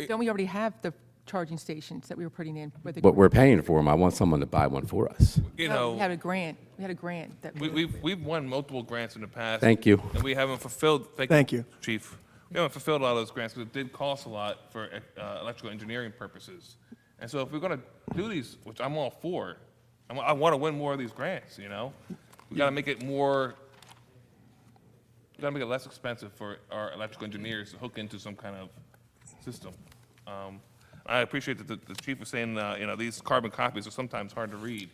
Speaker 11: Don't we already have the charging stations that we were putting in?
Speaker 2: But we're paying for them. I want someone to buy one for us.
Speaker 11: We had a grant. We had a grant that
Speaker 4: We've won multiple grants in the past.
Speaker 2: Thank you.
Speaker 4: And we haven't fulfilled.
Speaker 1: Thank you,
Speaker 4: Chief. We haven't fulfilled a lot of those grants because it did cost a lot for electrical engineering purposes. And so if we're going to do these, which I'm all for, I want to win more of these grants. We got to make it more. We got to make it less expensive for our electrical engineers to hook into some kind of system. I appreciate that the chief was saying, these carbon copies are sometimes hard to read.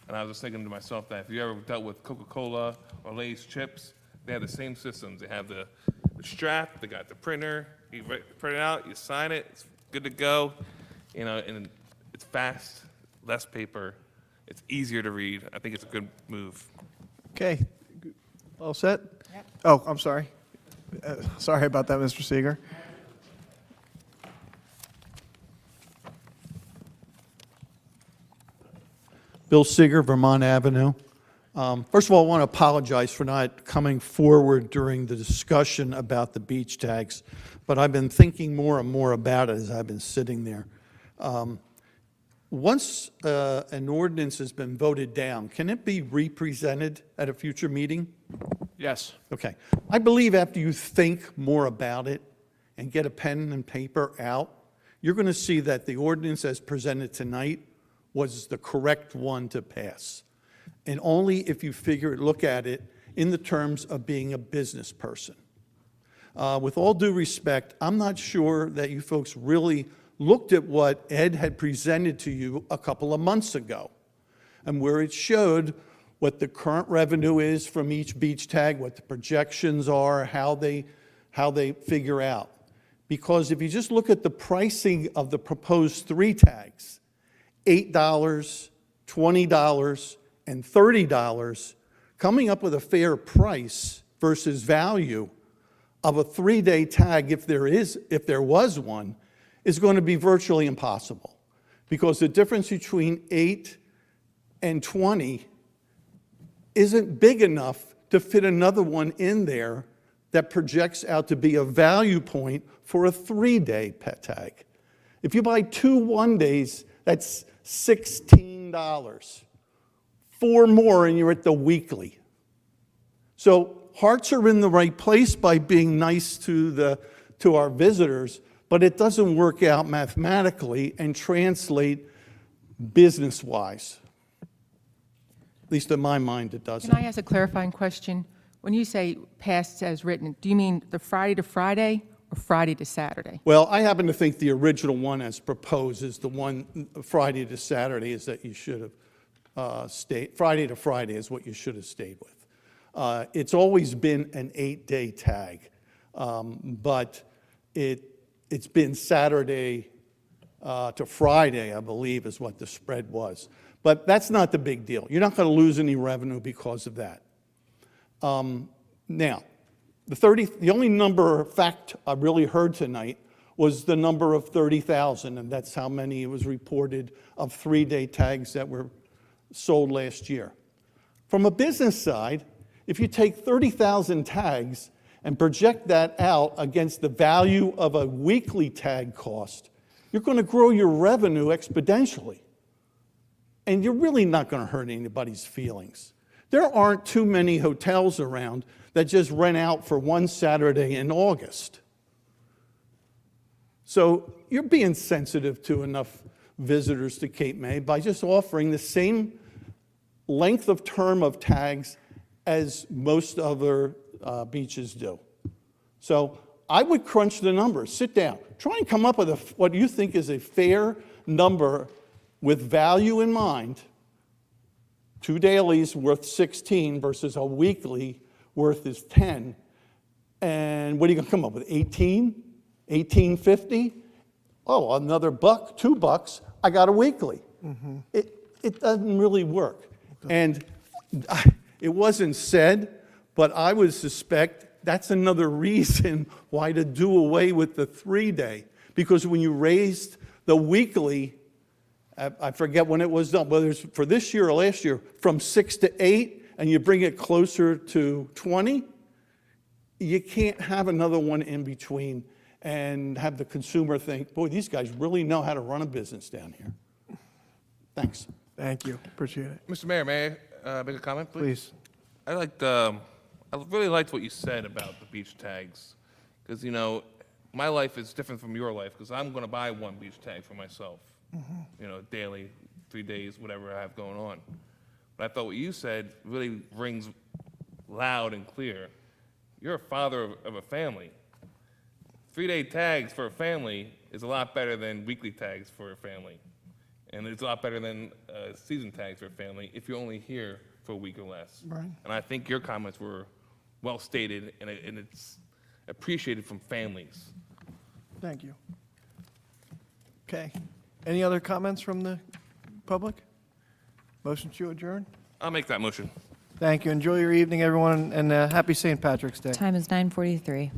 Speaker 4: And I was just thinking to myself that if you ever dealt with Coca-Cola or Lay's chips, they have the same systems. They have the strap, they got the printer, you print it out, you sign it, it's good to go. And it's fast, less paper, it's easier to read. I think it's a good move.
Speaker 1: Okay, all set?
Speaker 11: Yep.
Speaker 1: Oh, I'm sorry. Sorry about that, Mr. Seeger.
Speaker 19: Bill Seeger, Vermont Avenue. First of all, I want to apologize for not coming forward during the discussion about the beach tags, but I've been thinking more and more about it as I've been sitting there. Once an ordinance has been voted down, can it be represented at a future meeting?
Speaker 9: Yes.
Speaker 19: Okay. I believe after you think more about it and get a pen and paper out, you're going to see that the ordinance as presented tonight was the correct one to pass. And only if you look at it in the terms of being a business person. With all due respect, I'm not sure that you folks really looked at what Ed had presented to you a couple of months ago, and where it showed what the current revenue is from each beach tag, what the projections are, how they figure out. Because if you just look at the pricing of the proposed 3 tags, $8, $20, and $30, coming up with a fair price versus value of a 3-day tag, if there was one, is going to be virtually impossible. Because the difference between 8 and 20 isn't big enough to fit another one in there that projects out to be a value point for a 3-day pet tag. If you buy 2 1-days, that's $16. 4 more and you're at the weekly. So hearts are in the right place by being nice to our visitors, but it doesn't work out mathematically and translate business-wise. At least in my mind, it doesn't.
Speaker 11: Can I ask a clarifying question? When you say passed as written, do you mean the Friday to Friday or Friday to Saturday?
Speaker 19: Well, I happen to think the original one as proposed is the one Friday to Saturday is that you should have Friday to Friday is what you should have stayed with. It's always been an 8-day tag, but it's been Saturday to Friday, I believe, is what the spread was. But that's not the big deal. You're not going to lose any revenue because of that. Now, the only number fact I really heard tonight was the number of 30,000, and that's how many it was reported of 3-day tags that were sold last year. From a business side, if you take 30,000 tags and project that out against the value of a weekly tag cost, you're going to grow your revenue exponentially. And you're really not going to hurt anybody's feelings. There aren't too many hotels around that just rent out for one Saturday in August. So you're being sensitive to enough visitors to Cape May by just offering the same length of term of tags as most other beaches do. So I would crunch the numbers, sit down, try and come up with what you think is a fair number with value in mind. 2 dailies worth 16 versus a weekly worth is 10. And what are you going to come up with, 18? 18.50? Oh, another buck, $2, I got a weekly. It doesn't really work. And it wasn't said, but I would suspect that's another reason why to do away with the 3-day. Because when you raised the weekly, I forget when it was done, whether it's for this year or last year, from 6 to 8, and you bring it closer to 20, you can't have another one in between and have the consumer think, boy, these guys really know how to run a business down here. Thanks.
Speaker 1: Thank you. Appreciate it.
Speaker 4: Mr. Mayor, may I make a comment, please?
Speaker 1: Please.
Speaker 4: I really liked what you said about the beach tags, because, you know, my life is different from your life, because I'm going to buy one beach tag for myself, you know, daily, 3 days, whatever I have going on. But I thought what you said really rings loud and clear. You're a father of a family. 3-day tags for a family is a lot better than weekly tags for a family. And it's a lot better than season tags for a family if you're only here for a week or less.
Speaker 1: Right.
Speaker 4: And I think your comments were well stated, and it's appreciated from families.
Speaker 1: Thank you. Okay. Any other comments from the public? Motion to adjourn?
Speaker 4: I'll make that motion.
Speaker 1: Thank you. Enjoy your evening, everyone, and happy St. Patrick's Day.
Speaker 3: Time is 9:43.